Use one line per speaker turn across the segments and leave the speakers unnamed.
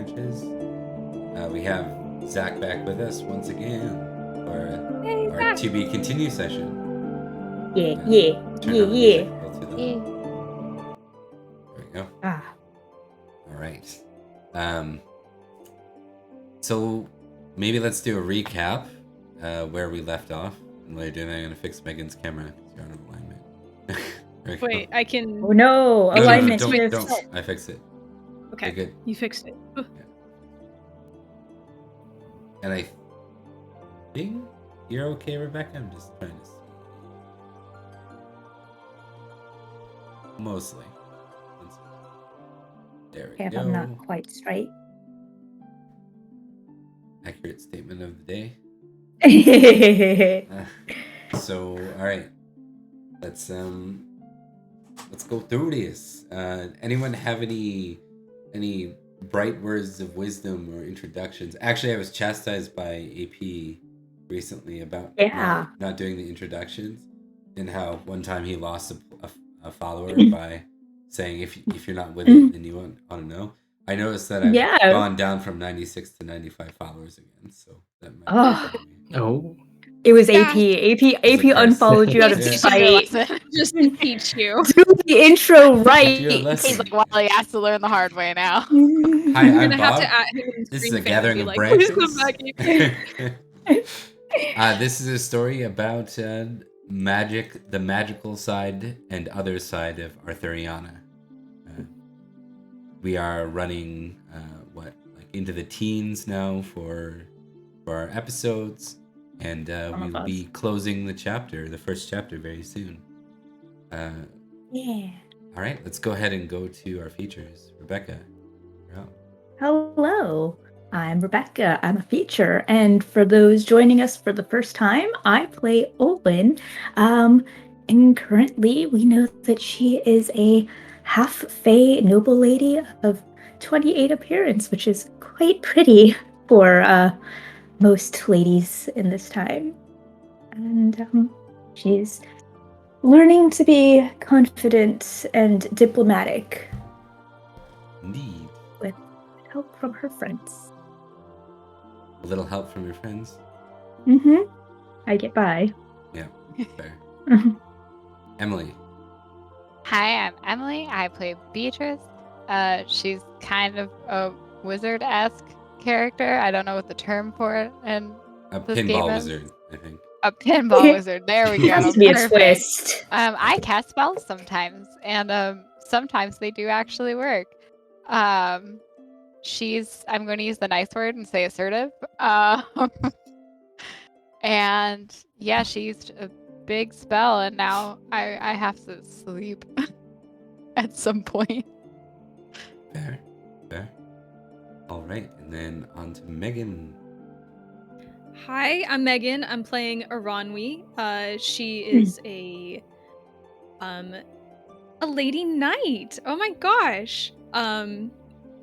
branches. We have Zach back with us once again for our To Be Continue session.
Yeah.
Turn down the music a little too loud. There we go. All right. So maybe let's do a recap where we left off. And while you're doing that, I'm going to fix Megan's camera because you're out of alignment.
Wait, I can...
Oh no, alignment.
Don't. I fixed it.
Okay, good. You fixed it.
Yeah. And I think you're okay, Rebecca? I'm just trying to see. Mostly. There we go.
I'm not quite straight.
Accurate statement of the day. So, all right. Let's go through this. Anyone have any bright words of wisdom or introductions? Actually, I was chastised by AP recently about not doing the introductions, and how one time he lost a follower by saying if you're not with it, then you want to know. I noticed that I've gone down from 96 to 95 followers again, so that might
Oh.
It was AP. AP unfollowed you out of spite.
Just to teach you.
Do the intro right.
He's like, well, he has to learn the hard way now.
Hi, I'm Bob.
Have to add him in
This is a
Screen
gathering
Fan
of
and be like,
branches.
"Please come back."
This is a story about magic, the magical side and other side of Arthuriana. We are running into the teens now for our episodes, and we'll be closing the first chapter very soon.
Yeah.
All right, let's go ahead and go to our features. Rebecca, you're out.
Hello, I'm Rebecca. I'm a feature, and for those joining us for the first time, I play Olin. And currently, we know that she is a half-fae noble lady of 28 appearance, which is quite pretty for most ladies in this time. And she's learning to be confident and diplomatic.
Indeed.
With help from her friends.
A little help from your friends?
Mm-hmm. I get by.
Yeah, fair. Emily.
Hi, I'm Emily. I play Beatrice. She's kind of a wizard-esque character. I don't know what the term for it and
a pinball wizard, I think.
A pinball wizard. There we go.
Has to be a twist.
I cast spells sometimes, and sometimes they do actually work. I'm going to use the nice word and say assertive. And yeah, she used a big spell, and now I have to sleep at some point.
Fair. All right, and then on to Megan.
Hi, I'm Megan. I'm playing Aranwi. She is a lady knight. Oh my gosh. And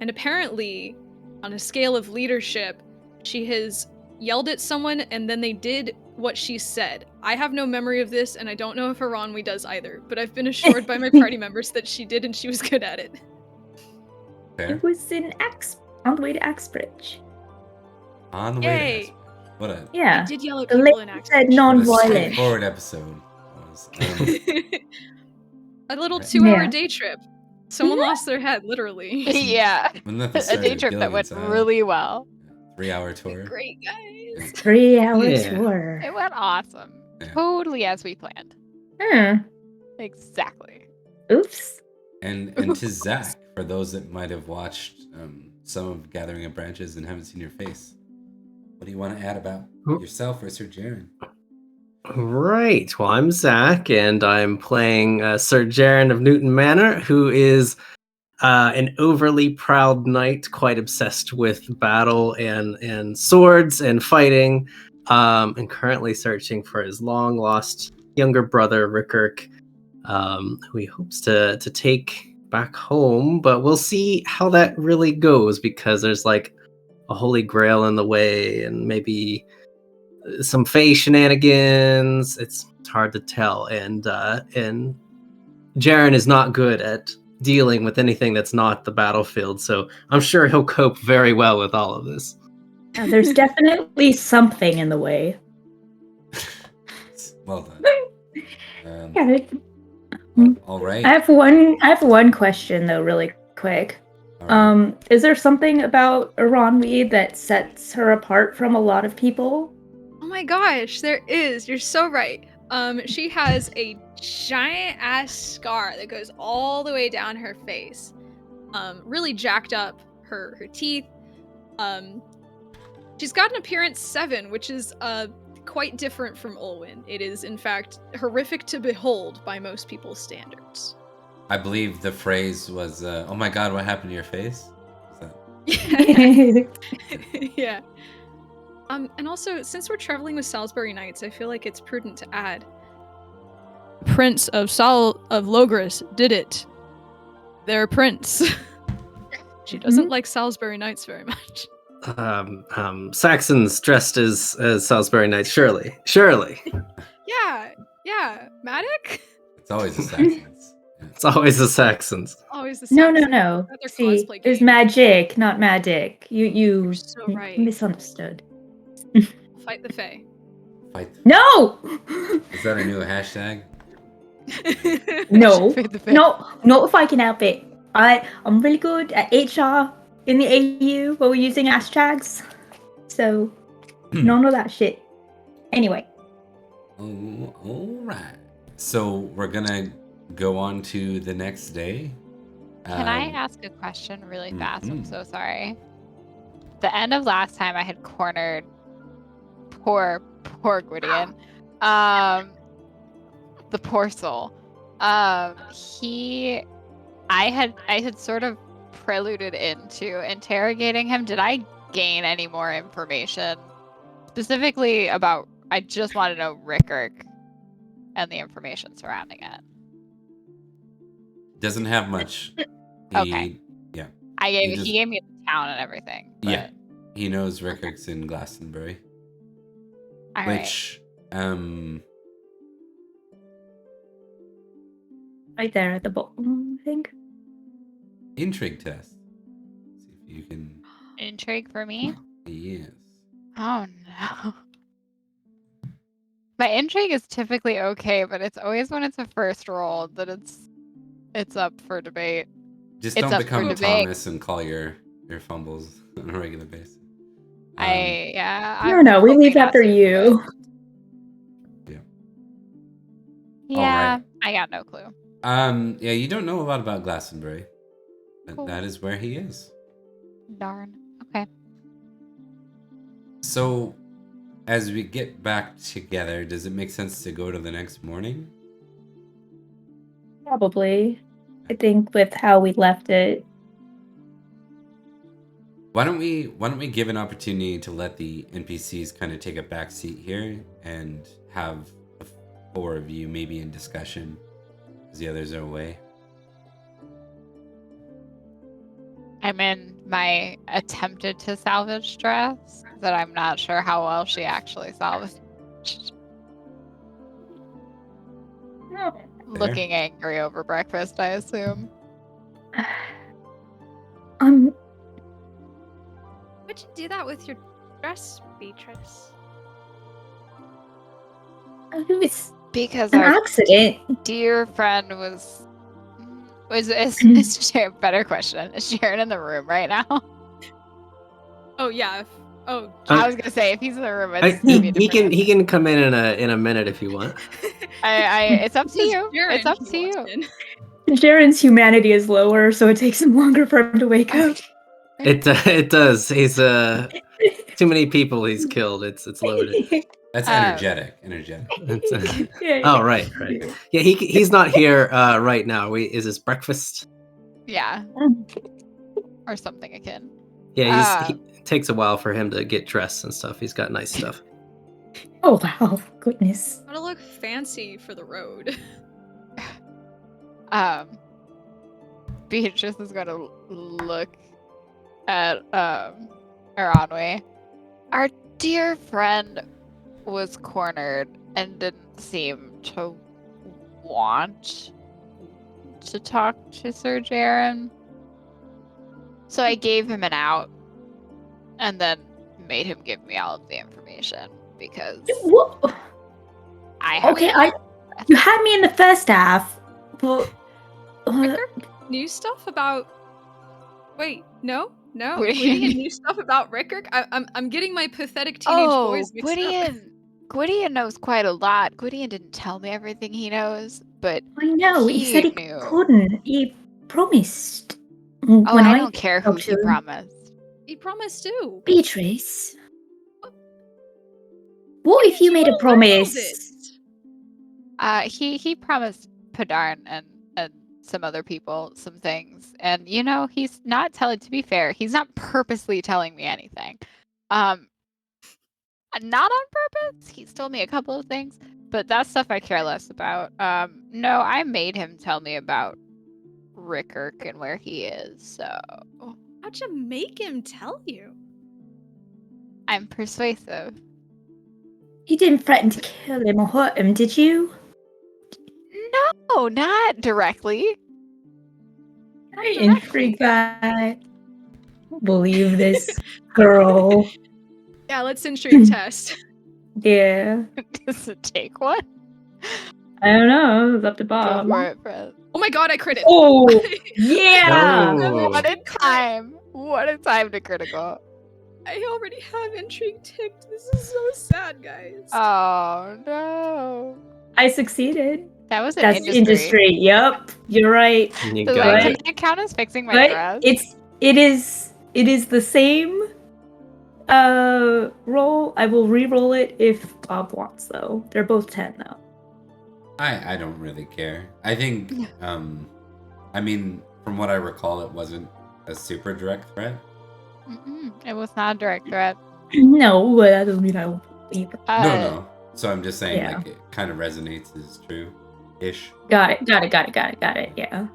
apparently, on a scale of leadership, she has yelled at someone and then they did what she said. I have no memory of this, and I don't know if Aranwi does either, but I've been assured by my party members that she did, and she was good at it.
Fair.
It was on the way to Axbridge.
On the way to Axbridge. What a...
Yeah.
I did yell at
the
people in
Axbridge. Said
Axbridge.
non-violent.
Straightforward episode.
A little 2-hour day trip. Someone lost their head, literally.
Yeah.
A
day trip that went really well.
3-hour tour.
Great, guys.
3-hour tour.
It went awesome. Yeah. Totally as we planned. Exactly.
Oops.
And to Zach, for those that might have watched some of Gathering of Branches and haven't seen your face, what do you want to add about yourself or Sir Jaren?
Right. Well, I'm Zach, and I'm playing Sir Jaren of Newton Manor, who is an overly proud knight, quite obsessed with battle and swords and fighting, and currently searching for his long-lost younger brother, Rickirk, who he hopes to take back home. But we'll see how that really goes, because there's like a holy grail in the way, and maybe some fae shenanigans. It's hard to tell, and Jaren is not good at dealing with anything that's not the battlefield, so I'm sure he'll cope very well with all of this.
Now, there's definitely something in the way.
Well done.
Yeah,
All
I
right.
have one question though, really quick.
All right.
Is there something about Iranwi that sets her apart from a lot of people?
Oh my gosh, there is. You're so right. She has a giant ass scar that goes all the way down her face. Really jacked up her teeth. She's got an appearance 7, which is quite different from Olwen. It is, in fact, horrific to behold by most people's standards.
I believe the phrase was, "Oh my God, what happened to your face?" Is that...
Yeah. And also, since we're traveling with Salisbury Knights, I feel like it's prudent to add. Prince of Logris did it. Their prince. She doesn't like Salisbury Knights very much.
Saxons dressed as Salisbury Knights, surely.
Yeah, Matic?
It's always the Saxons. Yeah.
It's always the Saxons.
Always the
No.
Saxons. Their
See,
cosplay
it's
game.
magic, not magic. You
You're so right.
misunderstood.
Fight the Fae.
Fight.
No!
Is that a new hashtag?
No. No, not if I can help it. I'm really good at HR in the AU where we're using hashtags. So, none of that shit. Anyway.
Oh, all right. So we're gonna go on to the next day.
Can I ask a question really fast? I'm so sorry. The end of last time I had cornered poor Gwydion. The poor soul. I had sort of preluded into interrogating him. Did I gain any more information? Specifically about, I just want to know Rickert and the information surrounding it.
Doesn't have much.
Okay.
Yeah.
He gave me the town and everything. But...
Yeah. He knows Rickert's in Glastonbury.
All
which,
right there at the bottom, I think.
Intrigue test. See if you can.
Intrigue for me?
Yes.
Oh no. My intrigue is typically okay, but it's always when it's a first roll that it's up for debate.
Just don't become Thomas and call your fumbles on a regular basis.
No, we leave that for you.
Yeah.
Yeah,
right.
I got no clue.
Yeah, you don't know a lot about Glastonbury. But
Cool.
that is where he is.
Darn. Okay.
So, as we get back together, does it make sense to go to the next morning?
Probably. I think with how we left it.
Why don't we give an opportunity to let the NPCs kind of take a back seat here and have the 4 of you maybe in discussion as the others are away?
I'm in my attempted to salvage dress that I'm not sure how well she actually salvaged. Looking angry over breakfast, I assume.
Why'd you do that with your dress, Beatrice?
It was
because
an
our
accident.
Dear friend was Sharon, better question. Is Sharon in the room right now?
Oh yeah.
I was gonna say if he's in the room,
he can come in a minute if you want.
It's up to you. It's up to you.
Jaren's humanity is lower, so it takes him longer for him to wake up.
It does. He's too many people he's killed. It's loaded.
That's energetic.
Oh right. Yeah, he's not here right now. Is this breakfast?
Yeah, or something akin.
Yeah, it takes a while for him to get dressed and stuff. He's got nice stuff.
Oh wow, goodness.
Gotta look fancy for the road.
Beatrice is gonna look at Aranwe. Our dear friend was cornered and didn't seem to want to talk to Sir Jaren. So I gave him an out and then made him give me all of the information because
What?
I have
Okay,
no
you had me in the first half, but
Rickard knew stuff about. Wait, no.
Gwydion.
Gwydion knew stuff about Rickard. I'm getting my pathetic teenage boys mixed up.
Gwydion knows quite a lot. Gwydion didn't tell me everything he knows, but
I know he said he
knew.
couldn't. He promised.
Oh,
when
I don't care who
talked
he
to him.
promised.
He promised too.
Beatrice. What if you made a
wanna learn all
promise?
this?
He promised Padarn and some other people some things, and he's not telling. To be fair, he's not purposely telling me anything. Not on purpose. He's told me a couple of things, but that stuff I care less about. No, I made him tell me about Rickard and where he is. So
How'd you make him tell you?
I'm persuasive.
You didn't threaten to kill him or hurt him, did you?
No, not directly.
I'm intrigued by. I don't believe this girl.
Yeah, let's intrigue test.
Yeah.
Does it take one?
I don't know. It's up to
Go
Bob.
for it, Fred.
Oh my god, I critted.
Oh, yeah.
Oh.
What a time! What a time to critical.
I already have intrigue ticked. This is so sad, guys.
Oh no.
I succeeded.
That was an
That's industry. Yep, you're right.
You
So
got
wait,
Right.
can
it.
that count as fixing my
But
dress?
it is the same roll. I will re-roll it if Bob wants, though. They're both 10 though.
I don't really care. I think I mean, from what I recall, it wasn't a super direct threat.
It was not a direct threat.
No, but that doesn't mean I won't believe it.
No. So I'm just saying,
yeah.
like, it kind of resonates as true, ish.
Got it. Yeah.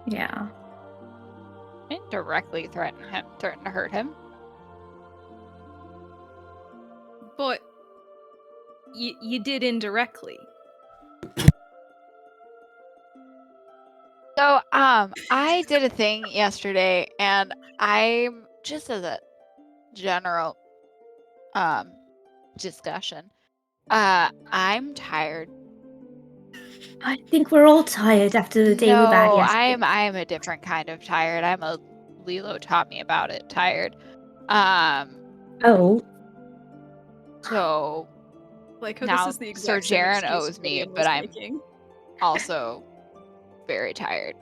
Yeah.
I didn't directly threaten to hurt him.
But you did indirectly.
So, I did a thing yesterday, and I'm just as a general, discussion. I'm tired.
I think we're all tired after the day we've had
No,
yesterday.
I'm a different kind of tired. I'm a Lilo taught me about it tired.
Oh,
So
Like how
now
this is the
Sir
exact same
Jaren
excuse
owes me,
Gideon
but
was
I'm
making.
also very tired.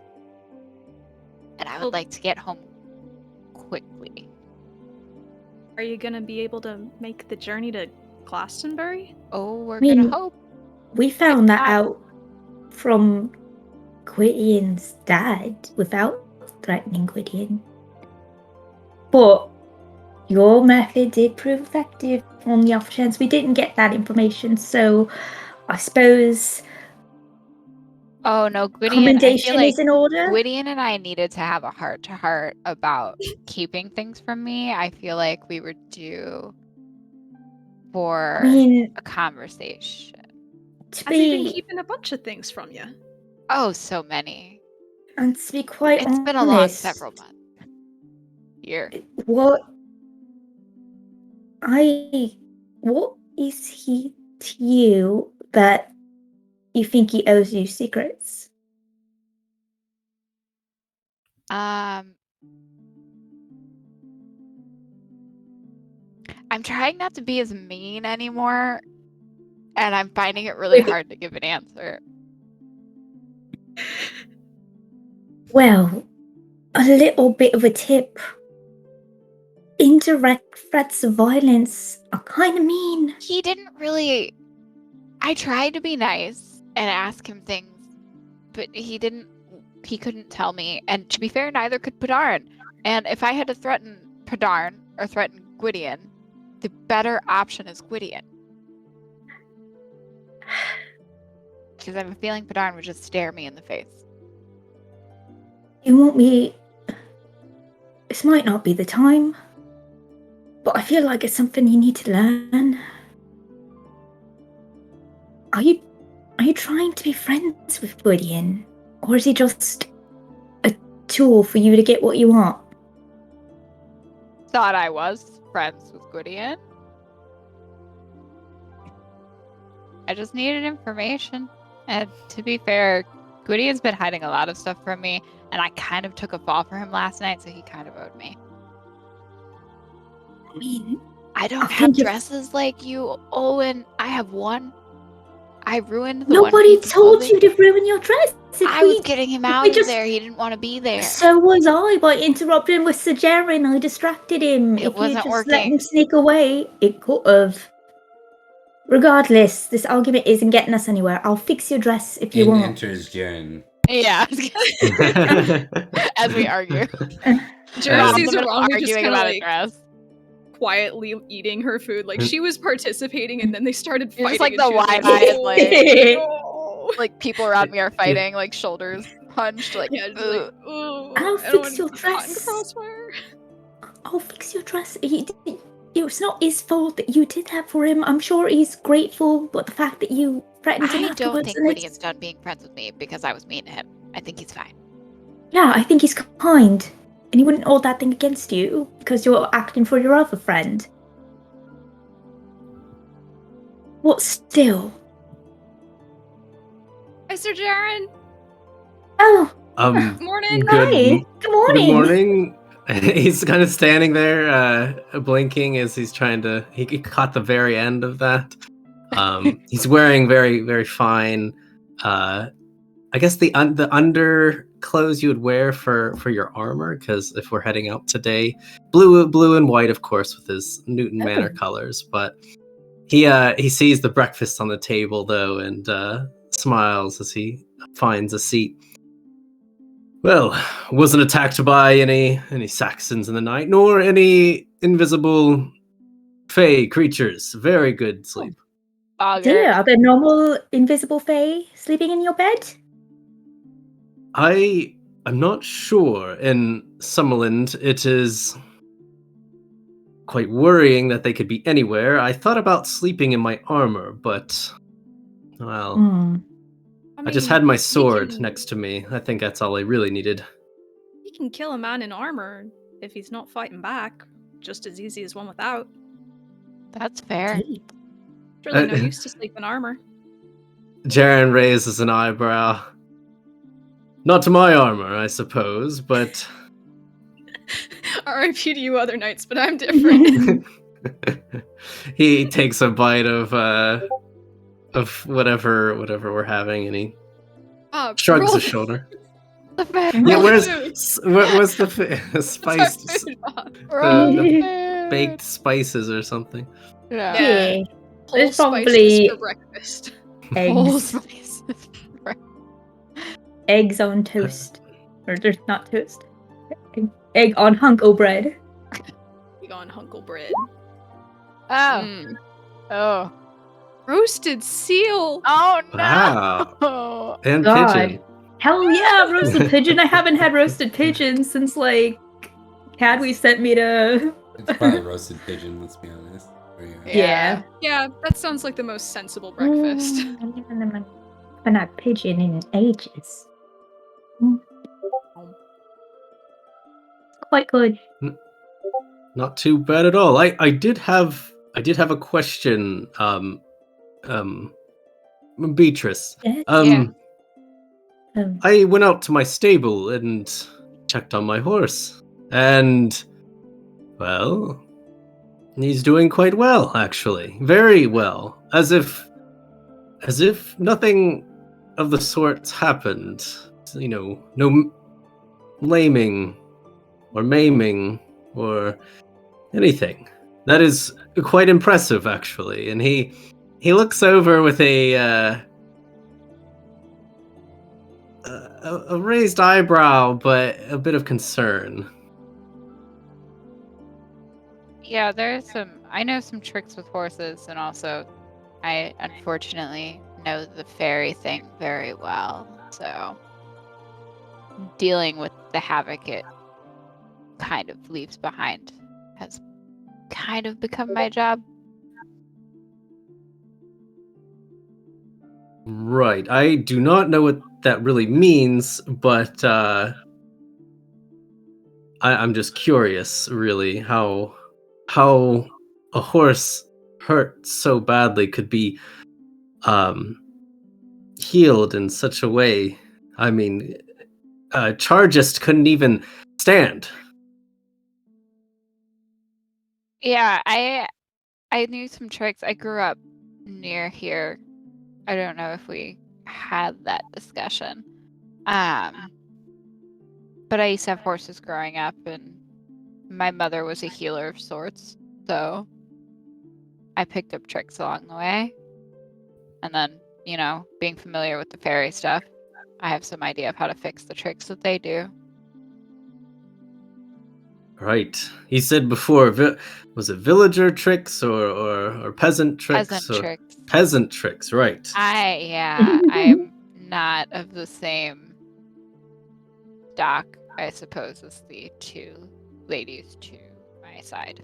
And I would like to get home quickly.
Are you gonna be able to make the journey to Glastonbury?
Oh, we're
I mean,
gonna hope.
we found that
not-
out from Gwydion's dad without threatening Gwydion. But your method did prove effective on the off chance we didn't get that information, so I suppose
Oh no, Gwydion. I
commendation
feel like
is in order.
Gwydion and I needed to have a heart-to-heart about keeping things from me. I feel like we were due for
I mean,
a conversation.
to
Has he been
be
keeping a bunch of things from you?
Oh, so many.
and to be quite
It's
honest,
been a long several months. Year.
What is he to you that you think he owes you secrets?
I'm trying not to be as mean anymore, and I'm finding it really hard to give an answer.
Well, a little bit of a tip. Indirect threats of violence are kind of mean.
He didn't really. I tried to be nice and ask him things, but he couldn't tell me. And to be fair, neither could Padarn. And if I had to threaten Padarn or threaten Gwydion, the better option is Gwydion. Because I have a feeling Padarn would just stare me in the face.
You want me... This might not be the time, but I feel like it's something you need to learn. Are you Are you trying to be friends with Gwydion? Or is he just a tool for you to get what you want?
Thought I was friends with Gwydion. I just needed information. And to be fair, Gwydion's been hiding a lot of stuff from me, and I kind of took a fall for him last night, so he kind of owed me.
I mean,
I don't
I
have
think if-
dresses like you, Owen. I have one. I ruined the one
nobody
piece of
told
clothing.
you to ruin your dress.
I was getting him out of
just-
there. He didn't want to be there.
So was I by interrupting with Sir Jaren. I distracted him.
It
If you
wasn't
just let
working.
him sneak away, it could have. Regardless, this argument isn't getting us anywhere. I'll fix your dress if you
In
want.
enters Jaren.
Yeah. As we argue.
Jaren
Not in
sees
the middle of
Aranga just
arguing
kind of
about a
like
dress.
quietly eating her food. Like she was participating and then they started fighting.
You're just like
and
the
she was
wide-eyed,
"Oh,
like,
no."
like people around me are fighting, like shoulders punched, like,
Yeah, just like, oh,
I'll
I don't
fix your
want cotton
dress.
crossfire.
I'll fix your dress. It's not his fault that you did that for him. I'm sure he's grateful, but the fact that you threatened him
I
afterwards...
don't think
and it's-
Gwydion's done being friends with me because I was mean to him. I think he's fine.
Yeah, I think he's kind. And he wouldn't hold that thing against you because you're acting for your other friend. What still?
Hi, Sir Jaren.
Oh,
Morning.
hi. Good morning.
Good morning. He's kind of standing there, blinking as he's trying to. He caught the very end of that. He's wearing very, very fine. I guess the under clothes you would wear for your armor, because if we're heading out today, blue and white, of course, with his Newton Manor colors. But he sees the breakfast on the table though, and smiles as he finds a seat. Well, wasn't attacked by any Saxons in the night, nor any invisible fey creatures. Very good sleep.
Dear, are there normal invisible fae sleeping in your bed?
I'm not sure. In Summerland, it is quite worrying that they could be anywhere. I thought about sleeping in my armor, but well, I just had my sword next to me. I think that's all I really needed.
You can kill a man in armor if he's not fighting back, just as easy as one without.
That's fair.
It's really no use to sleep in armor.
Jaren raises an eyebrow. Not to my armor, I suppose, but
R.I.P. to you other knights, but I'm different.
he takes a bite of whatever we're having, and he shrugs
roll
a shoulder.
Roll
where's
food.
what's the spice?
It's our food, Bob.
The baked spices or something.
Yeah.
Yeah.
Whole
There's
spices
probably
for breakfast.
Whole
eggs.
spices.
Eggs on toast. Or there's not toast. Egg on hunko bread.
We go on hunkle bread.
Oh.
Mm.
Oh.
Roasted seal.
Oh no.
Wow. And
God.
pigeon.
Hell yeah, roasted pigeon. I haven't had roasted pigeon since like Cadwy sent me to
It's probably roasted pigeon, let's be honest.
Yeah.
Yeah, that sounds like the most sensible breakfast.
I haven't had pigeon in ages. Quite good.
Not too bad at all. I did have a question, Beatrice.
Yes.
I went out to my stable and checked on my horse, and well, he's doing quite well, actually. Very well. As if nothing of the sorts happened. You know, no laming or maiming or anything. That is quite impressive, actually. And he looks over with a raised eyebrow, but a bit of concern.
Yeah, I know some tricks with horses, and also I unfortunately know the fairy thing very well. So dealing with the havoc it kind of leaves behind has kind of become my job.
Right. I do not know what that really means, but I'm just curious, really, how a horse hurt so badly could be um, healed in such a way. I mean, Chargist couldn't even stand.
Yeah, I knew some tricks. I grew up near here. I don't know if we had that discussion. But I used to have horses growing up, and my mother was a healer of sorts, so I picked up tricks along the way. And then, being familiar with the fairy stuff, I have some idea of how to fix the tricks that they do.
Right. He said before, was it villager tricks or peasant tricks?
Peasant tricks.
Peasant tricks, right.
I'm not of the same stock, I suppose, as the two ladies to my side.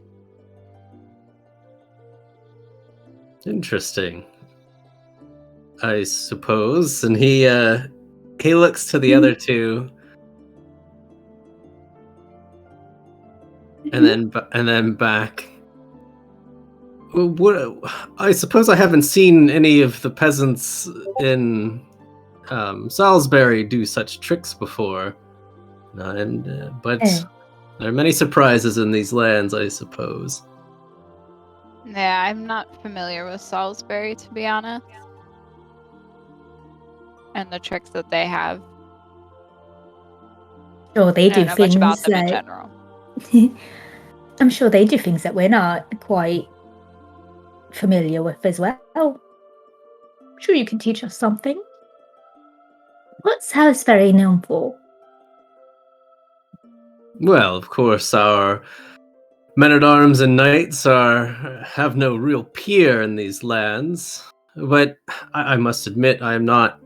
Interesting. I suppose. And he looks to the other two. And then back. What? I suppose I haven't seen any of the peasants in Salisbury do such tricks before, but there are many surprises in these lands, I suppose.
Yeah, I'm not familiar with Salisbury, to be honest, and the tricks that they have.
Sure, they
I don't
do
know
things
much about them in
that
general.
I'm sure they do things that we're not quite familiar with as well. I'm sure you can teach us something. What's Salisbury known for?
Well, of course, our men-at-arms and knights have no real peer in these lands, but I must admit I am not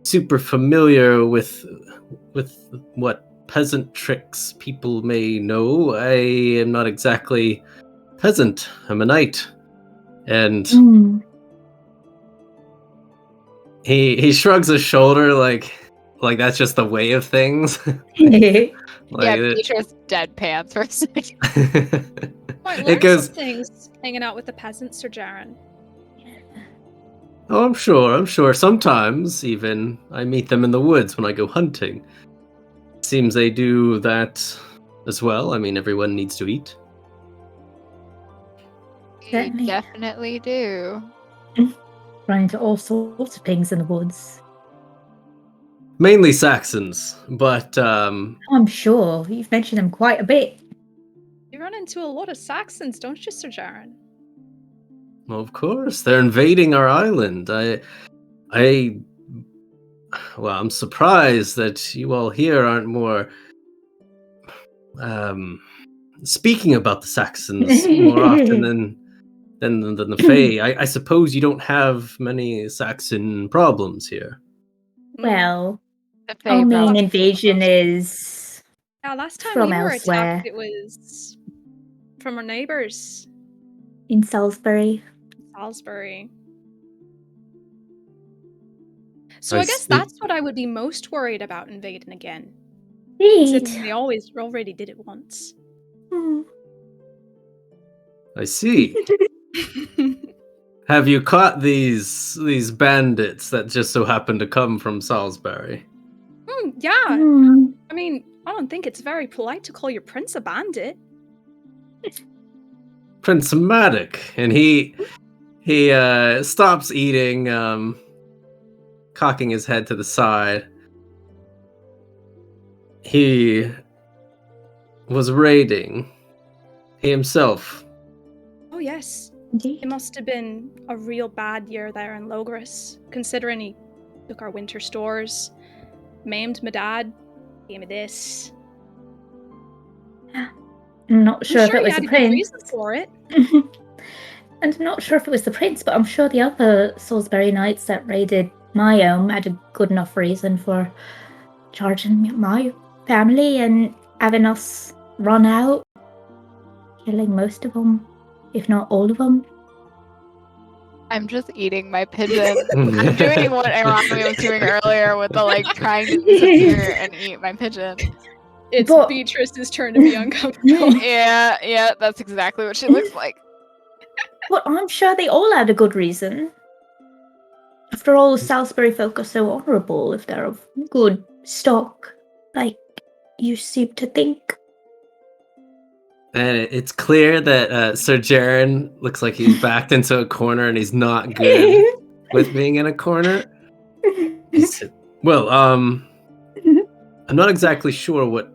super familiar with what peasant tricks people may know. I am not exactly peasant. I'm a knight, and he shrugs his shoulder like that's just the way of things.
Peter's deadpans for a second.
Might learn some things hanging out with the peasants, Sir Jaren.
Oh, I'm sure. Sometimes even I meet them in the woods when I go hunting. Seems they do that as well. I mean, everyone needs to eat.
They definitely do.
Run into all sorts of things in the woods.
Mainly Saxons, but
I'm sure you've mentioned them quite a bit.
You run into a lot of Saxons, don't you, Sir Jaren?
Well, of course, they're invading our island. I'm surprised that you all here aren't more speaking about the Saxons more often than the Fae. I suppose you don't have many Saxon problems here.
Well, our main invasion is
last time
from
we were
elsewhere.
attacked, it was from our neighbors.
In Salisbury.
So I guess that's what I would be most worried about invading again.
Indeed.
Considering they already did it once.
I see. Have you caught these bandits that just so happen to come from Salisbury?
Yeah. I mean, I don't think it's very polite to call your prince a bandit.
Prince Matic, and he stops eating, cocking his head to the side. He was raiding. He himself.
Oh yes.
Indeed.
It must have been a real bad year there in Logris, considering he took our winter stores, maimed my dad, gave me this.
I'm not sure if it was
he
the
had a good
prince.
reason for it.
And I'm not sure if it was the prince, but I'm sure the other Salisbury knights that raided my home had a good enough reason for charging my family and having us run out, killing most of them, if not all of them.
I'm just eating my pigeon. I'm doing what Irami was doing earlier with the like trying to disappear and eat my pigeon.
It's
But-
Beatrice's turn to be uncomfortable.
Yeah, that's exactly what she looks like.
But I'm sure they all had a good reason. After all, Salisbury folk are so honourable if they're of good stock, like you seem to think.
And it's clear that Sir Jaren looks like he's backed into a corner and he's not good with being in a corner. Well, I'm not exactly sure what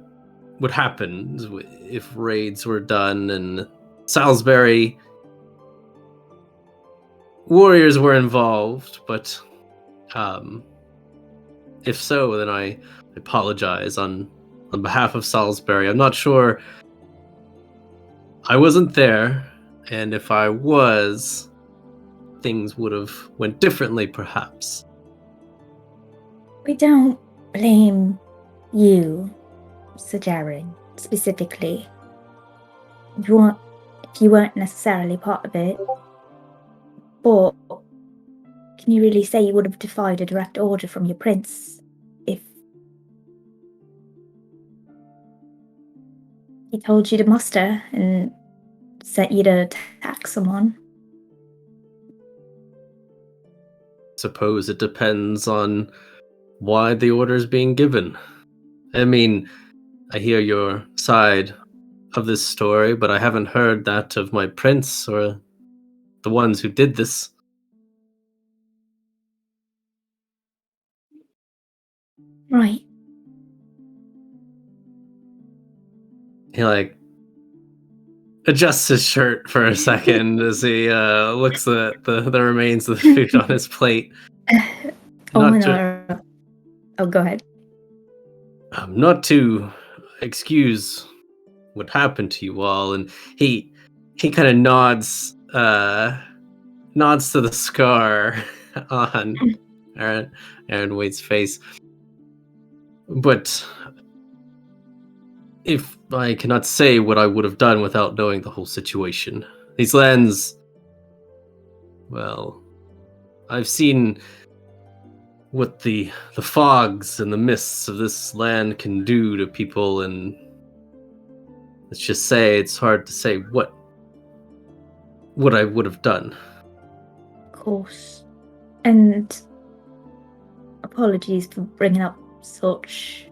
would happen if raids were done and Salisbury warriors were involved, but if so, then I apologize on behalf of Salisbury. I'm not sure. I wasn't there, and if I was, things would have went differently, perhaps.
We don't blame you, Sir Jaren, specifically. If you weren't necessarily part of it. But can you really say you would have defied a direct order from your prince if he told you to muster and sent you to attack someone?
Suppose it depends on why the order is being given. I mean, I hear your side of this story, but I haven't heard that of my prince or the ones who did this.
Right.
He adjusts his shirt for a second as he looks at the remains of the food on his plate. Not to,
go ahead.
not to excuse what happened to you all, and he kind of nods to the scar on Aaron Wade's face. But if I cannot say what I would have done without knowing the whole situation. These lands, well, I've seen what the fogs and the mists of this land can do to people, and let's just say it's hard to say what I would have done.
Of course. And apologies for bringing up such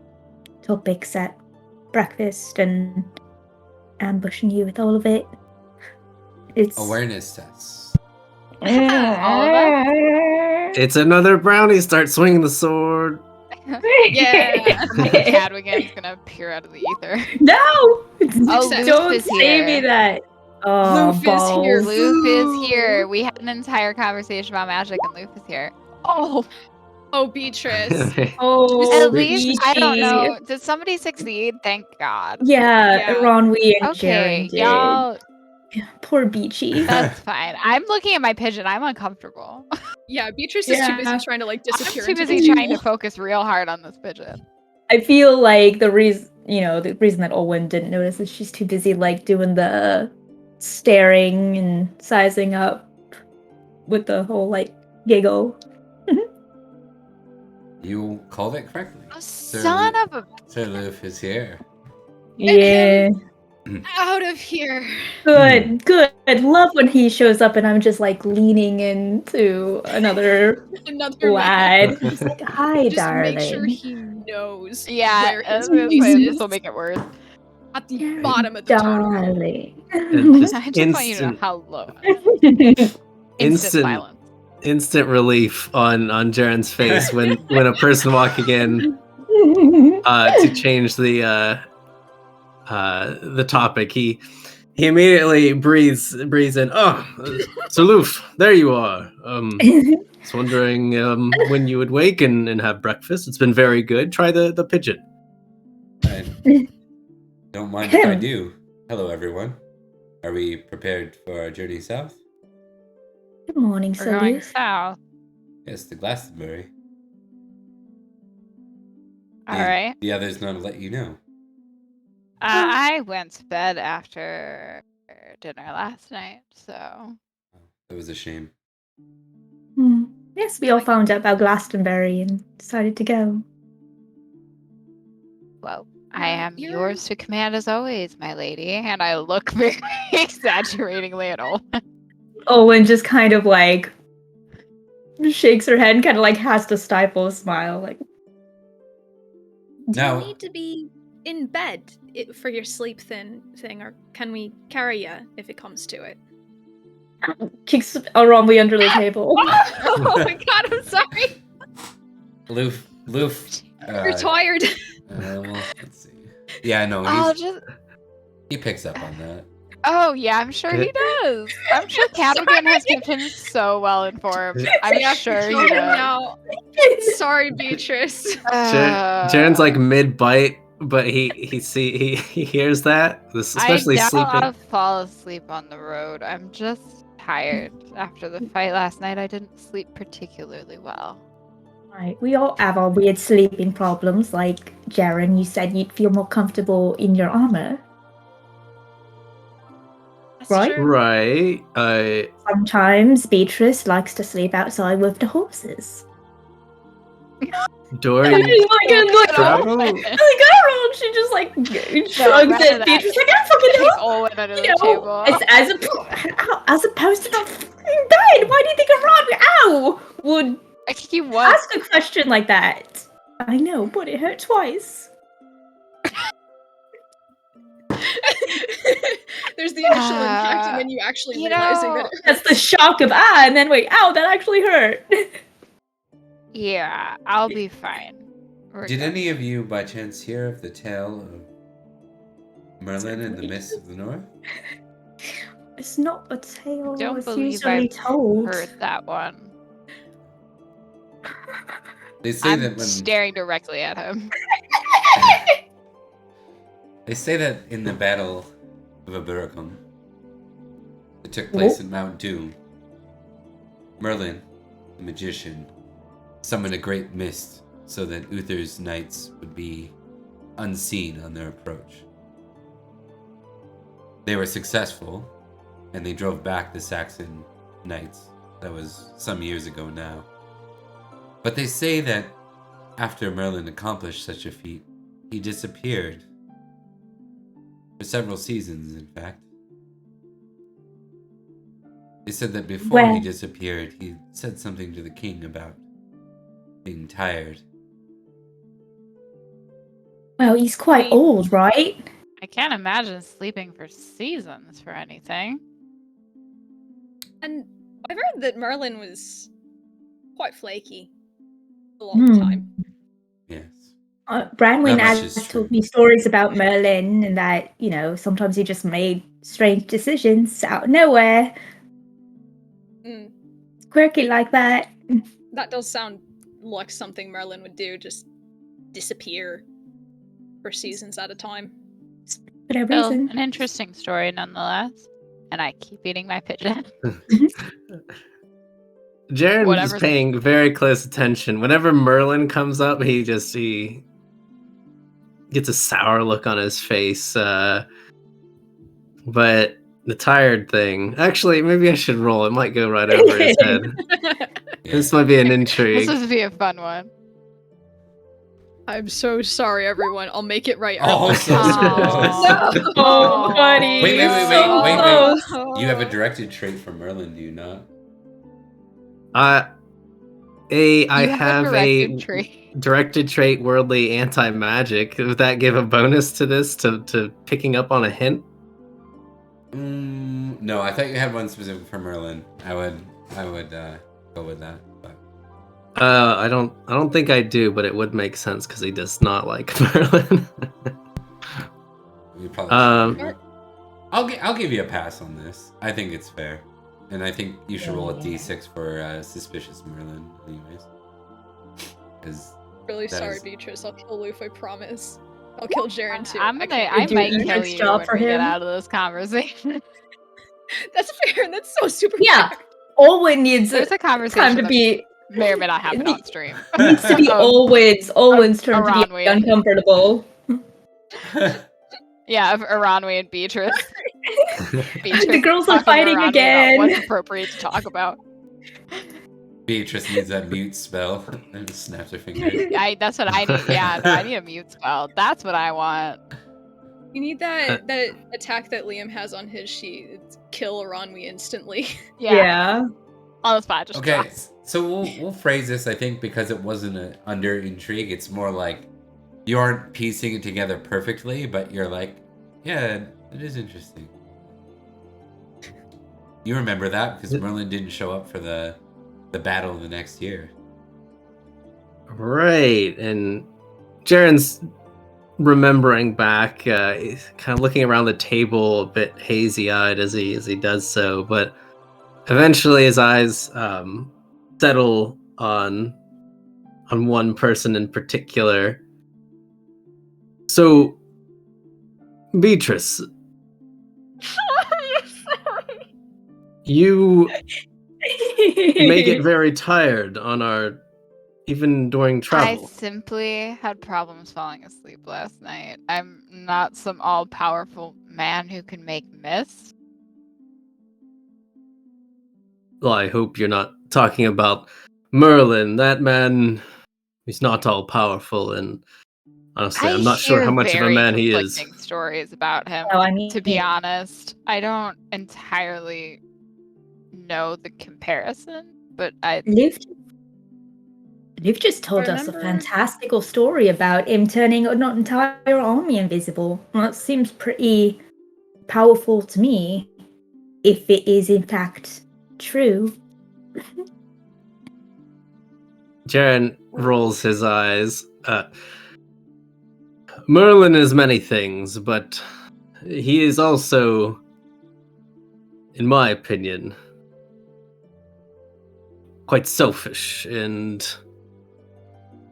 topics at breakfast and ambushing you with all of it. It's
Awareness tests.
All of us?
It's another brownie. Start swinging the sword.
Yeah.
Cadwigan's gonna appear out of the ether.
No!
Oh,
Don't
Loof is
say
here.
me that. Oh,
Loof is
balls.
here.
Loof is here. We had an entire conversation about magic, and Loof is here.
Oh, Beatrice.
Oh,
At least I don't
Beachy.
know. Did somebody succeed? Thank God.
Yeah,
Yeah.
Ron, we and
Okay,
Jaren did.
y'all.
Poor Beachy.
That's fine. I'm looking at my pigeon. I'm uncomfortable.
Yeah, Beatrice is too busy
Yeah.
trying to like
I'm
disappear.
too
into
busy
the
trying to
wall.
focus real hard on this pigeon.
I feel like the reason that Olwen didn't notice is she's too busy like doing the staring and sizing up with the whole like giggle.
You called it correctly.
Oh, son of a.
Sir Loof is here.
Yeah.
Out of here.
Good. Love when he shows up and I'm just like leaning into another
Another
lad. He's like, hi,
Just
darling.
make sure he knows
Yeah,
where his
this
place is.
will make it worse.
At the
Darling,
bottom of the totem.
darling.
And just
I just want you to know
instant,
how low. Instant
instant,
silence.
instant relief on Jaren's face when a person walking in to change the topic. He immediately breathes in. Oh, Sir Loof, there you are. Just wondering when you would wake and have breakfast. It's been very good. Try the pigeon.
I don't mind if I do. Hello, everyone. Are we prepared for our journey south?
Good morning,
We're
Sir
going
Loof.
south.
Yes, to Glastonbury.
All right.
The others know to let you know.
I went to bed after dinner last night, so
Oh, it was a shame.
Yes, we all found out about Glastonbury and decided to go.
Well, I am yours to command as always, my lady. And I look very exaggeratingly at Olwen.
Owen just kind of like shakes her head and kind of like has to stifle a smile. Like,
Do
Now-
you need to be in bed for your sleep thing, or can we carry you if it comes to it?
kicks Aronwy under the table.
Oh my god, I'm sorry.
Loof.
You're tired.
Well, let's see. Yeah, no,
I'll just.
he picks up on that.
Oh yeah, I'm sure he does. I'm sure Cadigan has kept him so well informed. I'm sure he does.
No. Sorry, Beatrice.
Jaren's like mid bite, but he hears that, especially
I doubt
sleeping.
I'll fall asleep on the road. I'm just tired after the fight last night. I didn't sleep particularly well.
Right, we all have our weird sleeping problems. Like Jaren, you said you'd feel more comfortable in your armor.
That's
Right?
true.
Right.
Sometimes Beatrice likes to sleep outside with the horses.
Dory.
Travel? Like, girl, she just like shrugs
rather
at
that.
Beatrice like, I fucking
Kick
know.
Olwen under the
You know,
table.
as opposed to the fucking bed. Why do you think Aron would
I think he was.
ask a question like that? I know, but it hurt twice.
There's the initial impact, and then you actually realizing that it
That's the shock of and then wait, ow, that actually hurt.
Yeah, I'll be fine.
Did any of you, by chance, hear of the tale of Merlin in the Mists of the North?
It's not a tale.
Don't
It's
believe
usually
I've
told.
heard that one.
They say
I'm
that when
staring directly at him.
they say that in the Battle of Abericum, that took place in Mount Doom, Merlin, the magician, summoned a great mist so that Uther's knights would be unseen on their approach. They were successful, and they drove back the Saxon knights. That was some years ago now. But they say that after Merlin accomplished such a feat, he disappeared. For several seasons, in fact. They said that before he disappeared, he said something to the king about being tired.
Well, he's quite old, right?
I can't imagine sleeping for seasons for anything.
And I've heard that Merlin was quite flaky a lot of the time.
Yes.
Branwyn
That much
has
is
told
true.
me stories about Merlin and that, you know, sometimes he just made strange decisions out of nowhere.
Mm,
Quirky like that.
that does sound like something Merlin would do, just disappear for seasons at a time.
For no
Still,
reason.
an interesting story nonetheless. And I keep eating my pigeon.
Jaren is
Whatever's-
paying very close attention. Whenever Merlin comes up, he gets a sour look on his face. But the tired thing, actually, maybe I should roll. It might go right over his head. This might be an intrigue.
This would be a fun one.
I'm so sorry, everyone. I'll make it right.
Oh, so
Aw.
close.
Oh, buddy.
Wait.
So close.
You have a directed trait for Merlin, do you not?
I
You
have
directed
a
tree.
directed trait, worldly anti-magic. Would that give a bonus to this to picking up on a hint?
No, I thought you had one specific for Merlin. I would go with that. But
I don't think I do, but it would make sense because he does not like Merlin.
you probably should. I'll give you a pass on this. I think it's fair, and I think you should roll a d6 for suspicious Merlin, anyways. Because
Really
That
sorry,
is-
Beatrice. I'll kill Loof, I promise. I'll kill Jaren too.
I
do
might
an
kill
intense
you
job
when
for
we get
him.
out of this conversation.
That's fair. That's so super
Yeah.
fair.
Olwen needs
There's a
time
conversation
to
that
be.
may or may not happen on stream.
It needs to be Olwen's turn to
Around
be
we-
uncomfortable.
Yeah, of Aranwi and Beatrice.
The girls are
talking to
fighting
Aranwi about
again.
What's appropriate to talk about?
Beatrice needs that mute spell and just snaps her fingers.
That's what I need. Yeah, no, I need a mute spell. That's what I want.
You need that attack that Liam has on his sheet. It's kill Aranwi instantly.
Yeah. On the spot, just
Okay,
drop.
so we'll phrase this, I think, because it wasn't under intrigue. It's more like you aren't piecing it together perfectly, but you're like, yeah, it is interesting. You remember that because Merlin didn't show up for the battle the next year.
Right, and Jaren's remembering back, kind of looking around the table a bit hazy-eyed as he does so, but eventually his eyes settle on one person in particular. So, Beatrice, you may get very tired on our, even during travel.
I simply had problems falling asleep last night. I'm not some all-powerful man who can make mist.
Well, I hope you're not talking about Merlin. That man, he's not all powerful, and honestly, I'm not sure how much of a man he is.
Conflicting stories about him.
Oh, I mean,
To be honest, I don't entirely know the comparison, but
Liv just told us a
remember-
fantastical story about him turning an entire army invisible. Well, that seems pretty powerful to me, if it is in fact true.
Jaren rolls his eyes. Merlin is many things, but he is also, in my opinion, quite selfish, and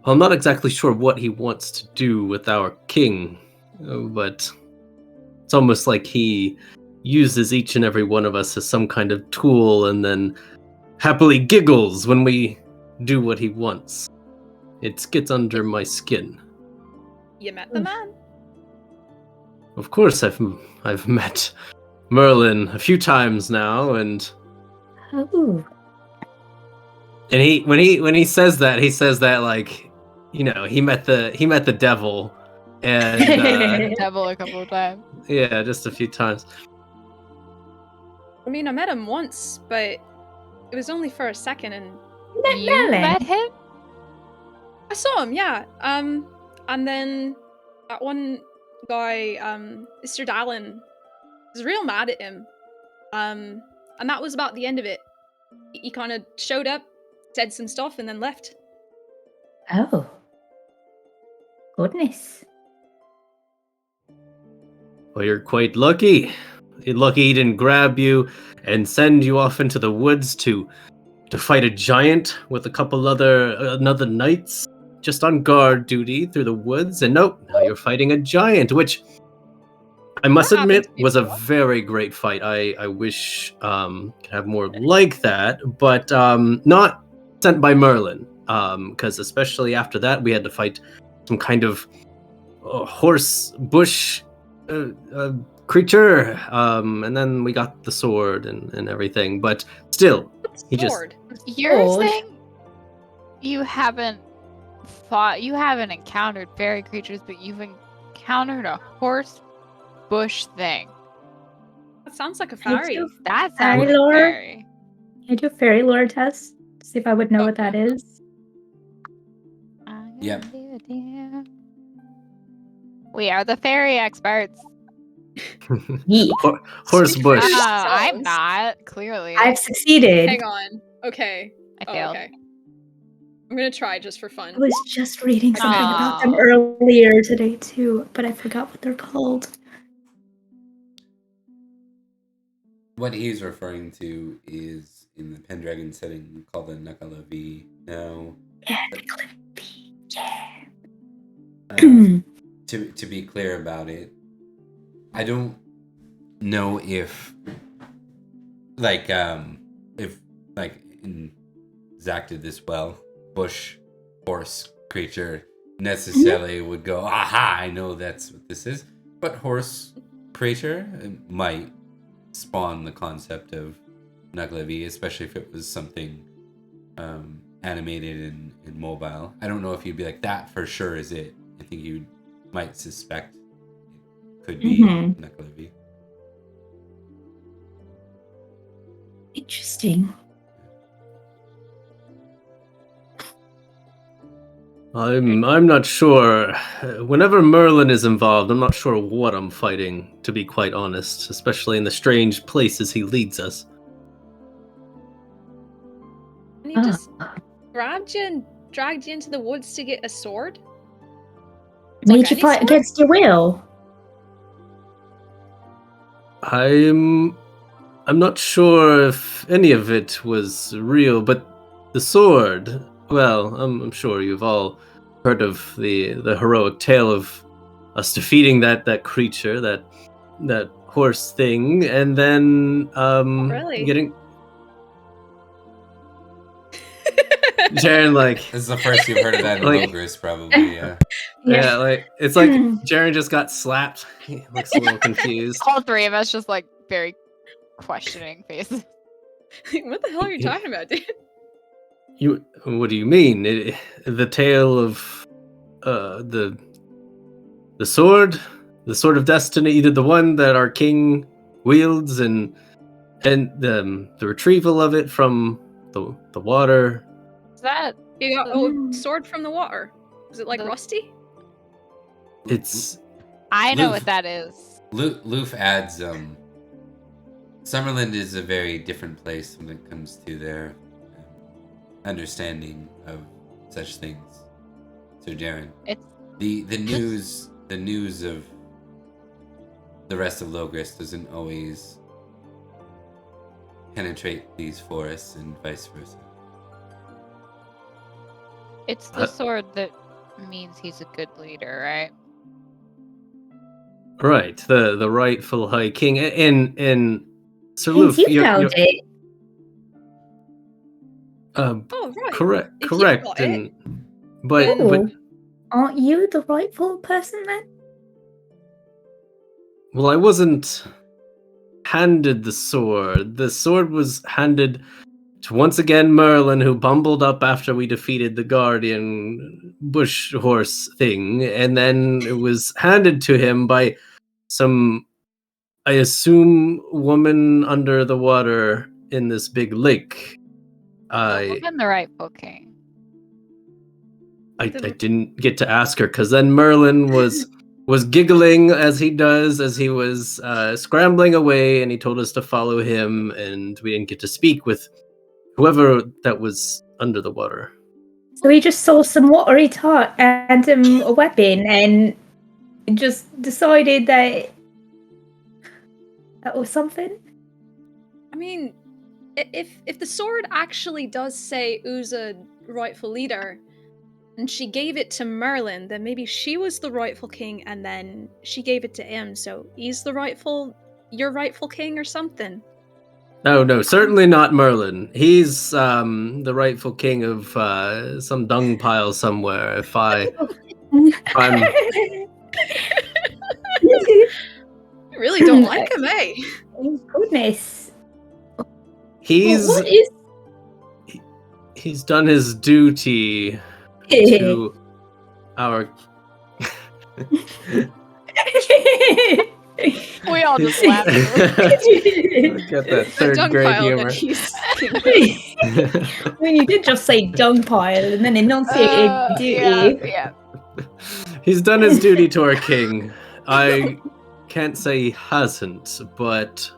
I'm not exactly sure what he wants to do with our king, but it's almost like he uses each and every one of us as some kind of tool and then happily giggles when we do what he wants. It gets under my skin.
You met the man?
Of course, I've met Merlin a few times now, and
Oh.
he when he says that like, you know, he met the devil, and
devil a couple of times.
yeah, just a few times.
I mean, I met him once, but it was only for a second, and
You
Merlin.
met him?
I saw him, yeah. And then that one guy, Mr. Dallin, was real mad at him. And that was about the end of it. He kind of showed up, said some stuff, and then left.
Oh. Goodness.
Well, you're quite lucky. You're lucky he didn't grab you and send you off into the woods to fight a giant with a couple other knights just on guard duty through the woods. And nope, now you're fighting a giant, which I must
That
admit
happened to me
was a
before.
very great fight. I wish could have more like that, but not sent by Merlin. Because especially after that, we had to fight some kind of horse bush creature, and then we got the sword and everything. But still, he just
Sword.
You're
Sword.
saying you haven't encountered fairy creatures, but you've encountered a horse bush thing.
That sounds like a
Can I
fairy.
do-
That
Fairy
sounds like
lore?
fairy.
Can I do a fairy lore test? See if I would know what that
Okay.
is.
Yep.
We are the fairy experts.
Yeet.
horse
Speak
bush.
for yourself.
I'm not, clearly.
I've succeeded.
Hang on. Okay.
I
Oh,
failed.
okay. I'm gonna try just for fun.
I was just reading something about them
Aw.
earlier today too, but I forgot what they're called.
What he's referring to is in the Pendragon setting called the Nakalavi. Now,
Yeah, Clippy. Yeah.
to be clear about it, I don't know if Zach did this well, bush horse creature necessarily would go, aha, I know that's what this is. But horse creature might spawn the concept of Naglavi, especially if it was something animated and mobile. I don't know if you'd be like, that for sure is it. I think you might suspect it could be
Mhm.
Nuclevi.
Interesting.
I'm not sure. Whenever Merlin is involved, I'm not sure what I'm fighting, to be quite honest, especially in the strange places he leads us.
And he just grabbed you and dragged you into the woods to get a sword?
Made
Like
you
any
fight
sword?
against your will.
I'm not sure if any of it was real, but the sword, well, I'm sure you've all heard of the heroic tale of us defeating that creature, that horse thing, and then
Really?
getting Jaren like
This is the first you've heard of that in
Like-
Logris, probably. Yeah.
yeah, like it's like Jaren just got slapped. He looks a little confused.
All three of us just like very questioning faces.
What the hell are you talking about, dude?
What do you mean? The tale of the sword, the sword of destiny, either the one that our king wields, and the retrieval of it from the water.
Is that
You got
Mm.
a sword from the water. Is it like
The-
rusty?
It's
I know
Loof.
what that is.
Loof adds, Summerland is a very different place when it comes to their understanding of such things. So, Jaren,
It's
the news of the rest of Logris doesn't always penetrate these forests and vice versa.
it's the sword that means he's a good leader, right?
right, the rightful High King, and Sir
Means
Loof,
you found it.
Oh, right.
correct,
If you
correct,
got it,
and but
Oh, aren't you the rightful person then?
well, I wasn't handed the sword. The sword was handed to once again Merlin, who bumbled up after we defeated the Guardian bush horse thing, and then it was handed to him by some, I assume, woman under the water in this big lake.
The woman, the rightful king.
I didn't get to ask her because then Merlin was giggling as he does as he was scrambling away, and he told us to follow him, and we didn't get to speak with whoever that was under the water.
So he just saw some watery tart and a weapon and just decided that was something?
I mean, if the sword actually does say Uza rightful leader, and she gave it to Merlin, then maybe she was the rightful king, and then she gave it to him, so he's your rightful king or something.
No, certainly not Merlin. He's the rightful king of some dung pile somewhere. I'm
You really don't like him, eh?
Oh, goodness.
he's
What is
he's done his duty to our
We all just laughed.
Get that
The
third
dung
grade
pile
humor.
that he's
I mean, you did just say dung pile and then enunciated duty.
Yeah.
He's done his duty to our king. I can't say he hasn't, but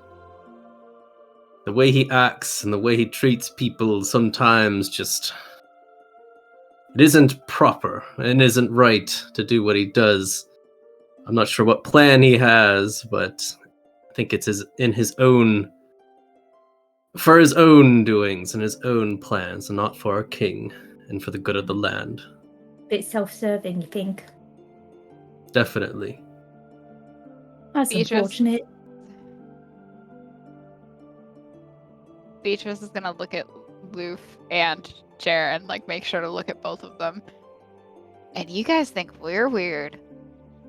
the way he acts and the way he treats people sometimes just, it isn't proper and isn't right to do what he does. I'm not sure what plan he has, but I think it's for his own doings and his own plans, and not for our king and for the good of the land.
Bit self-serving, you think?
Definitely.
That's
Beatrice.
unfortunate.
Beatrice is gonna look at Loof and Jaren, like make sure to look at both of them. And you guys think we're weird.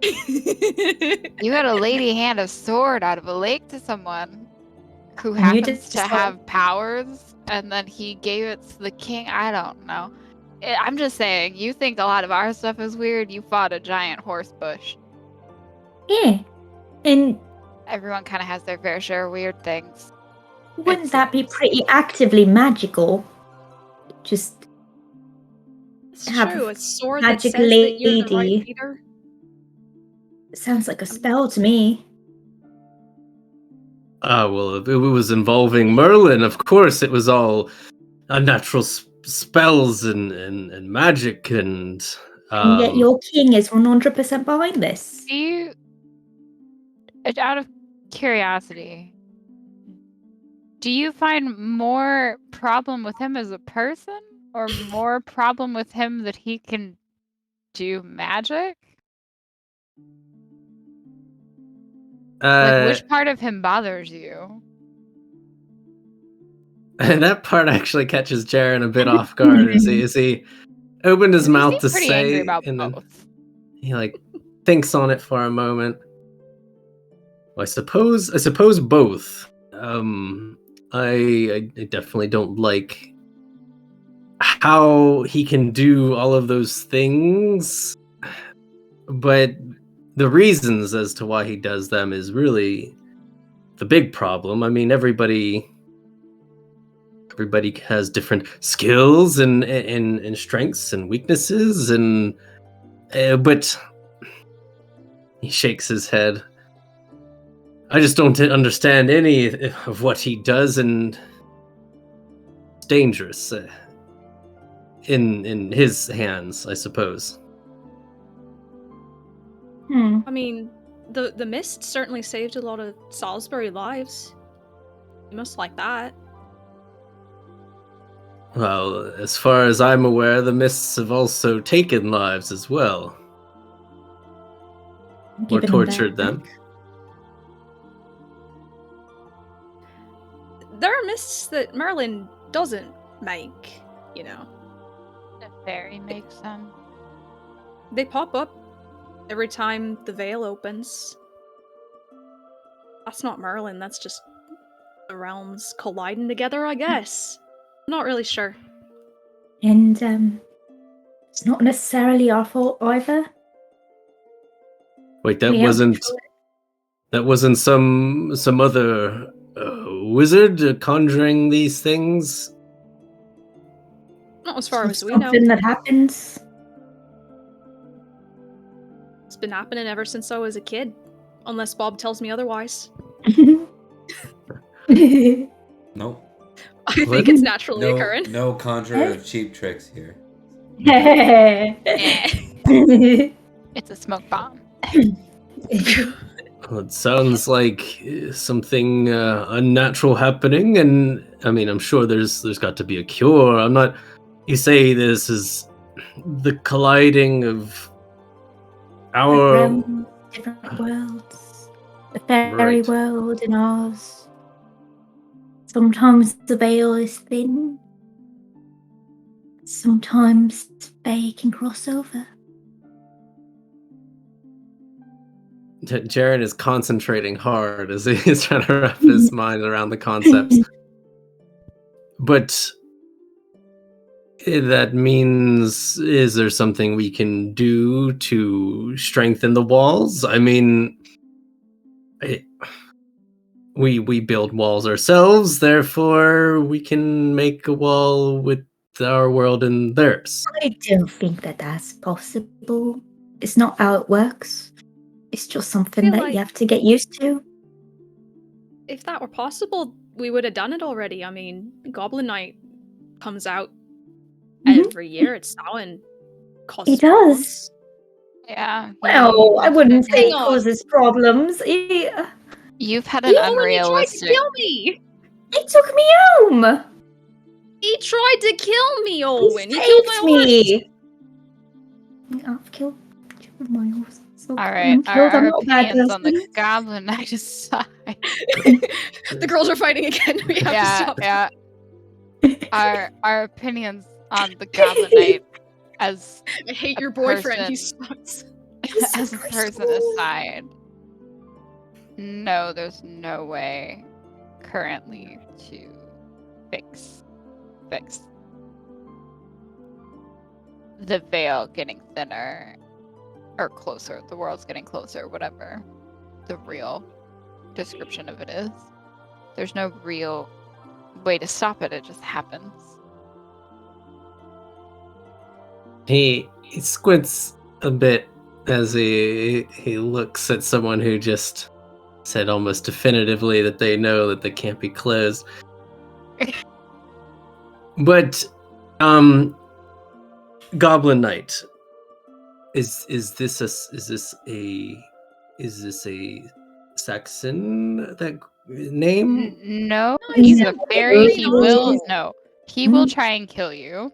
You gotta lady hand a sword out of a lake to someone. who
And you
happens
just
to
thought-
have powers, and then he gave it to the king. I don't know. I'm just saying, you think a lot of our stuff is weird. You fought a giant horse bush.
Yeah. And
Everyone kind of has their fair share of weird things.
wouldn't
It
that be
seems.
pretty actively magical? Just
It's
have
true.
a
A sword that
magic
says that you're the right
lady.
leader.
Sounds like a spell to me.
Well, if it was involving Merlin, of course, it was all unnatural spells and magic and.
And yet your king is 100% behind this.
Do you, out of curiosity, do you find more problem with him as a person, or more problem with him that he can do magic? Like, which part of him bothers you?
And that part actually catches Jaren a bit off guard as he opened his
You
mouth
seem
to
pretty
say,
angry about
and then
both.
he like thinks on it for a moment. Well, I suppose both. I definitely don't like how he can do all of those things, but the reasons as to why he does them is really the big problem. I mean, everybody has different skills and strengths and weaknesses, and but he shakes his head. I just don't understand any of what he does, and it's dangerous in his hands, I suppose.
Hmm.
I mean, the mist certainly saved a lot of Salisbury lives. You must like that.
Well, as far as I'm aware, the mists have also taken lives as well, or
Giving
tortured
back.
them.
There are mists that Merlin doesn't make, you know.
The fairy makes them.
They pop up every time the veil opens. That's not Merlin, that's just the realms colliding together, I guess. I'm not really sure.
And it's not necessarily our fault either.
Wait, that
We helped
wasn't some other wizard conjuring these things?
Not as far as we know.
Something that happens.
It's been happening ever since I was a kid. Unless Bob tells me otherwise.
Nope.
I think it's naturally
No,
occurring.
no conjurer of cheap tricks here.
Eh.
It's a smoke bomb.
Well, it sounds like something unnatural happening, and I mean, I'm sure there's got to be a cure. I'm not. You say this is the colliding of our
Realms, different worlds. The fairy
Right.
world and ours. Sometimes the veil is thin. Sometimes they can cross over.
Jaren is concentrating hard as he's trying to wrap his mind around the concepts. But that means, is there something we can do to strengthen the walls? I mean, we build walls ourselves, therefore we can make a wall with our world and theirs.
I don't think that that's possible. It's not how it works. It's just something
feel
that
like-
you have to get used to.
If that were possible, we would have done it already. I mean, Goblin Knight comes out
Mhm.
every year. It's Samhain.
He does.
Yeah.
Well, I wouldn't say it
Hang on.
causes problems.
You've had an
He tried to
unrealistic.
kill me!
It took me home.
He tried to kill me, Owen!
He
He killed
saved
my horse!
me. I've killed my horse. So
All right,
killed. I'm
our
not a bad
opinions on the
person.
Goblin Knight aside.
The girls are fighting again. We have to
Yeah,
stop.
yeah. Our opinions on the Goblin Knight as
I hate
A
your boyfriend. He
person.
sucks.
as a
super
person
small.
aside. No, there's no way currently to fix the veil getting thinner or closer, the world's getting closer, whatever the real description of it is. There's no real way to stop it, it just happens.
He squints a bit as he looks at someone who just said almost definitively that they know that they can't be closed. But Goblin Knight, is this a Saxon that name?
No,
he's
he's a
a
fairy. He will
fairy.
he will try and kill you.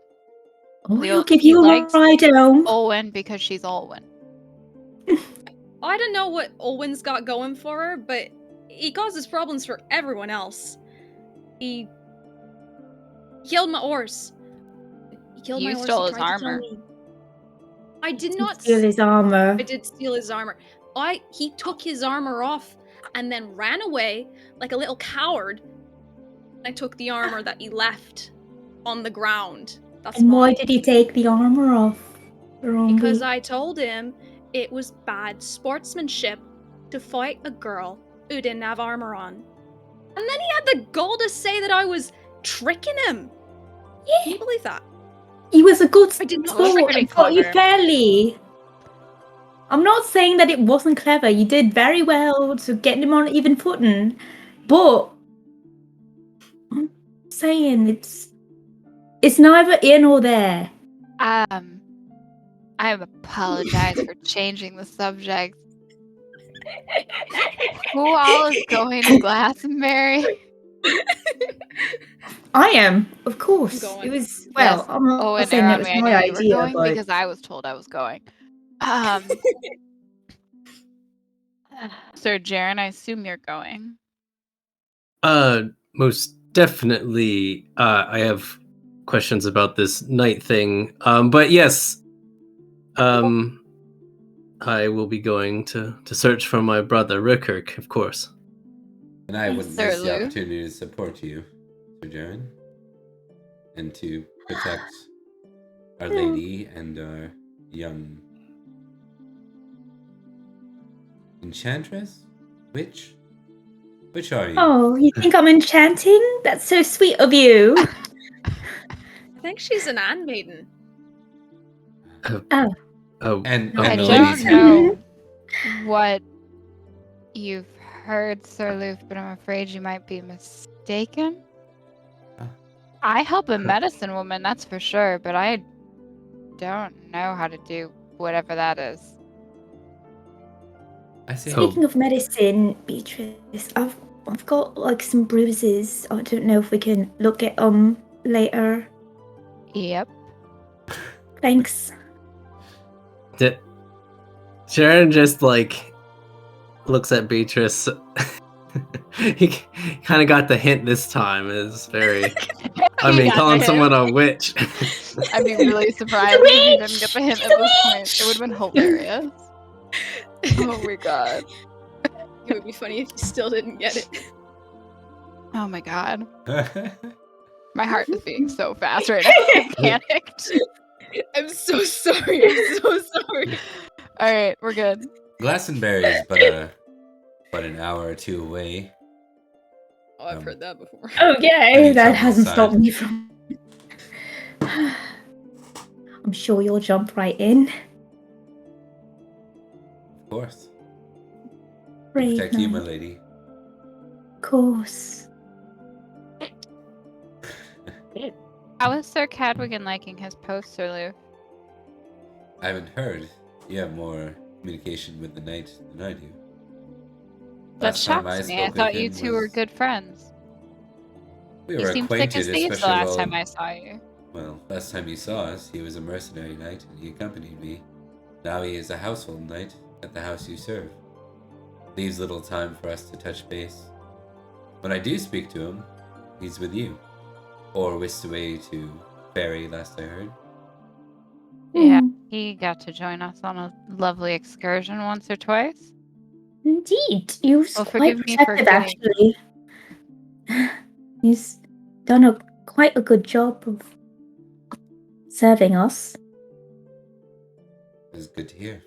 Oh,
He'll-
he'll give
he
you a
likes-
ride home.
Olwen because she's Olwen.
I don't know what Olwen's got going for her, but he causes problems for everyone else. He killed my horse. He killed
You
my horse.
stole
He
his
tried to kill
armor.
me. I did not
Steal his armor.
I did steal his armor. He took his armor off and then ran away like a little coward. I took the armor that he left on the ground. That's
And why
mine.
did he take the armor off?
Because I told him it was bad sportsmanship to fight a girl who didn't have armor on. And then he had the gall to say that I was tricking him. Can you believe that?
He was a good
I did not
sport
pretty
and fought you
clever.
fairly. I'm not saying that it wasn't clever. You did very well to get him on even footing. But I'm saying it's neither in or there.
I apologize for changing the subject. Who all is going to Glastonbury?
I am, of course.
I'm going.
It was well.
Yes.
I'm not
Oh, and
saying it was
Arami, I
my
know you were
idea,
going
but
because I was told I was going. Sir Jaren, I assume you're going.
Most definitely. I have questions about this night thing. But yes, I will be going to search for my brother Rickirk, of course.
And I wouldn't
Sir
miss the
Lou?
opportunity to support you, Sir Jaren, and to protect Our Lady and our young enchantress? Witch? Which are you?
oh, you think I'm enchanting? That's so sweet of you.
I think she's an handmaiden.
Oh.
And
I
the
don't
lady's
know what you've heard, Sir Loof, but I'm afraid you might be mistaken.
Huh?
I help a medicine woman, that's for sure, but I don't know how to do whatever that is.
I say,
Speaking of medicine, Beatrice, I've got like some bruises. I don't know if we can look at them later.
Yep.
Thanks.
Sharon just like looks at Beatrice. He kind of got the hint this time. It's very. I mean,
got the
calling
hint.
someone a witch.
I'd be really surprised if you didn't get the hint at this point. It would have been hilarious. Oh my god.
It would be funny if you still didn't get it.
Oh my god. My heart is beating so fast right now. I'm panicked.
I'm so sorry. I'm so sorry.
Alright, we're good.
Glastonbury is but an hour or two away.
Oh, I've heard that before.
Okay,
Any
that
trouble
hasn't
aside.
stopped me from. I'm sure you'll jump right in.
Of course.
Brave
Protect you, my
knight.
lady.
Of course.
How is Sir Cadwigan liking his post, Sir Lou?
I haven't heard. You have more communication with the knight than I do.
That
Last time
shocks me. I
spoke with
thought you
him
two were
was-
good friends.
We
You
were
seemed thick
acquainted,
as thieves the
especially
last
while...
time I saw you.
Well, last time you saw us, he was a mercenary knight and he accompanied me. Now he is a household knight at the house you serve. Leaves little time for us to touch base. When I do speak to him, he's with you. Or whisked away to Ferry, last I heard.
Yeah,
Hmm,
he got to join us on a lovely excursion once or twice.
indeed. He was
Well,
quite
forgive me for
protective,
getting-
actually. He's done quite a good job of serving us.
It's good to hear.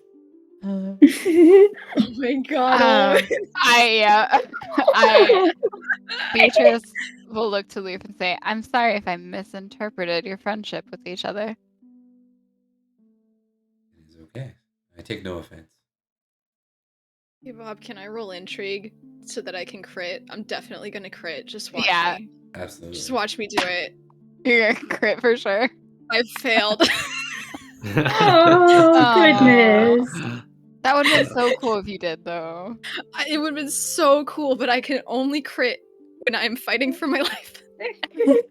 Oh my god.
I Beatrice will look to Leaf and say, "I'm sorry if I misinterpreted your friendship with each other."
It is okay. I take no offense.
Hey Bob, can I roll intrigue so that I can crit? I'm definitely gonna crit. Just watch
Yeah.
me.
Absolutely.
Just watch me do it.
You're gonna crit for sure.
I failed.
Oh, goodness.
That would have been so cool if you did, though.
It would have been so cool, but I can only crit when I'm fighting for my life. I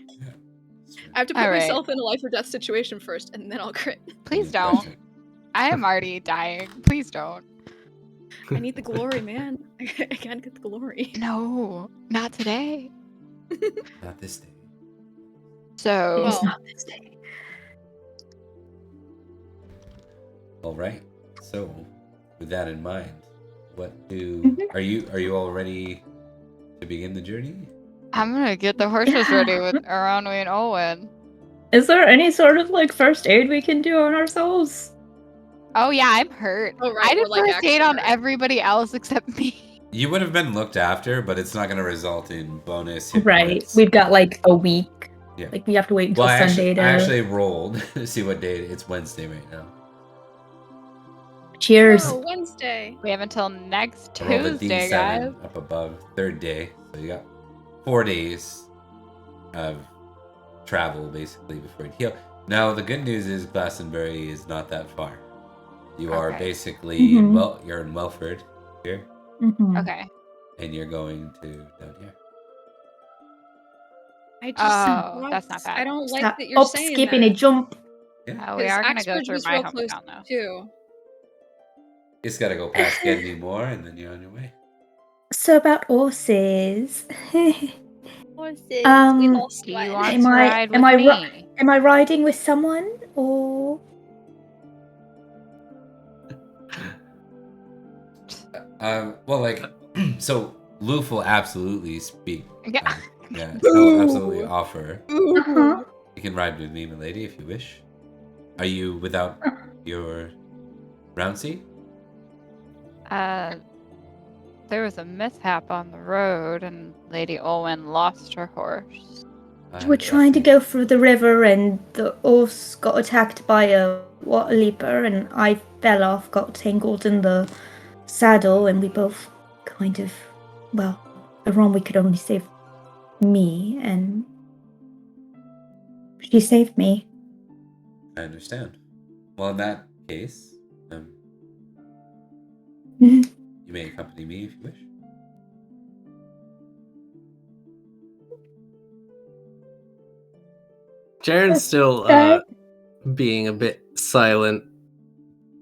have to put
All right.
myself in a life or death situation first, and then I'll crit.
Please don't. I am already dying. Please don't.
I need the glory, man. I can't get the glory.
No, not today.
Not this day.
So,
It's not this day.
All right. So, with that in mind, what do
Mhm.
are you all ready to begin the journey?
I'm gonna get the horses ready with Aranwi and Owen.
Is there any sort of like first aid we can do on ourselves?
Oh yeah, I'm hurt.
Oh, right,
I did
we're, like,
first
actually
aid on
hurt.
everybody else except me.
You would have been looked after, but it's not going to result in bonus hit
Right.
points.
We've got like a week.
Yeah.
Like we have to wait until
Well,
Sunday to.
I actually rolled to see what day it's Wednesday right now.
Cheers.
Oh, Wednesday.
We have until next
I rolled a
Tuesday,
D7
guys.
up above, third day. So you got 4 days of travel basically before you heal. Now the good news is Glastonbury is not that far. You are
Okay.
basically in you're in Welford here,
Mhm.
Okay.
and you're going to down here.
I just
Oh, that's not bad.
I don't like
Stop
that you're saying
skipping
that.
a jump.
Yeah,
We are gonna go
Axford
through
was
my
real close
hometown now.
too.
you just got to go past Gendy Moore, and then you're on your way.
So about horses.
Horses,
we
lost
Do you
one.
want
Am
to
I-
ride
am
with
I
me?
Am I riding with someone or?
Well, like, so Loof will absolutely speak.
Yeah.
Yeah, he'll absolutely offer.
Uh-huh.
You can ride with me, milady, if you wish. Are you without your round seat?
There was a mishap on the road, and Lady Olwen lost her horse.
We're trying to go through the river, and the horse got attacked by a water leaper, and I fell off, got tangled in the saddle, and we both kind of, well, Aron, could only save me, and she saved me.
I understand. Well, in that case,
Mhm.
you may accompany me if you wish.
Jaren's still
Okay.
being a bit silent.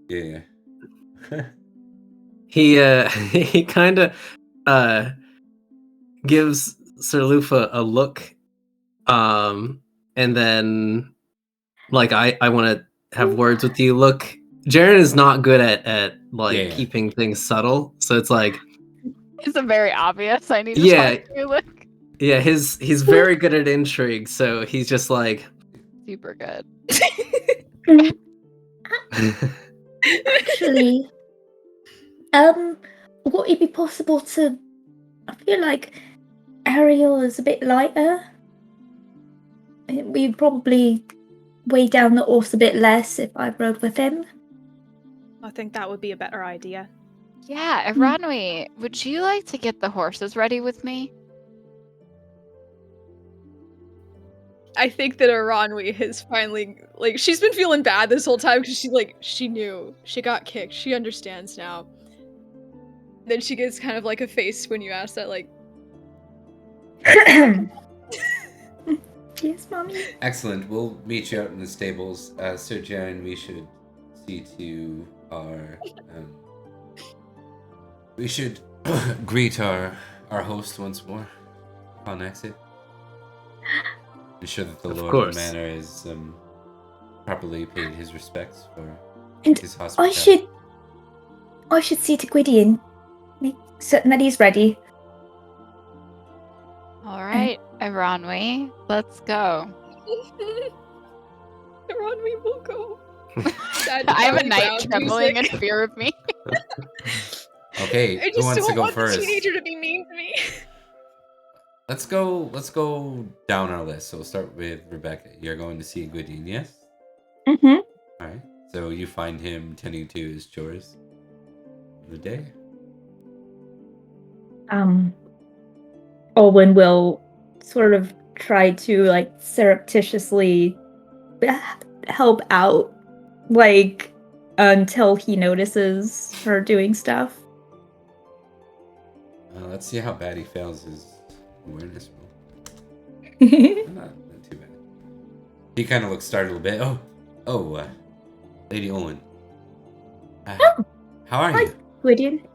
Yeah.
He he kind of gives Sir Lufa a look, and then like I want to have words with you. Look, Jaren is not good at like
Yeah.
keeping things subtle, so it's like
It's a very obvious. I need to
Yeah.
talk to you. Look,
yeah, he's very good at intrigue, so he's just like
super good.
Actually, would it be possible to? I feel like Ariel is a bit lighter. We'd probably weigh down the horse a bit less if I rode with him.
I think that would be a better idea.
Yeah, Aranwi, would you like to get the horses ready with me?
I think that Aranwi has finally, like, she's been feeling bad this whole time because she knew. She got kicked. She understands now. Then she gets kind of like a face when you ask that, like,
Yes, mommy.
Excellent. We'll meet you out in the stables. Sir Jaren, we should see to our... we should greet our host once more upon exit. Ensure that the
Of
Lord
course.
of the Manor is properly paid his respects for
And
his
I
hospitality.
should see to Gwydion. Make certain that he's ready.
All right, Iranwi, let's go.
Ron, we will go.
I have a knight trembling in fear of me.
Okay,
I
who
just
wants to
don't
go
want
first?
the teenager to be mean to me.
Let's go down our list. So we'll start with Rebecca. You're going to see Gwydion, yes?
Mm-hmm.
All right. So you find him tending to his chores of the day.
Olwen will sort of try to like surreptitiously help out, like until he notices her doing stuff.
Let's see how bad he fails his awareness roll. Not too bad. He kind of looks startled a bit. Lady Olwen. How are
Hi,
you?
Gwydion.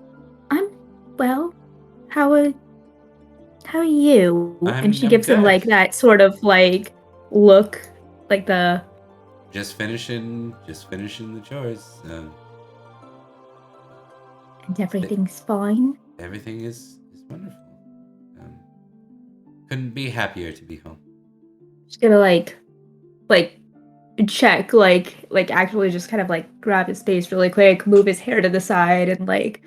I'm well. How are you? And she
I'm
gives him
good.
like that sort of like look, like the
Just finishing the chores.
and everything's fine.
Everything is wonderful. Couldn't be happier to be home.
She's gonna like check, like actually just kind of like grab his face really quick, move his hair to the side, and like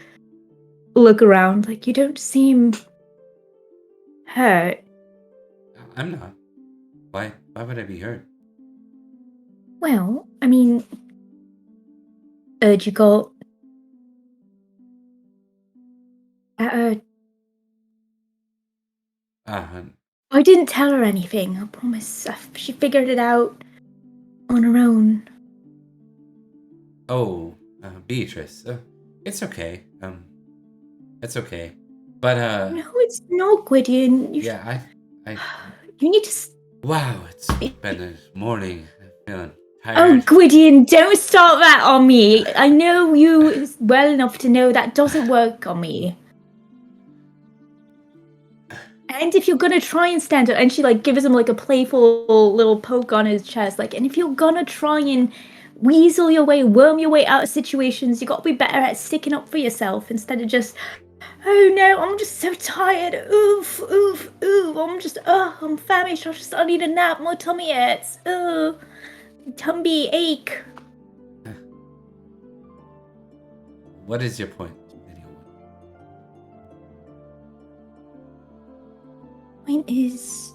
look around. Like, you don't seem hurt.
I'm not. Why would I be hurt?
Well, I mean, you got uh, I didn't tell her anything. I promise. She figured it out on her own.
Beatrice. It's okay. It's okay. But
No, it's not, Gwydion.
yeah, I.
You need to.
Wow, it's been a morning. I'm feeling tired.
Oh, Gwydion, don't start that on me. I know you well enough to know that doesn't work on me. And if you're gonna try and stand up, and she like gives him like a playful little poke on his chest, like, and if you're gonna try and weasel your way, worm your way out of situations, you gotta be better at sticking up for yourself instead of just, oh no, I'm just so tired. Oof, oof, oof. I'm famished. I need a nap. My tummy hurts. Tummy ache.
What is your point?
Point is,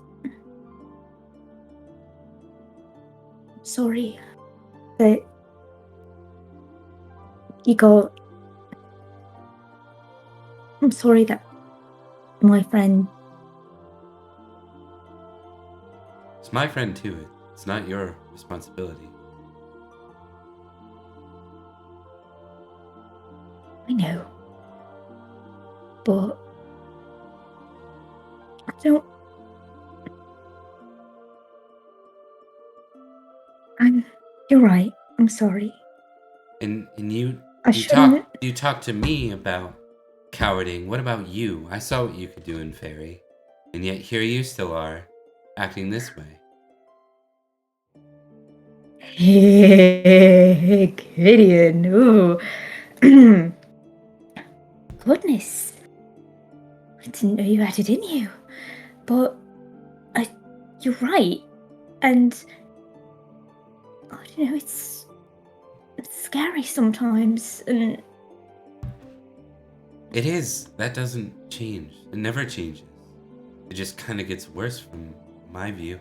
sorry that you got. I'm sorry that my friend.
It's my friend too. It's not your responsibility.
I know. But I don't. You're right. I'm sorry.
And you
I shouldn't.
you talk to me about cowarding. What about you? I saw what you could do in Fairy, and yet here you still are, acting this way.
Hey, Gideon. Ooh. Goodness. I didn't know you had it in you. But you're right. And I don't know, it's scary sometimes. And
It is. That doesn't change. It never changes. It just kind of gets worse from my view.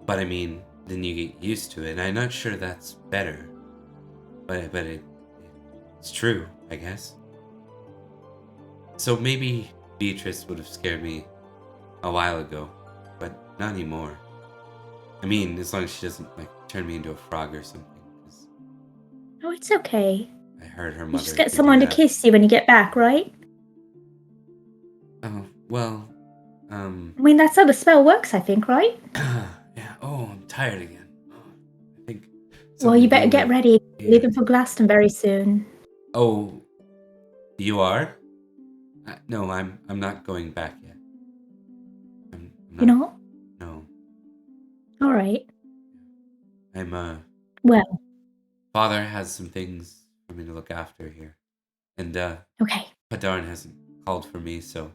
But I mean, then you get used to it. And I'm not sure that's better. But it's true, I guess. So maybe Beatrice would have scared me a while ago, but not anymore. I mean, as long as she doesn't like turn me into a frog or something. 'Cause
oh, it's okay.
I heard her
You
mother.
just get
could do
someone to
that.
kiss you when you get back, right?
Oh well.
I mean, that's how the spell works, I think, right?
Yeah. Oh, I'm tired again. I think.
Well, you
something to
better
do
get
with-
ready.
yeah.
Leaving for Glastonbury soon.
Oh, you are? No, I'm not going back yet. I'm
You know?
No,
All right.
I'm
Well,
Father has some things for me to look after here, and
okay.
Padarn hasn't called for me, so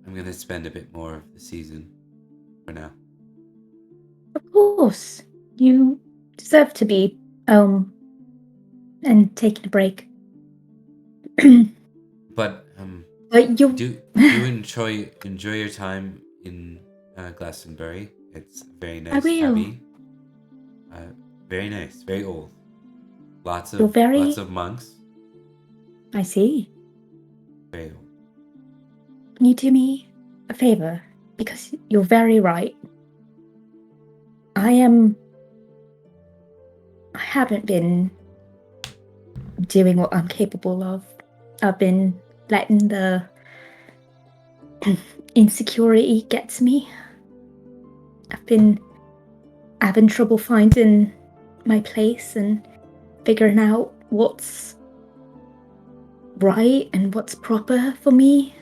I'm gonna spend a bit more of the season for now.
Of course, you deserve to be home and taking a break.
But
But you
do enjoy your time in Glastonbury. It's a very
I
nice
will.
abbey. Very nice, very old. Lots
You're very.
of monks.
I see.
Very old.
Can you do me a favor? Because you're very right. I haven't been doing what I'm capable of. I've been letting the insecurity get to me. I've been having trouble finding my place and figuring out what's right and what's proper for me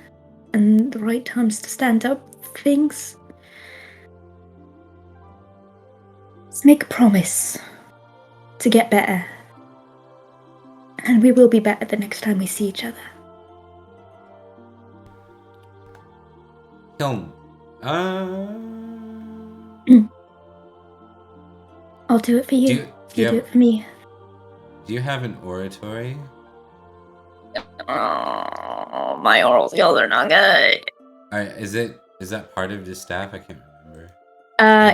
and the right times to stand up for things. Let's make a promise to get better. And we will be better the next time we see each other.
Kiln.
I'll do it for you.
Do
You do it for me.
you have an oratory?
Oh, my oral skills are not good.
Is that part of the staff? I can't remember.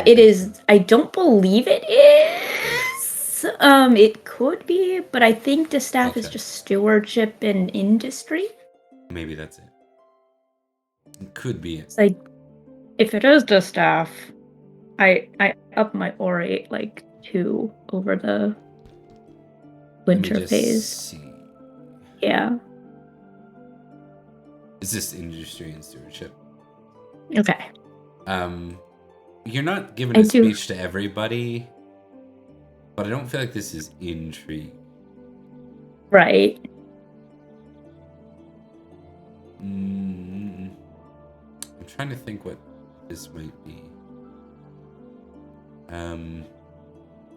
It is. I don't believe it is. It could be, but I think the staff is
Okay.
just stewardship and industry.
Maybe that's it. It could be it.
Like, if it is the staff, I up my orate like 2 over the
Let me
winter
just
phase.
see.
Yeah.
It's just industry and stewardship.
Okay.
You're not giving
I
a
do.
speech to everybody, but I don't feel like this is intrigue.
Right.
I'm trying to think what this might be.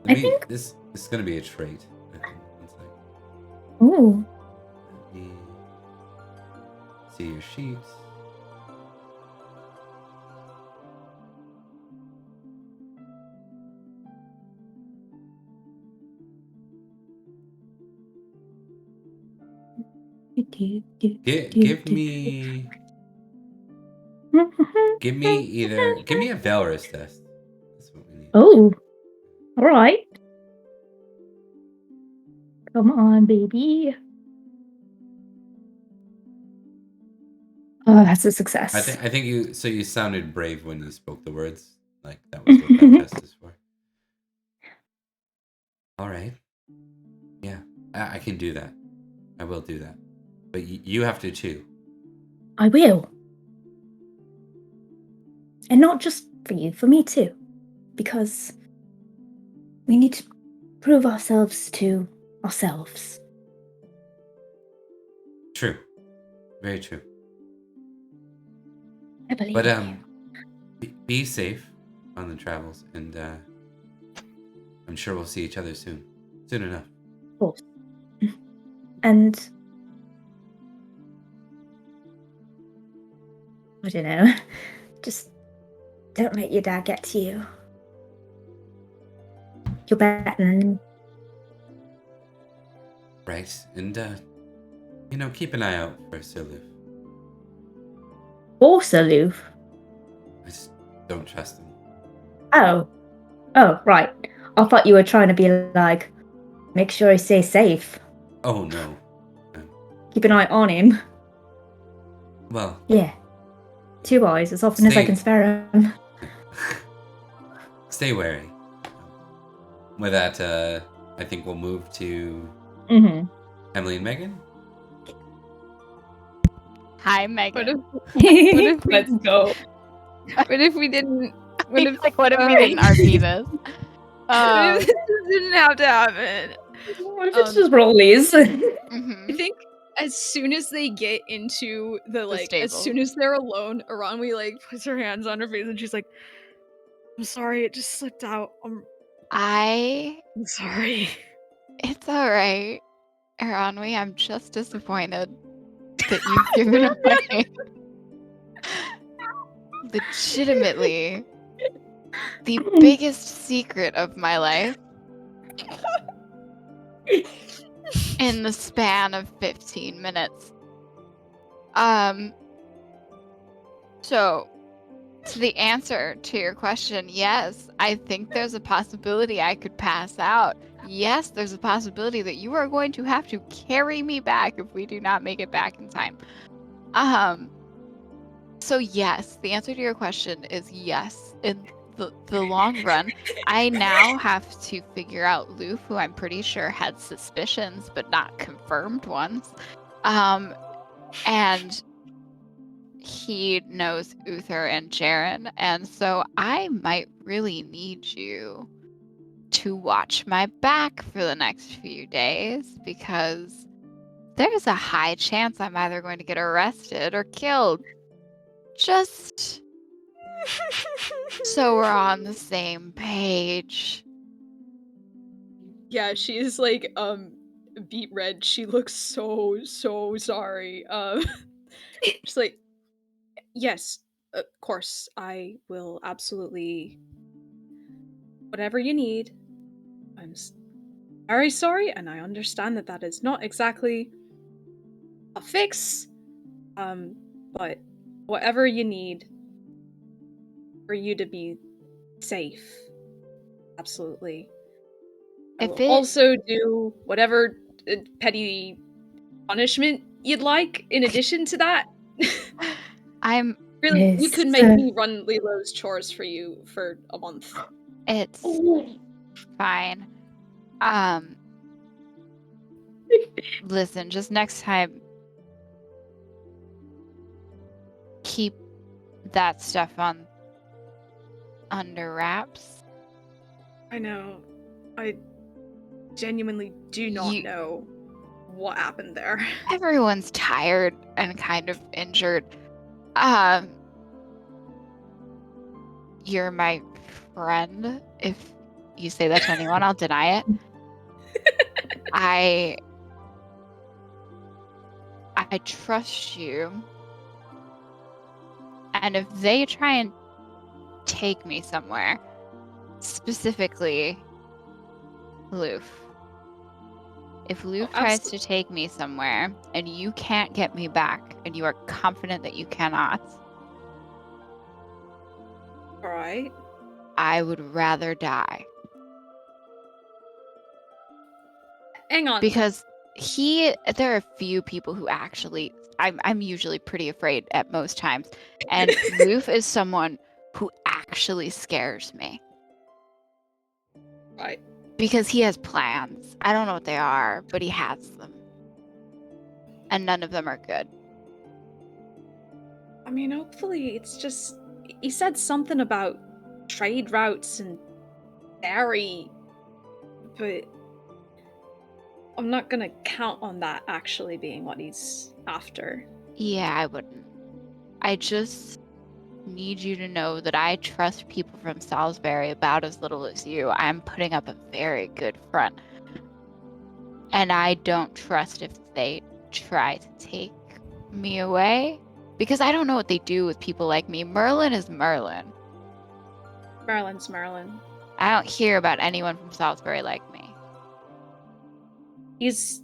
I think.
This is gonna be a trait. I think. One second.
Ooh.
Let me see your sheets. Give me a Valorous test. That's what we need.
Oh. All right. Come on, baby. Oh, that's a success.
I think you sounded brave when you spoke the words. Like that was what that test is for. All right. Yeah, I can do that. I will do that. But you have to too.
I will. And not just for you, for me too. Because we need to prove ourselves to ourselves.
True. Very true.
I believe
But
in you.
be safe on the travels, and I'm sure we'll see each other soon. Soon enough.
Of course. And I don't know. Just don't let your dad get to you. You're better than
Right. And keep an eye out for Siluf.
aloof.
I just don't trust him.
Oh, right. I thought you were trying to be like, make sure he stays safe.
Oh no.
Keep an eye on him.
Well.
Yeah. 2 eyes as often as I can spare him.
Stay wary. With that, I think we'll move to Emily and Megan.
Hi, Megan.
What if we,
Let's go.
what if we didn't?
What if we didn't RP this?
What if this didn't have to happen?
What if it's just rollies?
I think as soon as they get into the as
stables.
soon as they're alone, Aranwi puts her hands on her face and she's like, "I'm sorry, it just slipped out. I'm sorry."
It's all right, Aranwi. I'm just disappointed that you've given away legitimately the biggest secret of my life in the span of 15 minutes. So to the answer to your question, yes, I think there's a possibility I could pass out. Yes, there's a possibility that you are going to have to carry me back if we do not make it back in time. So yes, the answer to your question is yes. In the long run, I now have to figure out Loof, who I'm pretty sure had suspicions but not confirmed ones. And he knows Uther and Jaren, and so I might really need you to watch my back for the next few days, because there's a high chance I'm either going to get arrested or killed. Just so we're on the same page.
Yeah, she is like beet red. She looks so sorry. She's like, yes, of course, I will absolutely whatever you need. I'm very sorry, and I understand that that is not exactly a fix. But whatever you need for you to be safe, absolutely. I
If
will
it
also do whatever petty punishment you'd like in addition to that.
I'm
Really, you could
Yes.
make me run Lilo's chores for you for a month.
it's fine. Listen, just next time keep that stuff on under wraps.
I know. I genuinely do not
You
know what happened there.
Everyone's tired and kind of injured. You're my friend. If you say that to anyone, I'll deny it. I trust you. And if they try and take me somewhere, specifically Loof. If Loof tries to take me somewhere and you can't get me back and you are confident that you cannot,
Alright.
I would rather die.
Hang on.
Because there are a few people who actually, I'm usually pretty afraid at most times, and Loof is someone who actually scares me.
Right.
Because he has plans. I don't know what they are, but he has them. And none of them are good.
I mean, hopefully it's just... He said something about trade routes and dairy, but I'm not gonna count on that actually being what he's after.
Yeah, I wouldn't. I just need you to know that I trust people from Salisbury about as little as you. I'm putting up a very good front. And I don't trust if they try to take me away, because I don't know what they do with people like me. Merlin is Merlin.
Merlin's Merlin.
I don't hear about anyone from Salisbury like me.
He's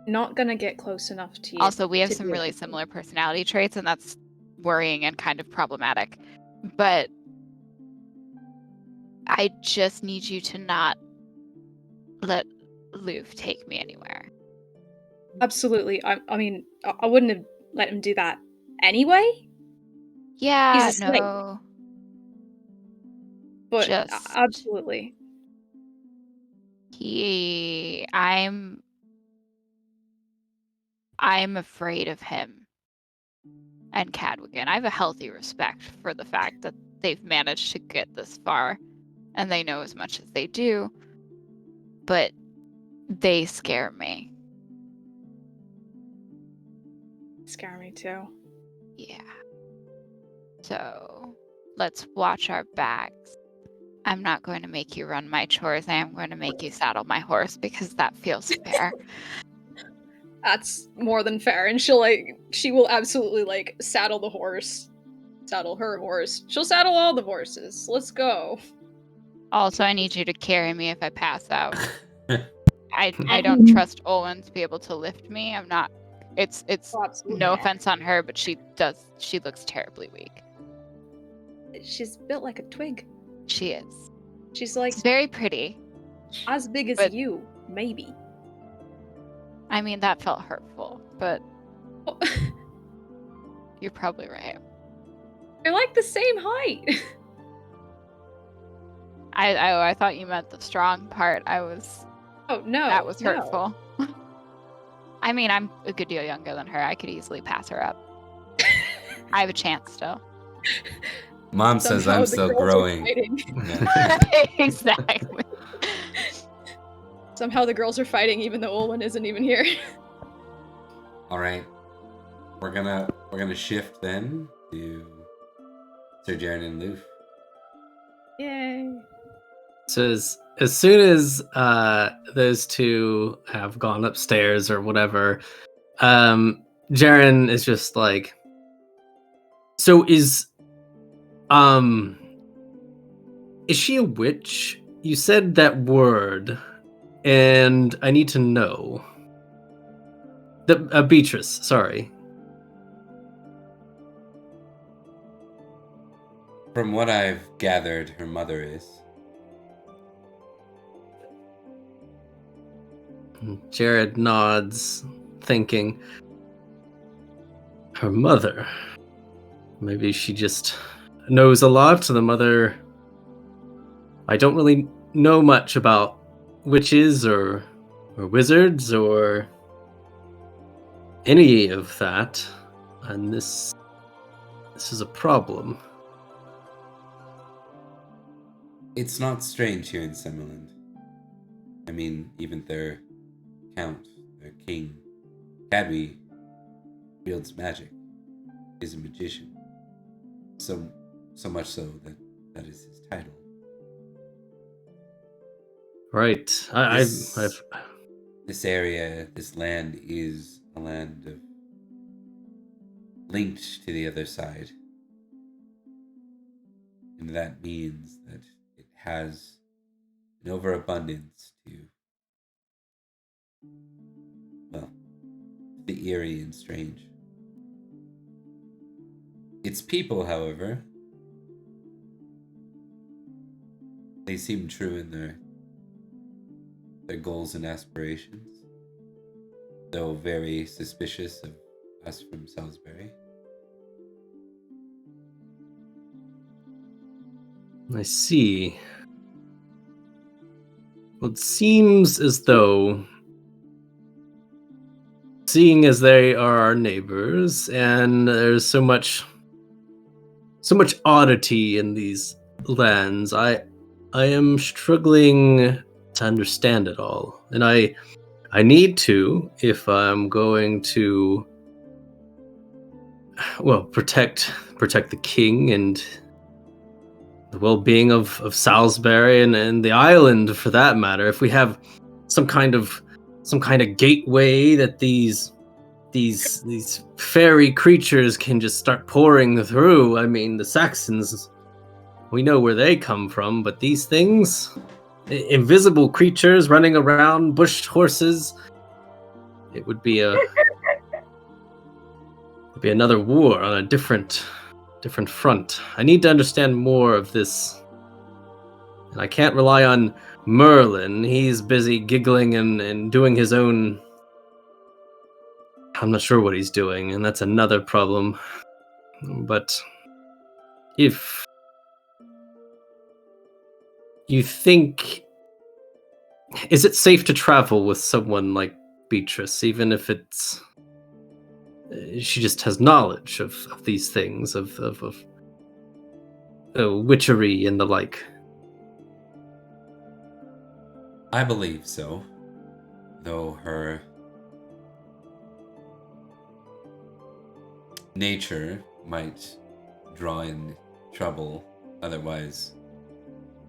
not gonna get close enough to you.
Also, we have
to
some
do
really
anything.
similar personality traits, and that's worrying and kind of problematic. But I just need you to not let Loof take me anywhere.
Absolutely. I mean, I wouldn't have let him do that anyway.
Yeah,
He's a snake.
no.
But
Just
absolutely.
I'm afraid of him and Cadwigan. I have a healthy respect for the fact that they've managed to get this far and they know as much as they do, but they scare me.
Scare me too.
Yeah. So let's watch our backs. I'm not going to make you run my chores. I am going to make you saddle my horse because that feels fair.
That's more than fair. And she will absolutely saddle the horse saddle her horse. She'll saddle all the horses. Let's go.
Also, I need you to carry me if I pass out. I
I
don't
mean-
trust Olwen to be able to lift me. I'm not. It's
Oh, absolutely.
no offense on her, but she looks terribly weak.
She's built like a twig.
She is.
She's like
It's very pretty.
as big as
but-
you, maybe.
I mean, that felt hurtful, but
Oh,
you're probably right.
You're like the same height.
I thought you meant the strong part.
Oh no.
That was
no.
hurtful. I mean, I'm a good deal younger than her. I could easily pass her up. I have a chance still.
Mom says
Somehow
I'm
the
still
girls are
growing.
fighting.
Yeah.
Exactly.
Somehow the girls are fighting even though Olwen isn't even here.
All right, we're gonna shift then to Sir Jaren and Loof.
Yay.
So as soon as those two have gone upstairs or whatever, Jaren is just like, so is she a witch? You said that word, and I need to know. The Beatrice, sorry.
From what I've gathered, her mother is.
Jared nods, thinking, her mother. Maybe she just knows a lot. The mother. I don't really know much about witches or wizards or any of that, and this is a problem.
It's not strange here in Summerland. I mean, even their count, their king, Cadby, wields magic, is a magician. So much so that is his title.
Right.
This area, this land is a land of linked to the other side. And that means that it has an overabundance to, well, the eerie and strange. Its people, however, they seem true in their goals and aspirations, though very suspicious of us from Salisbury.
I see. Well, it seems as though, seeing as they are our neighbors, and there's so much oddity in these lands, I am struggling to understand it all, and I need to, if I'm going to, well, protect the king and the well-being of Salisbury and the island, for that matter. If we have some kind of gateway that these fairy creatures can just start pouring through. I mean, the Saxons, we know where they come from, but these things, invisible creatures running around, bushed horses, it would be another war on a different front. I need to understand more of this. And I can't rely on Merlin. He's busy giggling and doing his own. I'm not sure what he's doing, and that's another problem. But if you think, is it safe to travel with someone like Beatrice, even if it's she just has knowledge of these things, of witchery and the like?
I believe so, though her nature might draw in trouble otherwise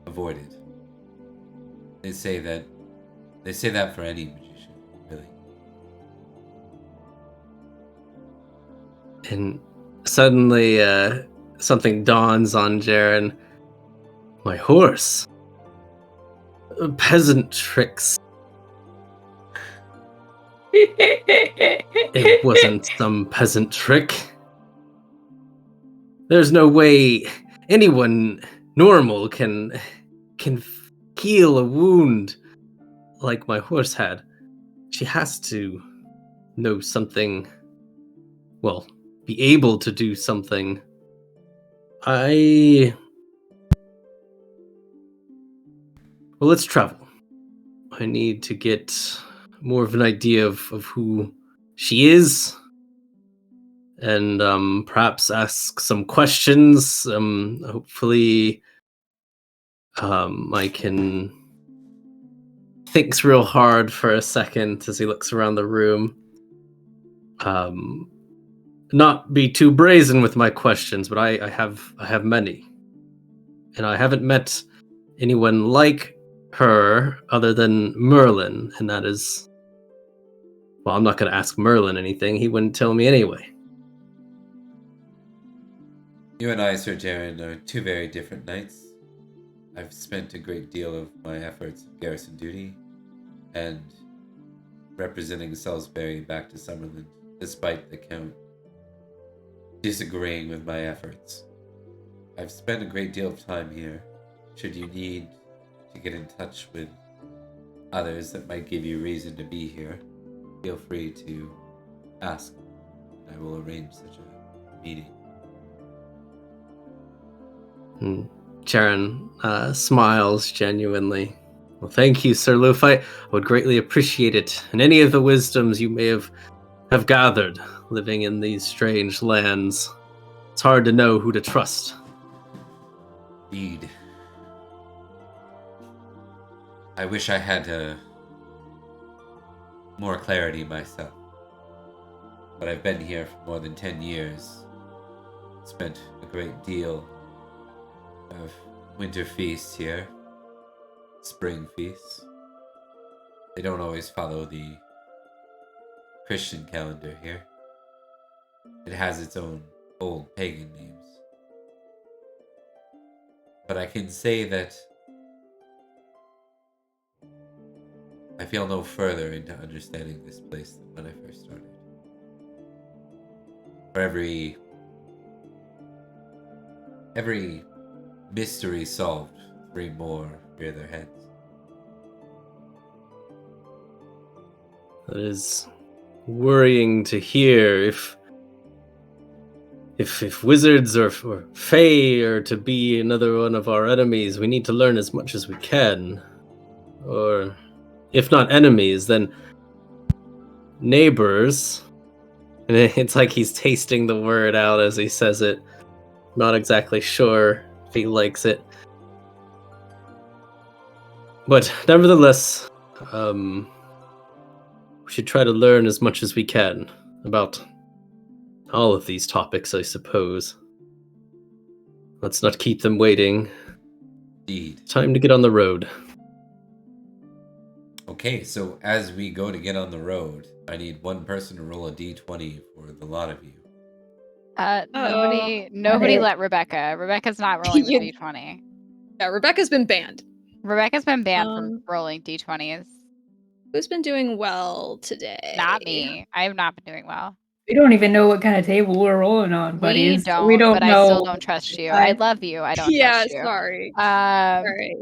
avoided. They say that for any magician, really.
And suddenly, something dawns on Jaren. My horse. Peasant tricks. It wasn't some peasant trick. There's no way anyone normal can heal a wound like my horse had. She has to know something. Well, be able to do something. Well, let's travel. I need to get more of an idea of who she is, and perhaps ask some questions. Hopefully, I can. Thinks real hard for a second as he looks around the room. Not be too brazen with my questions, but I have many, and I haven't met anyone like her other than Merlin, and that is. Well, I'm not going to ask Merlin anything. He wouldn't tell me anyway.
You and I, Sir Jaren, are two very different knights. I've spent a great deal of my efforts of garrison duty and representing Salisbury back to Summerland, despite the Count disagreeing with my efforts. I've spent a great deal of time here. Should you need to get in touch with others that might give you reason to be here, feel free to ask. I will arrange such a meeting.
Jaren smiles genuinely. Well, thank you, Sir Loof. I would greatly appreciate it. And any of the wisdoms you may have gathered living in these strange lands. It's hard to know who to trust.
Indeed. I wish I had more clarity myself. But I've been here for more than 10 years. Spent a great deal of winter feasts here. Spring feasts. They don't always follow the Christian calendar here. It has its own old pagan names. But I can say that I feel no further into understanding this place than when I first started. For every mystery solved, 3 more rear their heads.
That is worrying to hear. If wizards or fae are to be another one of our enemies, we need to learn as much as we can. Or, if not enemies, then neighbors. And it's like he's tasting the word out as he says it. Not exactly sure if he likes it. But nevertheless, we should try to learn as much as we can about all of these topics, I suppose. Let's not keep them waiting.
Indeed.
Time to get on the road.
Okay, so as we go to get on the road, I need one person to roll a d20 for the lot of you.
Nobody let Rebecca. Rebecca's not rolling the
Yeah.
d20.
Yeah, Rebecca's been banned.
Rebecca's been banned from rolling d20s.
Who's been doing well today?
Not me. I have not been doing well.
We don't even know what kind of table we're rolling on, buddies.
We don't, but
know.
I still don't trust you. I love you. I don't trust you.
Sorry. All right.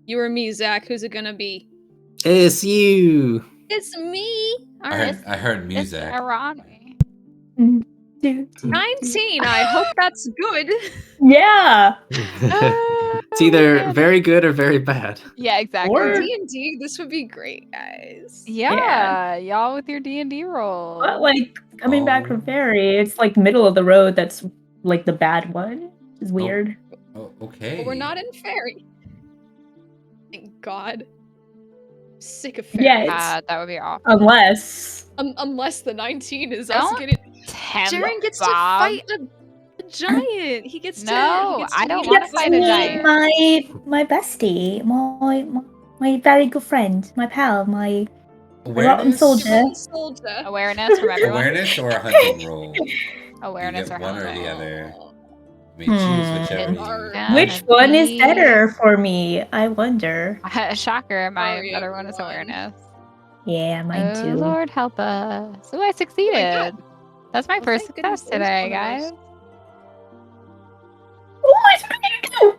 You or me, Zach? Who's it gonna be?
It's you.
It's me. All
I
right.
heard music.
It's around me.
19. I hope that's good.
Yeah.
It's either very good or very bad.
Yeah, exactly.
Or-
D&D, this would be great, guys.
Yeah, y'all with your D&D roll.
But like coming back from ferry, it's like middle of the road. That's like the bad one. It's weird.
Oh, okay.
But we're not in fairy. Thank God. Sick of fairy.
Yeah,
that would be awful.
unless
Unless the 19 is
Don't
us getting.
tempt
Jaren gets
Bob.
to fight a giant. He gets to.
No,
he gets
I
to
don't
meet
wanna
a
fight a giant.
my bestie, my very good friend, my pal, my rotten
Awareness?
soldier.
Awareness from everyone.
Awareness or a hunting roll?
Awareness
You
or
get one or
hunting.
the other. You may choose whichever
Hmm.
you.
Which one is better for me? I wonder.
Shocker, my
Sorry,
better one is
everyone.
awareness.
Yeah, mine
Oh,
too.
Lord help us. So I succeeded. That's my
Well,
first
thank goodness
success
there is
today,
one of us.
guys.
Oh, it's pretty.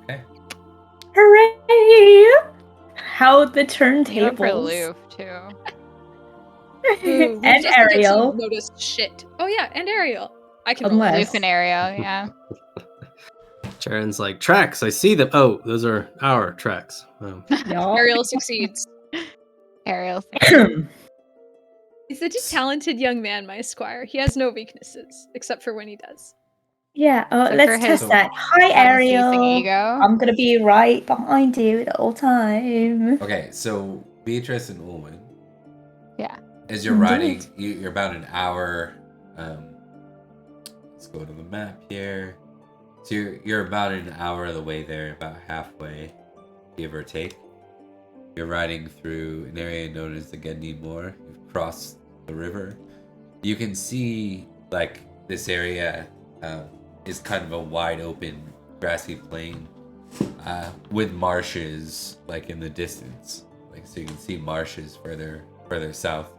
Okay.
Hooray! How the
You went for
turntables.
Loof, too.
Ooh, Loof
And
doesn't get to
Ariel.
notice shit. Oh yeah, and Ariel. I can roll.
Unless-
Loof and Ariel, yeah.
Jaren's like, tracks, I see them. Oh, those are our tracks. Oh.
Y'all.
Ariel succeeds.
Ariel.
He's such a talented young man, my squire. He has no weaknesses, except for when he does.
Yeah,
So for
let's
his
test that. Hi,
unceasing
Ariel.
ego.
I'm gonna be right behind you the whole time.
Okay, so Beatrice and Ulwin.
Yeah.
As you're
Indeed.
riding, you're about an hour. Let's go to the map here. So you're about an hour of the way there, about halfway, give or take. You're riding through an area known as the Gendine Moor. You've crossed the river. You can see, like, this area is kind of a wide open grassy plain with marshes, like, in the distance. Like, so you can see marshes further south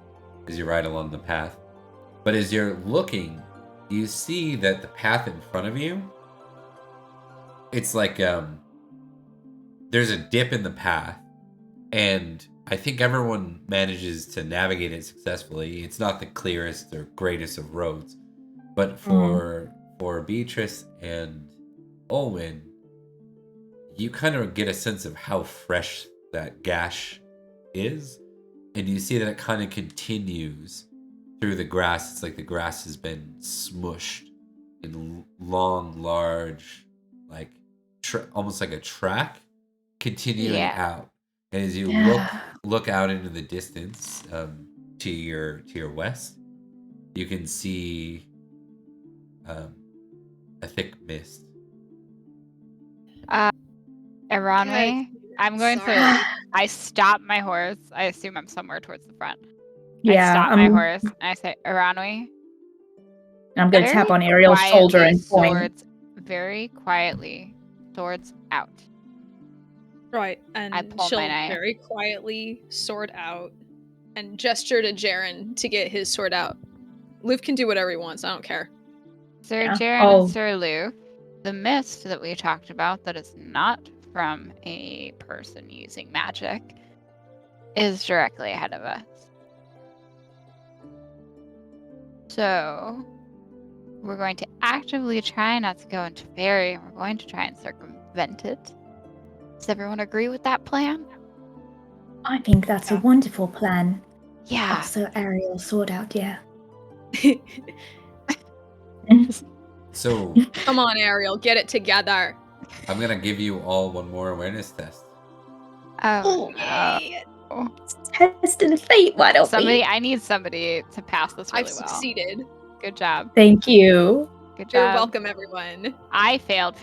as you ride along the path. But as you're looking, you see that the path in front of you, it's like there's a dip in the path, and I think everyone manages to navigate it successfully. It's not the clearest or greatest of roads, but for Beatrice and Olwyn, you kind of get a sense of how fresh that gash is, and you see that it kind of continues through the grass. It's like the grass has been smushed in long, large, like almost like a track continuing out. And as you look out into the distance, to your west, you can see a thick mist.
Iranwe, I'm going to. I stop my horse. I assume I'm somewhere towards the front.
Yeah,
I stop my horse and I say, Iranwe.
I'm gonna tap on Ariel's shoulder and point.
Swords, very quietly, swords out.
Right, and
I pull
she'll
my knife.
very quietly sword out and gesture to Jaren to get his sword out. Luke can do whatever he wants. I don't care.
Sir
Yeah.
Jaren and Sir Luke, the mist that we talked about that is not from a person using magic is directly ahead of us. So we're going to actively try not to go into fairy, and we're going to try and circumvent it. Does everyone agree with that plan?
I think that's a wonderful plan.
Yeah.
Also, Ariel sword out, yeah.
So
Come on, Ariel, get it together.
I'm gonna give you all one more awareness test.
Oh,
Yay.
Test and fate, why don't
somebody!
we?
I need somebody to pass this really
I've
well.
succeeded.
Good job.
Thank you.
Good job.
You're welcome, everyone.
I failed.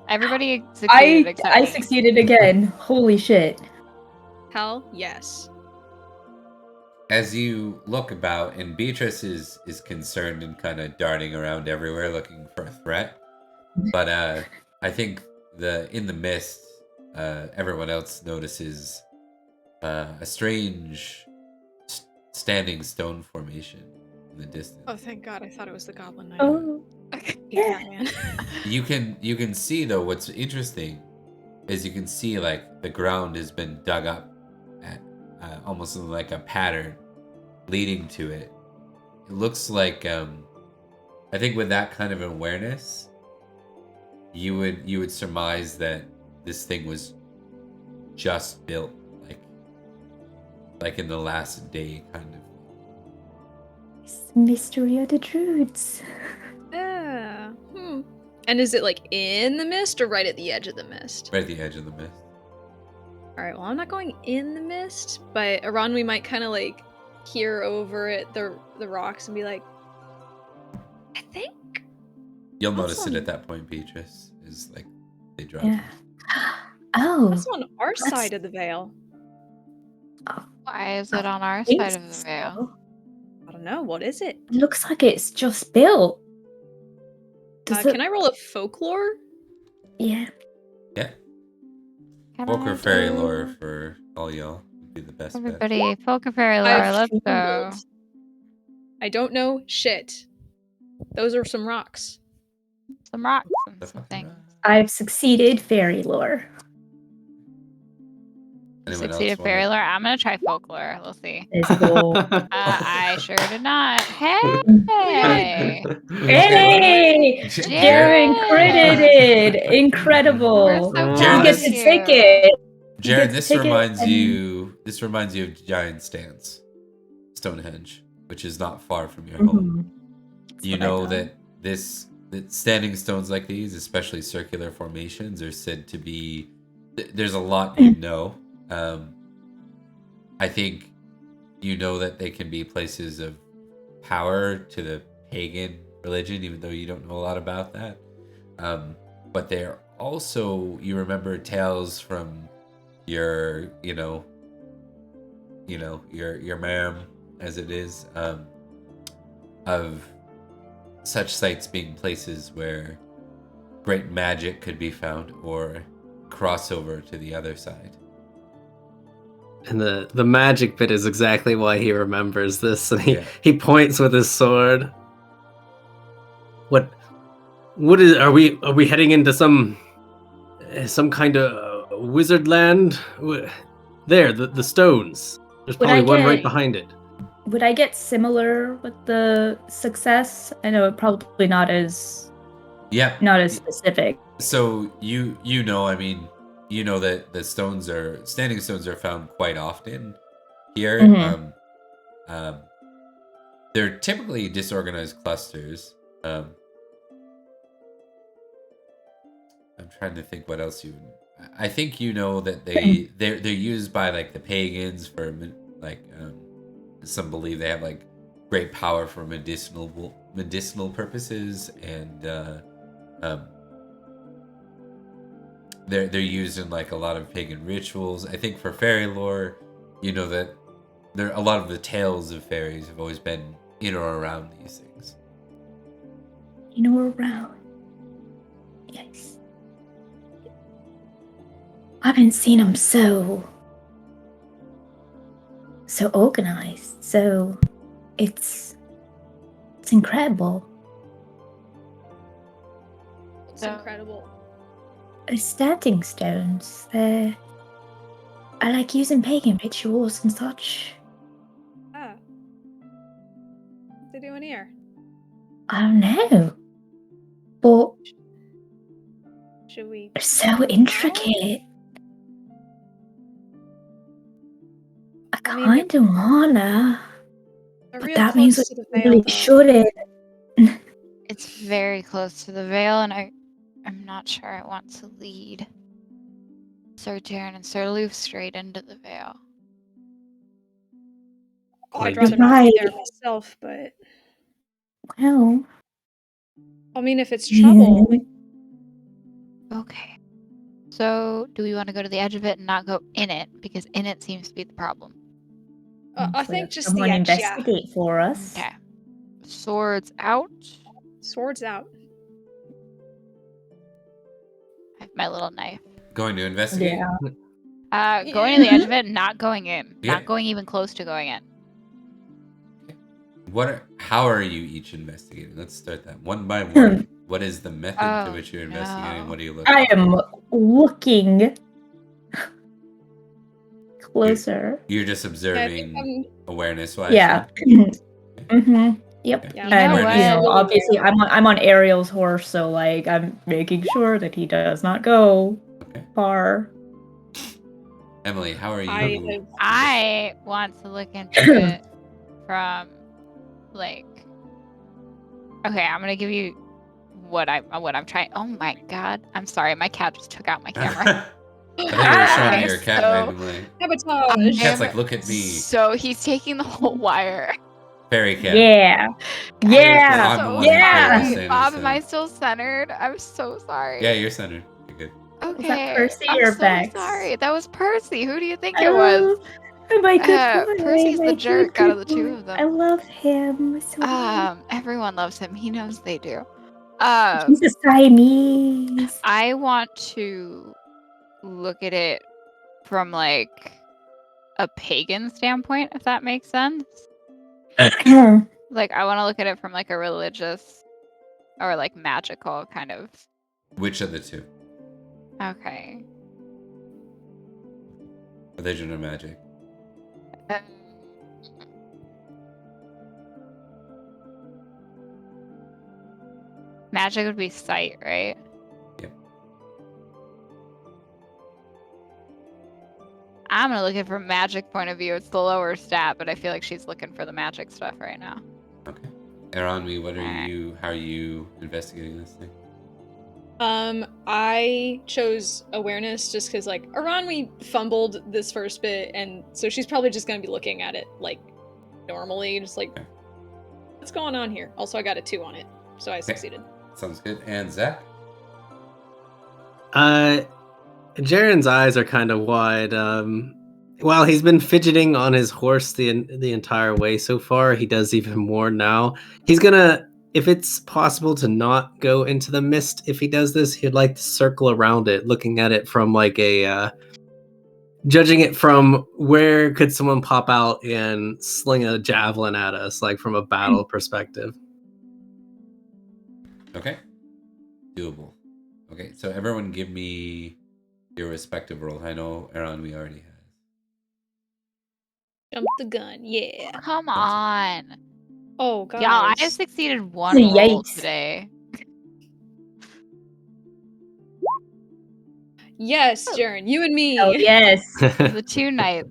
Everybody succeeded except
I
me.
succeeded again. Holy shit.
Hell yes.
As you look about, and Beatrice is concerned and kind of darting around everywhere looking for a threat, but I think in the mist, everyone else notices a strange standing stone formation in the distance.
Oh, thank God! I thought it was the Goblin Knight.
Oh,
Yeah, man.
You can see though. What's interesting is you can see like the ground has been dug up at almost like a pattern leading to it. It looks like I think with that kind of awareness, you would surmise that this thing was just built like in the last day, kind of.
it's the mystery of the druids.
Yeah. And is it like in the mist or right at the edge of the mist?
Right at the edge of the mist.
All right. Well, I'm not going in the mist, but Aron, we might kind of like peer over at the rocks and be like, I think
You'll
That's
notice it
on-
at that point, Beatrice, is like they drop.
Yeah. Oh,
that's on our
that's-
side of the veil.
Why is it on our
think
side of the veil?
so.
I don't know. What is it?
Looks like it's just built.
Can I roll a folklore?
Yeah.
Yeah.
Can
Folk
I
or fairy
do-
lore for all y'all would be the best bet.
Everybody, folk and fairy lore.
I've
Let's go.
struggled. I don't know shit. Those are some rocks.
Some rocks and
The
some
fucking
things.
rock.
I've succeeded fairy lore.
Anyone else
Succeeded
wanna-
fairy lore. I'm gonna try folklore. We'll see.
Let's go.
I sure did not.
Oh
Hey!
Hey! Jaren critted! Incredible!
We're so
Jared,
proud
He gets
of
a
you.
ticket. He
Jared,
gets
this
a ticket
reminds
and-
you. This reminds you of Giant Stance, Stonehenge, which is not far from your home.
Mhm. That's
You
what I
know
thought.
that standing stones like these, especially circular formations, are said to be. There's a lot you know. I think you know that they can be places of power to the pagan religion, even though you don't know a lot about that. But they're also, you remember tales from your, your ma'am, as it is, of such sites being places where great magic could be found or crossover to the other side.
And the magic bit is exactly why he remembers this, and
Yeah.
he points with his sword. What is? Are we heading into some kind of wizard land? There, the stones. There's
Would
probably
I
one right
get-
behind it.
Would I get similar with the success? I know it probably not as
Yeah.
specific.
So you know, I mean, you know that the standing stones are found quite often here.
Mhm.
They're typically disorganized clusters. I'm trying to think what else I think you know that they're used by like the pagans for like some believe they have like great power for medicinal purposes, and they're used in like a lot of pagan rituals. I think for fairy lore, you know that a lot of the tales of fairies have always been in or around these things.
Around. Yes. I haven't seen them so organized. So it's incredible.
It's
So-
incredible.
Standing stones. I like using pagan rituals and such.
Ah. What they doing here?
I don't know. But
Should we?
they're so intricate. I
I mean,
kind of wanna.
They're
But
real
that
close
means we
to the
really
veil, though.
shouldn't.
It's very close to the veil, and I'm not sure I want to lead Sir Jaren and Sir Loof straight into the veil.
I'd
Like-
rather not be there
Right.
myself, but
Well,
I mean, if it's trouble,
Okay. So, do we want to go to the edge of it and not go in it? Because in it seems to be the problem.
I
should we
think
have
just
someone
the edge. Yeah.
investigate for us.
Okay. Swords out.
Swords out.
I have my little knife.
Going to investigate?
Yeah.
Going to the edge of it, not going in.
Yeah.
Not going even close to going in.
How are you each investigating? Let's start that one by one. What is the method to
Oh,
which you're investigating?
no.
What are you looking
I
for?
am looking closer.
You're just observing awareness wise.
Yeah. Mm-hmm. Yep.
Yeah,
You know
And
what?
obviously, I'm on Ariel's horse, so like I'm making sure that he does not go
Okay.
far.
Emily, how are you?
I want to look into it from, like, okay, I'm gonna give you what I'm trying. Oh my god, I'm sorry, my cat just took out my camera.
I think you were showing
Okay,
at your cat
so-
randomly.
Sabotage.
Cat's like, look at me,
So he's taking the whole wire.
fairy cat.
Yeah.
I'm
Yeah.
I'm the one
yeah.
who played this,
Bob,
so-
am I still centered? I'm so sorry.
Yeah, you're centered. You're good.
Okay.
Percy
I'm
or
so
Bex?
sorry. That was Percy. Who do you think it was?
Oh my good boy,
Percy's the
my
jerk
good
out of the two
boy.
of them.
I love him. So
Everyone loves him. He knows they do.
She's a Siamese.
I want to look at it from like a pagan standpoint, if that makes sense. Like I want to look at it from like a religious or like magical kind of.
Which of the two?
Okay.
Religion or magic?
Magic would be sight, right?
Yep.
I'm gonna look at it from magic point of view. It's the lower stat, but I feel like she's looking for the magic stuff right now.
Okay. Aronmi, what are
Alright.
you? How are you investigating this thing?
I chose awareness just because, like, we fumbled this first bit, and so she's probably just gonna be looking at it, like, normally, just like, what's going on here? Also, I got a 2 on it, so I succeeded.
Sounds good. And Zach?
Jaren's eyes are kind of wide. While he's been fidgeting on his horse the entire way so far, he does even more now. He's gonna, if it's possible to not go into the mist, if he does this, he'd like to circle around it, looking at it from like a, judging it from where could someone pop out and sling a javelin at us, like from a battle perspective.
Okay. Doable. Okay, so everyone give me your respective roll. I know Aronmi already has.
Jump the gun, yeah.
Come on.
Oh, guys.
Y'all, I succeeded one roll
Yikes.
today.
Yes, Jaren, you and me.
Oh yes.
The 2 knights.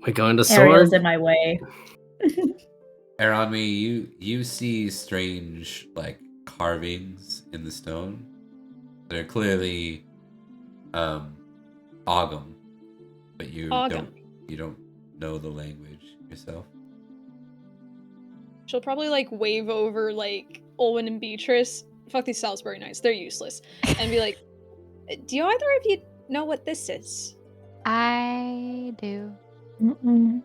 We're going to
Ariel's
sword.
in my way.
Aronmi, you see strange like carvings in the stone. They're clearly Ogham, but you don't know the language yourself.
She'll probably, like, wave over, like, Olwen and Beatrice. Fuck these Salisbury Knights, they're useless. And be like, do you either of you know what this is?
I do.
Mm-mm.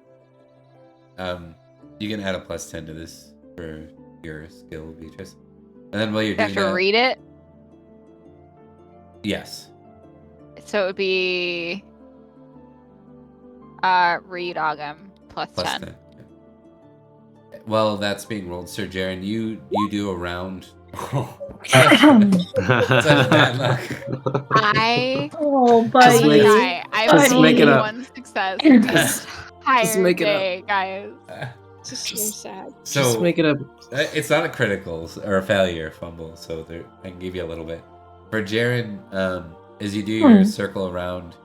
You can add a +10 to this for your skill, Beatrice. And then while you're
You have
doing
to
that,
read it.
yes.
So it would be read Ogham plus 10.
+10. Yeah. Well, that's being rolled, Sir Jaren. You do a round. Such bad luck.
I
Oh,
Just
buddy.
make-
I
just
rolled
make it up.
1 success this entire
make it up.
day, guys.
It's just so sad.
So
Just make it up.
it's not a critical or a failure fumble, so I can give you a little bit. For Jaren, as you do your circle around,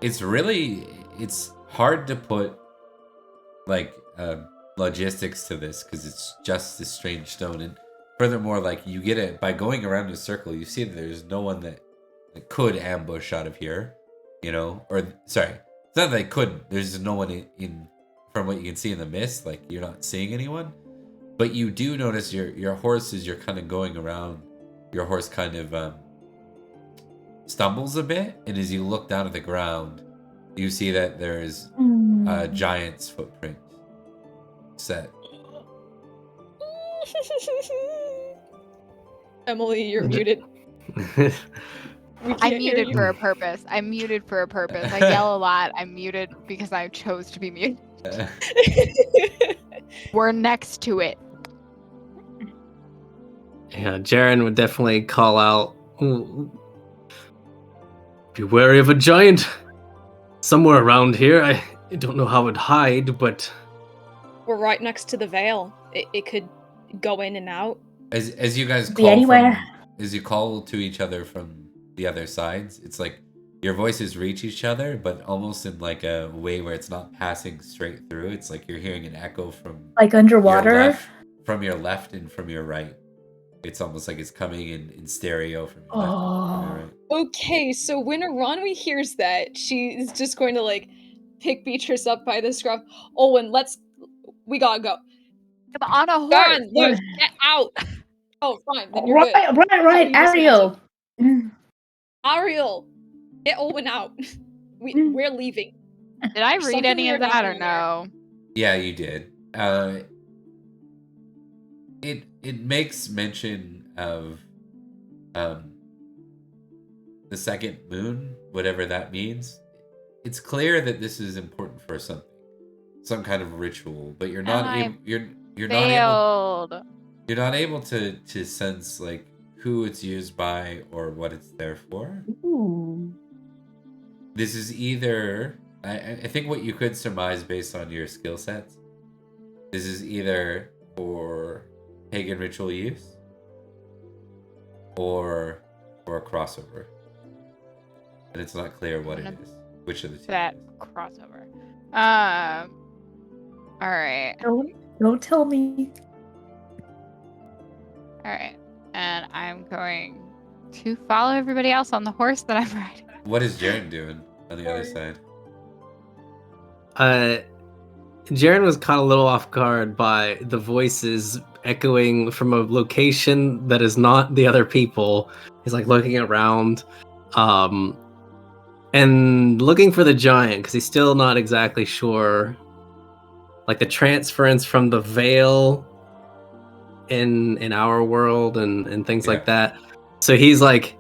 it's hard to put like logistics to this because it's just this strange stone, and furthermore, like you get it by going around a circle, you see that there's no one that could ambush out of here, or sorry, it's not that they couldn't. There's no one in from what you can see in the mist, like you're not seeing anyone, but you do notice your horse as you're kind of going around. Your horse kind of stumbles a bit, and as you look down at the ground, you see that there's a giant's footprint set.
Emily, you're muted. We
I'm
can't hear
muted
you.
for a purpose. I'm muted for a purpose. I yell a lot. I'm muted because I chose to be muted. We're next to it.
Yeah, Jaren would definitely call out, be wary of a giant somewhere around here. I don't know how it'd hide, but
We're right next to the veil. It could go in and out.
As you guys
Be
call
anywhere.
as you call to each other from the other sides, it's like your voices reach each other, but almost in like a way where it's not passing straight through. It's like you're hearing an echo from
Like underwater.
from your left and from your right. It's almost like it's coming in stereo from your left and from your right.
Okay, so when Aranwi hears that, she is just going to, like, pick Beatrice up by the scruff. Olwen, we gotta go.
I'm on a horse.
Gone, look, get out. Oh, fine, then you're good.
Right,
You just
Ariel.
Ariel, get Olwen out. We're leaving.
Did I read
Something
any of
weird
that or
happening there.
no?
Yeah, you did. it makes mention of um, the second moon, whatever that means. It's clear that this is important for something, some kind of ritual, but you're
And
not
I
able. You're not able.
failed.
You're not able to sense like who it's used by or what it's there for.
Ooh.
This is either I think what you could surmise based on your skill sets. This is either for pagan ritual use or for a crossover, and it's not clear what it is. Which of the two?
That
it is.
crossover. All right.
Don't tell me.
All right. And I'm going to follow everybody else on the horse that I'm riding.
What is Jaren doing on the other side?
Jaren was caught a little off guard by the voices echoing from a location that is not the other people. He's like looking around, and looking for the giant because he's still not exactly sure. Like the transference from the veil in our world and things
Yeah.
like that. So he's like,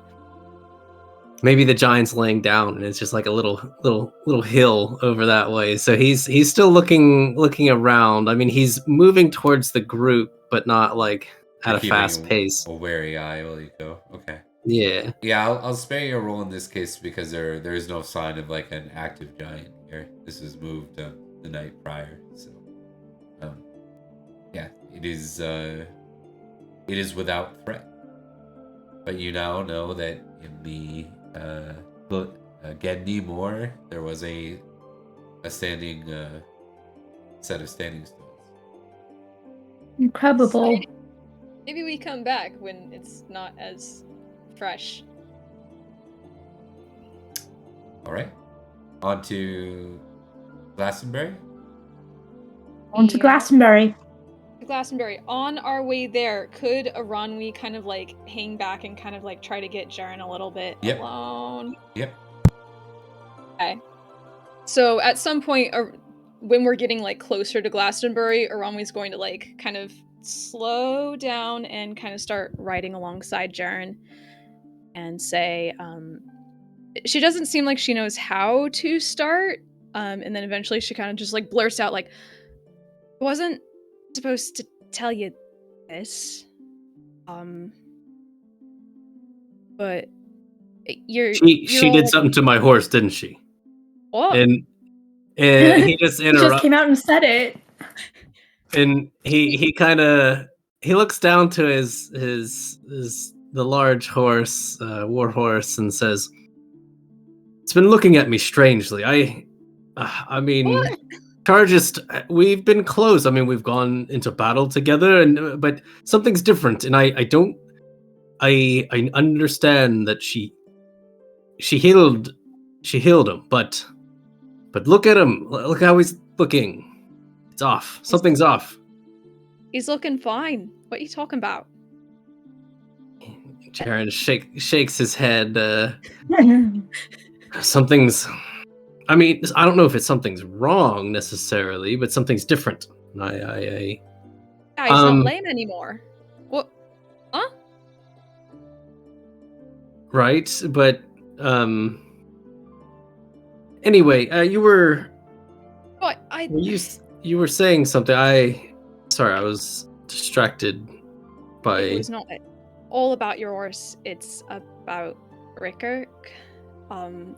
maybe the giant's laying down and it's just like a little hill over that way. So he's still looking around. I mean, he's moving towards the group, but not like at
You're
a
keeping
fast pace.
a wary eye while you go. Okay.
Yeah.
Yeah, I'll spare you a roll in this case because there is no sign of like an active giant here. This was moved the night prior, so yeah, it is without threat. But you now know that in the Gendy Moor there was a standing set of standing stones.
Incredible.
Maybe we come back when it's not as fresh.
All right, on to Glastonbury.
On to
Yeah.
Glastonbury.
Glastonbury, on our way there, could Aranwi kind of like hang back and kind of like try to get Jaren a little bit
Yep.
alone?
Yep.
Okay. So at some point, when we're getting like closer to Glastonbury, Aranwi's going to like kind of slow down and kind of start riding alongside Jaren and say, she doesn't seem like she knows how to start. And then eventually she kind of just like blurts out like, I wasn't supposed to tell you this. But
She did something to my horse, didn't she?
What?
And he just
He just came out and said it.
and he kind of he looks down to his the large horse, war horse, and says, "It's been looking at me strangely. I mean,
What?
Chargist, we've been close. I mean, we've gone into battle together, and but something's different. And I understand that she healed him, but look at him. Look how he's looking. It's off. Something's off."
He's looking fine. What are you talking about?
Jaren shakes his head. Something's. I mean, I don't know if it's something's wrong necessarily, but something's different.
Yeah, he's not lame anymore. What? Huh?
Right, but anyway, you were.
What?
You were saying something. Sorry, I was distracted by.
It was not all about your horse. It's about Rickert. And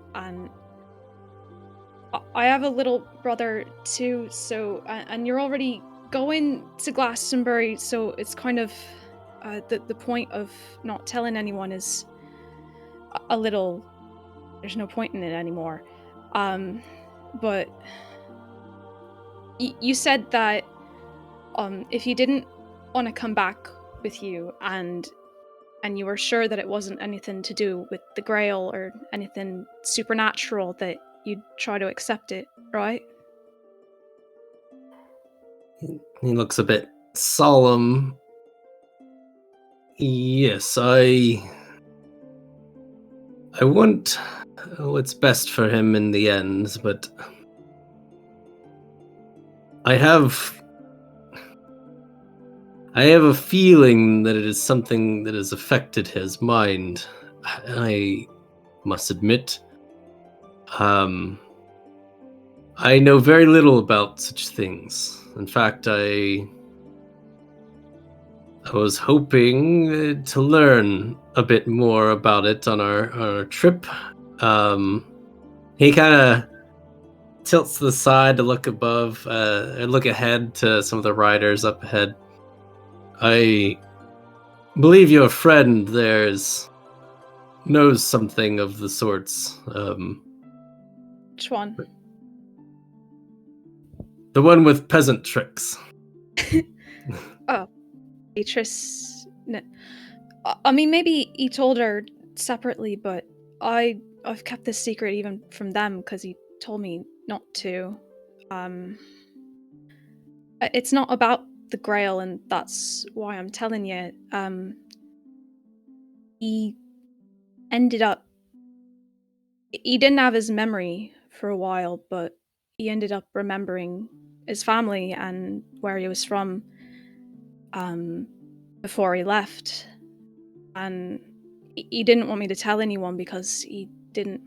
I have a little brother too. So, and you're already going to Glastonbury. So it's kind of the point of not telling anyone is a little. There's no point in it anymore. But you said that if he didn't want to come back with you and you were sure that it wasn't anything to do with the Grail or anything supernatural, that you'd try to accept it, right?
He looks a bit solemn. Yes, I want what's best for him in the end, but I I have a feeling that it is something that has affected his mind. I must admit, I know very little about such things. In fact, I was hoping to learn a bit more about it on our trip. He kind of tilts to the side to look above, and look ahead to some of the riders up ahead. I believe your friend knows something of the sorts.
Which one?
The one with peasant tricks.
Beatrice. I mean, maybe he told her separately, but I've kept this secret even from them because he told me not to. It's not about the Grail, and that's why I'm telling you. He ended up. He didn't have his memory for a while, but he ended up remembering his family and where he was from. Before he left, and he didn't want me to tell anyone because he didn't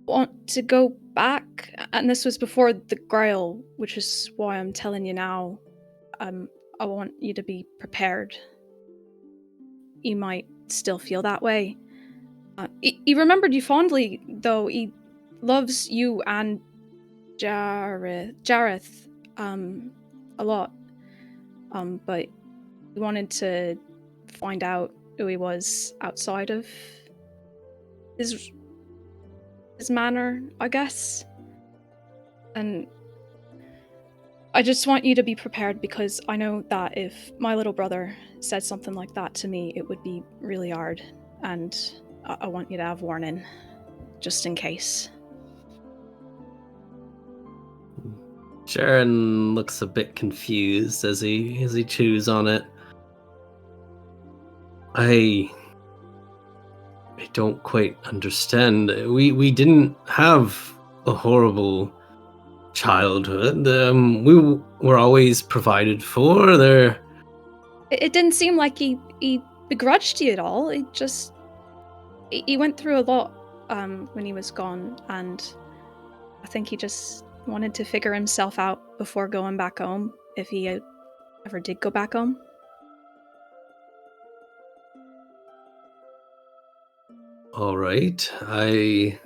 want to go back. And this was before the Grail, which is why I'm telling you now. I want you to be prepared. You might still feel that way. He remembered you fondly, though. He loves you and Jareth, a lot. But he wanted to find out who he was outside of his manor, I guess. And I just want you to be prepared, because I know that if my little brother said something like that to me, it would be really hard. And I want you to have warning, just in case.
Sharon looks a bit confused as he chews on it. I don't quite understand. We didn't have a horrible childhood. We were always provided for.
It didn't seem like he begrudged you at all. He went through a lot when he was gone, and I think he just wanted to figure himself out before going back home, if he ever did go back home.
All right. I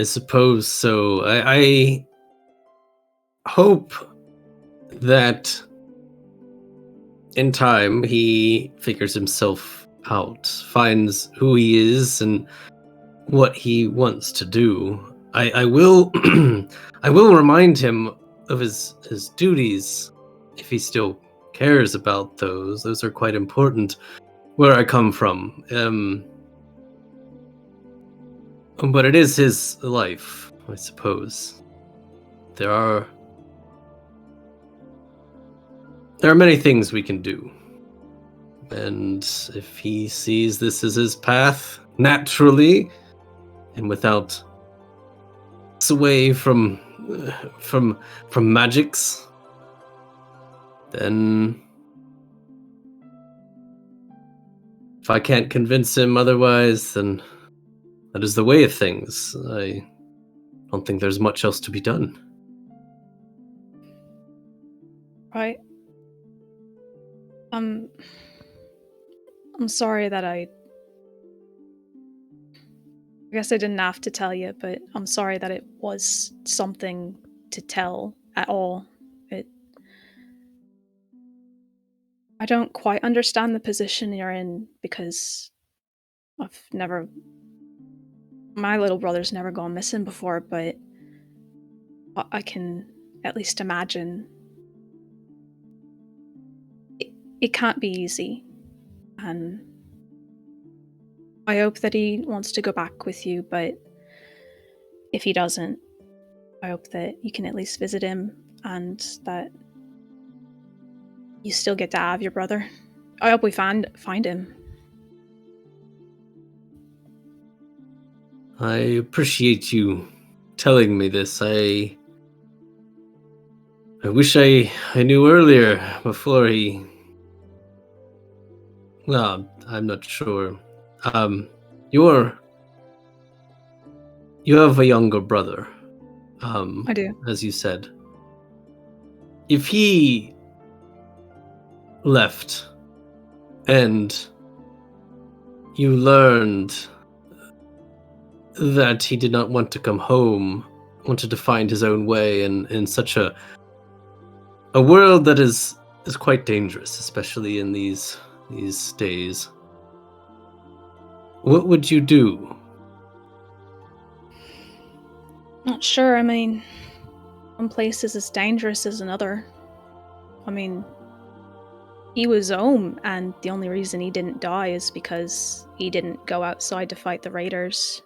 suppose so. I hope that in time he figures himself out, finds who he is and what he wants to do. I will I will remind him of his duties if he still cares about those. Those are quite important where I come from. But it is his life, I suppose. There are many things we can do. And if he sees this as his path, naturally, and without sway from magics, then if I can't convince him otherwise, then that is the way of things. I don't think there's much else to be done.
Right. I'm sorry that I guess I didn't have to tell you, but I'm sorry that it was something to tell at all. I don't quite understand the position you're in, because my little brother's never gone missing before, but I can at least imagine it can't be easy. And I hope that he wants to go back with you, but if he doesn't, I hope that you can at least visit him and that you still get to have your brother. I hope we find him.
I appreciate you telling me this. I I wish I knew earlier before he. Well, I'm not sure. You have a younger brother.
I do.
As you said. If he left and you learned that he did not want to come home, wanted to find his own way in such a world that is quite dangerous, especially in these days. What would you do?
Not sure. I mean, one place is as dangerous as another. I mean, he was home, and the only reason he didn't die is because he didn't go outside to fight the raiders.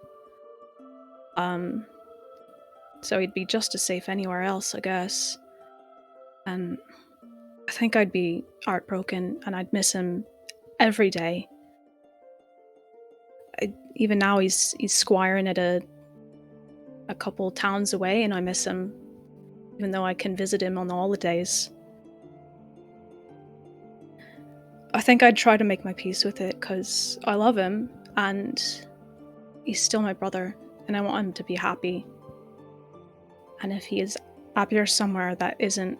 So he'd be just as safe anywhere else, I guess. And I think I'd be heartbroken, and I'd miss him every day. Even now, he's squiring at a couple towns away, and I miss him, even though I can visit him on the holidays. I think I'd try to make my peace with it, because I love him, and he's still my brother, and I want him to be happy. And if he is happier somewhere that isn't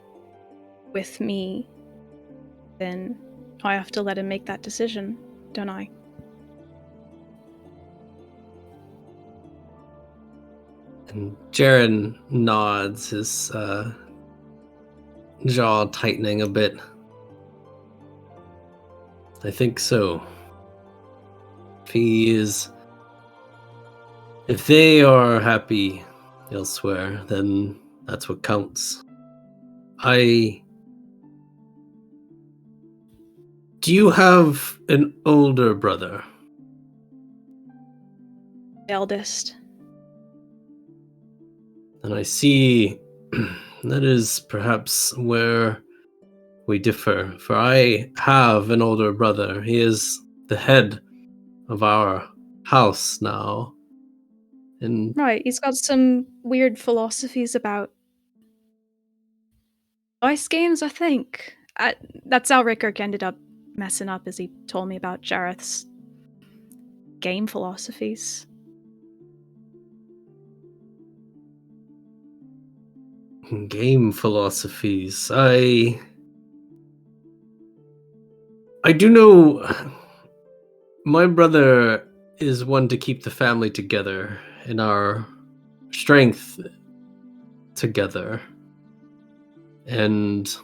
with me, then I have to let him make that decision, don't I?
And Jaren nods, his jaw tightening a bit. I think so. If they are happy elsewhere, then that's what counts. Do you have an older brother?
The eldest.
And I see that is perhaps where we differ, for I have an older brother. He is the head of our house now. And
Right, he's got some weird philosophies about dice games, I think. That's how Rickard ended up messing up, as he told me about Jareth's game philosophies.
game philosophies. I do know my brother is one to keep the family together and our strength together. And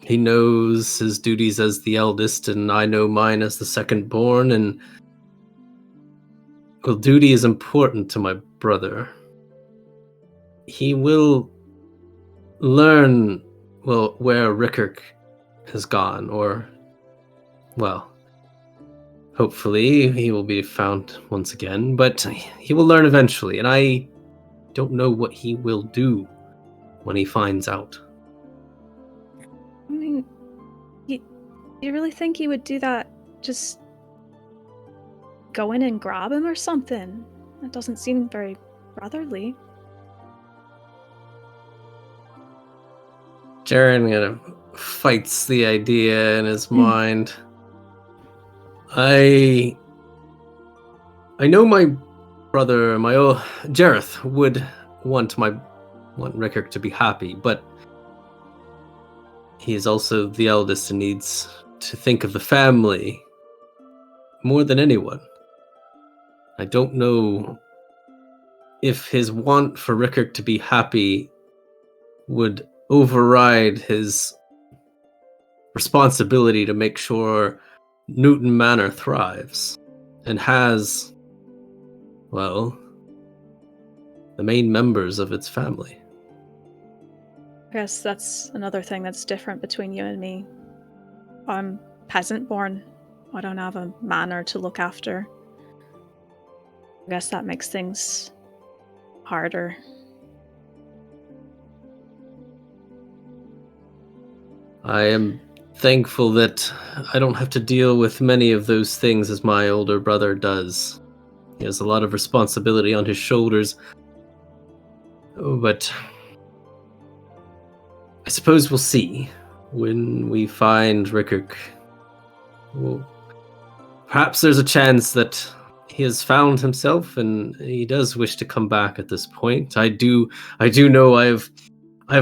he knows his duties as the eldest, and I know mine as the second born, and well, duty is important to my brother. He will learn, well, where Rickard has gone, or, well, hopefully he will be found once again, but he will learn eventually, and I don't know what he will do when he finds out.
I mean, you really think he would do that? Just go in and grab him or something? That doesn't seem very brotherly.
Jaren kind of fights the idea in his mind. I know my brother, my old Jareth, would want Rickard to be happy, but he is also the eldest and needs to think of the family more than anyone. I don't know if his want for Rickard to be happy would override his responsibility to make sure Newton Manor thrives and has, well, the main members of its family.
I guess that's another thing that's different between you and me. I'm peasant born. I don't have a manor to look after. I guess that makes things harder.
I am thankful that I don't have to deal with many of those things as my older brother does. He has a lot of responsibility on his shoulders. But I suppose we'll see when we find Rickard. Well, perhaps there's a chance that he has found himself and he does wish to come back at this point. I do know I've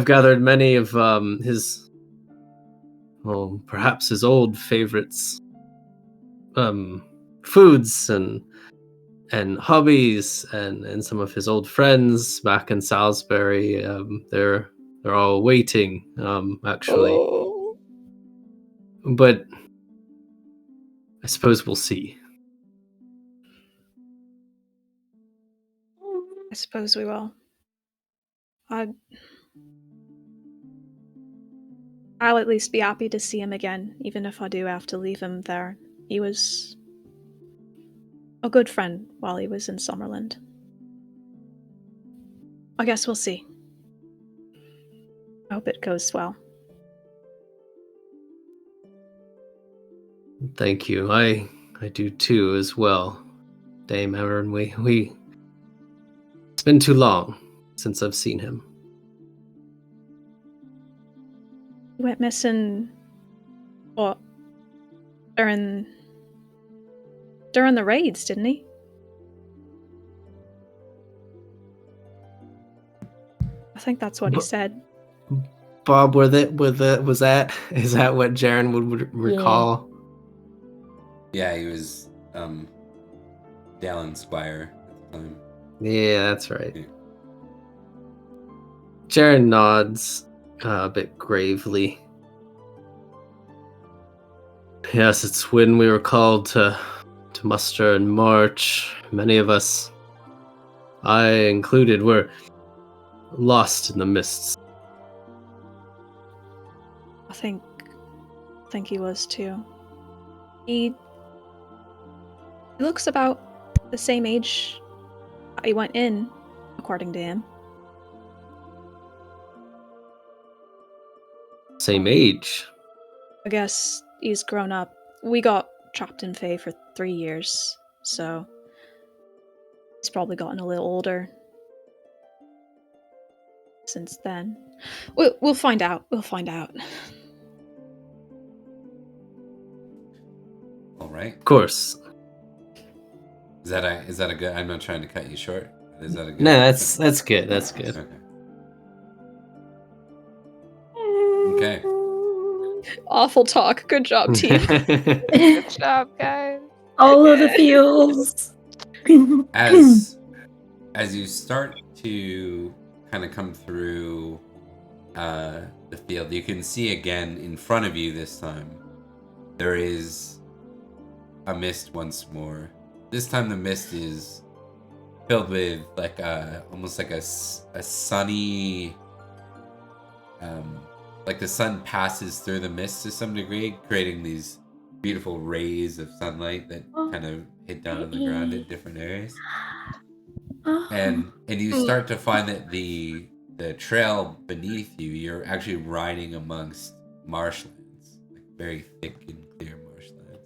gathered many of his, well, perhaps his old favorites, foods and hobbies and some of his old friends back in Salisbury. They're all waiting, actually.
Oh.
But I suppose we'll see.
I suppose we will. I'll at least be happy to see him again, even if I do have to leave him there. He was a good friend while he was in Summerland. I guess we'll see. I hope it goes well.
Thank you. I do too as well, Dame Erin. We it's been too long since I've seen him.
He went missing what? During the raids, didn't he? I think that's what he said.
Bob, is that what Jaren would recall?
Yeah, he was Dallin Squire at the time.
Yeah, that's right.
Yeah.
Jaren nods a bit gravely. Yes, it's when we were called to muster and march. Many of us, I included, were lost in the mists.
I think he was too. He looks about the same age he went in, according to him.
Same age.
I guess he's grown up. We got trapped in Fae for 3 years, so he's probably gotten a little older since then. We'll find out. We'll find out.
All right.
Of course.
Is that a good? I'm not trying to cut you short. Is that a good?
No, that's good. That's good.
Okay.
Awful talk. Good job, team.
Good job, guys.
All of the feels.
As you start to kind of come through the field, you can see again in front of you this time there is a mist once more. This time the mist is filled with like almost like a sunny, like the sun passes through the mist to some degree, creating these beautiful rays of sunlight that kind of hit down on the ground in different areas. And you start to find that the trail beneath you, you're actually riding amongst marshlands, like very thick and clear marshlands.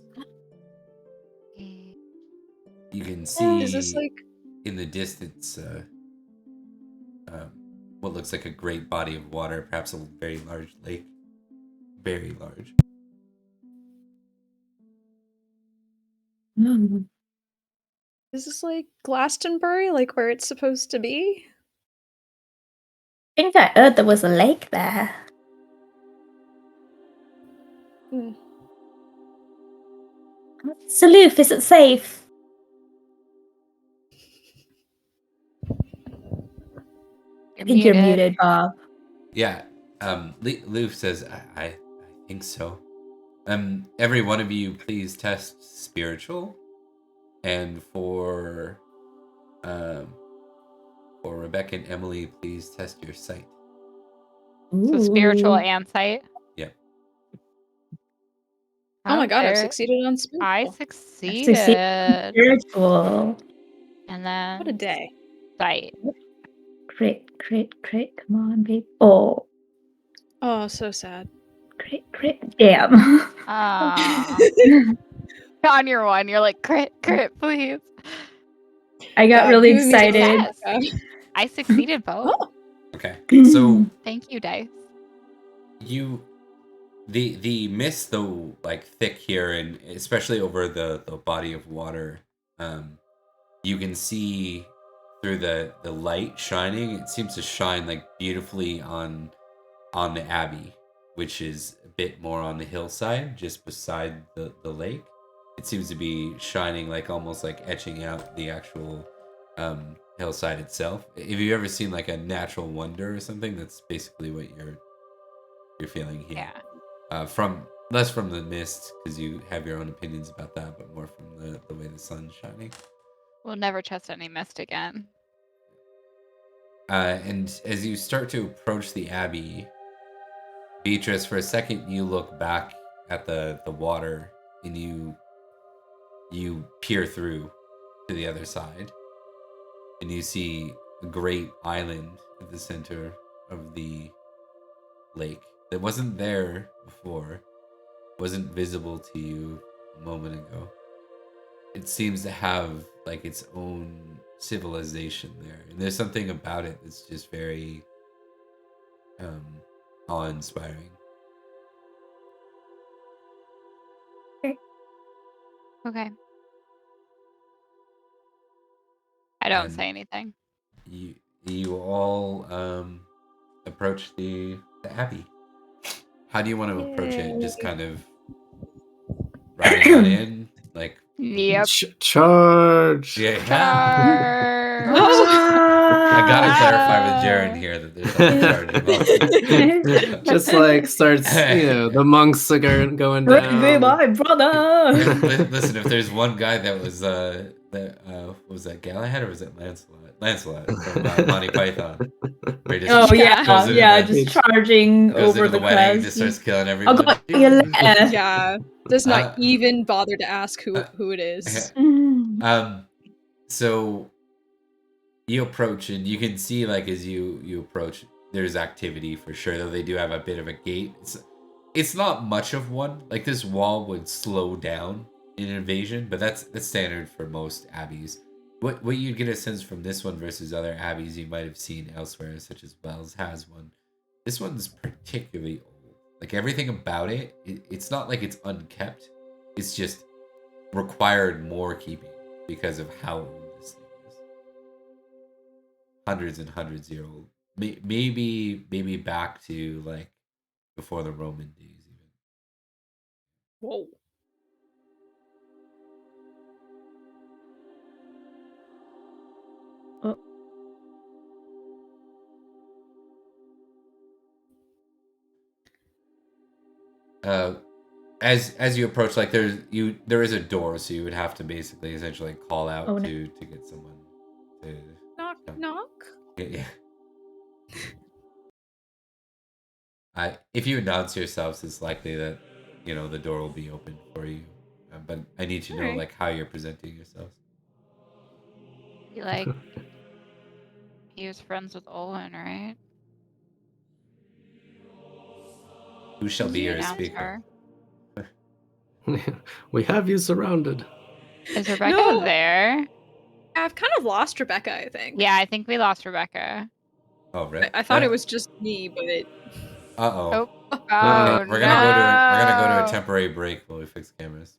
You can see
Is this like
in the distance what looks like a great body of water, perhaps a very large lake. Very large.
Is this like Glastonbury, like where it's supposed to be?
I think I heard there was a lake there. Saloof, is it safe? I think you're muted, Bob.
Yeah. Loof says, I think so. Every one of you, please test spiritual, and for Rebecca and Emily, please test your sight.
So spiritual and sight.
Yeah.
Oh my god, I've succeeded on spiritual.
I succeeded.
Spiritual.
And then
What a day.
sight.
Crit. Come on, babe. Oh,
So sad.
crit. Damn.
On your one, you're like crit, please.
I got really excited.
I succeeded both.
Okay. So
Thank you, dice.
The mist, though, like thick here, and especially over the body of water, you can see through the light shining. It seems to shine like beautifully on the abbey, which is a bit more on the hillside, just beside the lake. It seems to be shining like almost like etching out the actual hillside itself. If you've ever seen like a natural wonder or something, that's basically what you're feeling here.
Yeah.
From less from the mist because you have your own opinions about that, but more from the way the sun's shining.
We'll never trust any mist again.
And as you start to approach the abbey, Beatrice, for a second you look back at the water and you peer through to the other side, and you see a great island at the center of the lake that wasn't there before, wasn't visible to you a moment ago. It seems to have like its own civilization there, and there's something about it that's just very um, awe-inspiring.
Okay. I don't
And
say anything.
you all approach the abbey. How do you want to approach it? Just kind of riding on in, like
Yep.
Charge.
yeah.
Charge.
I gotta
Ah.
clarify with Jaren here that there's no charge involved.
Just like starts, the monks are going
Be
down.
my brother.
Listen, if there's one guy that was was that Galahad or was it Lancelot? Lancelot from Monty Python. Where he just
Oh yeah,
goes into
yeah,
the-
just charging
goes
over
into
the
wedding and
crest.
just starts killing
Oh
everyone.
god, yeah.
Yeah, does not
Uh,
even bother to ask who it is.
So you approach and you can see like as you approach, there's activity for sure. Though they do have a bit of a gate. It's not much of one. Like this wall would slow down in an invasion, but that's standard for most abbeys. What you get a sense from this one versus other abbeys you might have seen elsewhere, such as Wells has one. This one's particularly old. Like everything about it's not like it's unkept. It's just required more keeping because of how old this thing is. Hundreds and hundreds year old. Maybe back to like before the Roman days even.
Whoa.
As you approach, like there is a door, so you would have to basically essentially call out
Oh, no.
to get someone to
Knock
come.
knock.
Yeah. If you announce yourselves, it's likely that the door will be open for you. But I need to know
Alright.
like how you're presenting yourselves.
He was friends with Olin, right?
Who shall be
He
your
announced
speaker?
her.
We have you surrounded.
Is Rebecca
No.
there?
I've kind of lost Rebecca, I think.
Yeah, I think we lost Rebecca.
Oh, right.
I thought it was just me, but
Uh-oh.
Oh.
Okay,
Oh,
we're gonna go to a
no.
temporary break while we fix cameras.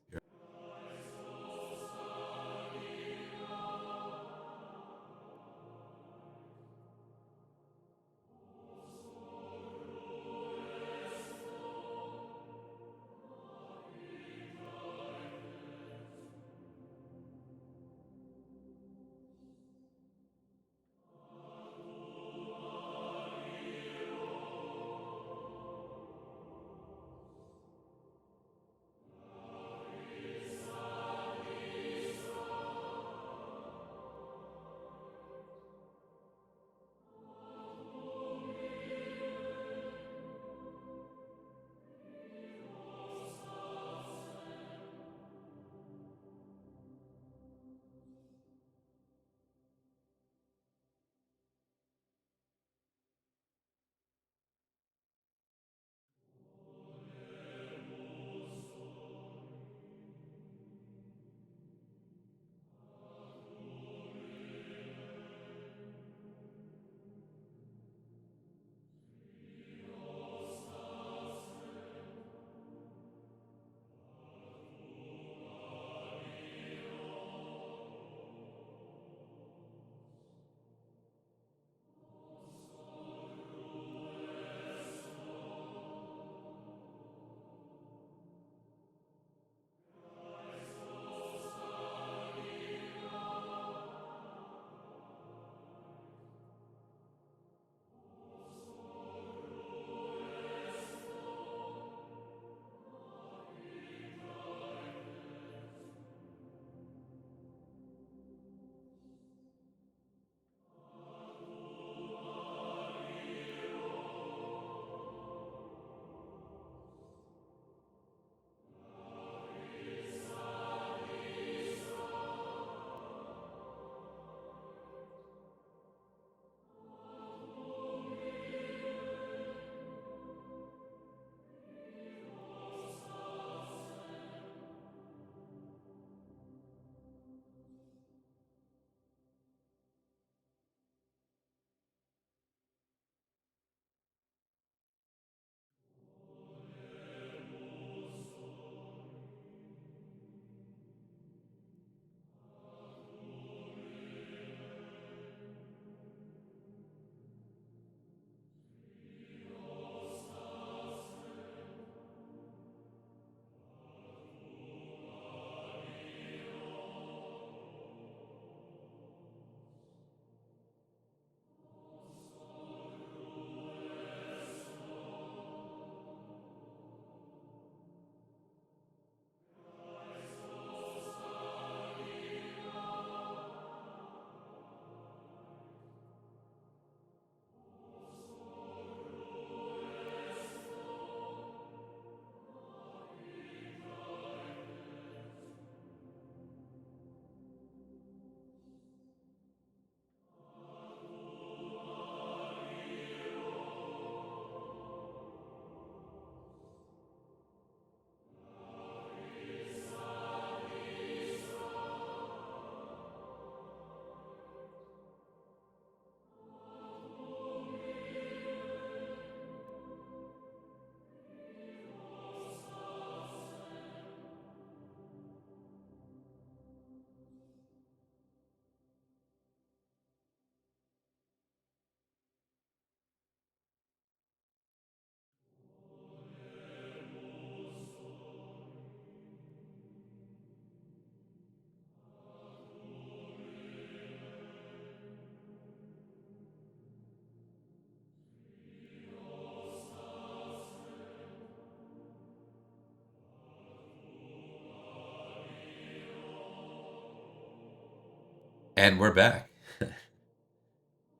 And we're back.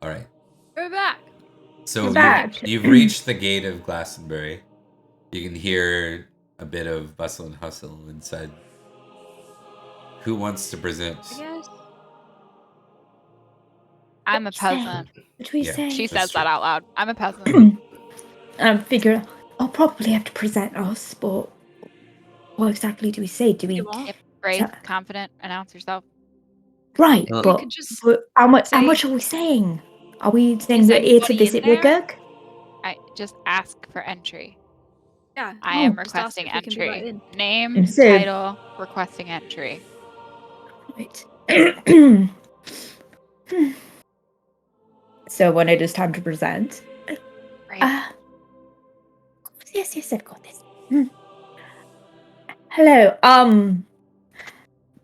All right.
We're back.
So
We're back.
you've reached the gate of Glastonbury. You can hear a bit of bustle and hustle inside. Who wants to present?
I guess.
I'm a
What do we say?
peasant.
What do we
Yeah.
say?
She
That's
says that
true.
out loud. I'm a peasant.
Figure I'll probably have to present us, but what exactly do we say? Do we
You won't.
If brave,
So-
confident, announce yourself.
right?
Well-
But,
You could just
but how much
say-
are we saying? Are we saying
Is
we're here to
anybody in
visit
there?
Rigurg?
I just ask for entry.
yeah.
I am
just ask
requesting
if we can be let
entry.
in.
Name,
And so-
title, requesting entry.
Right. So when it is time to present,
Right.
yes, I've got this. Hello,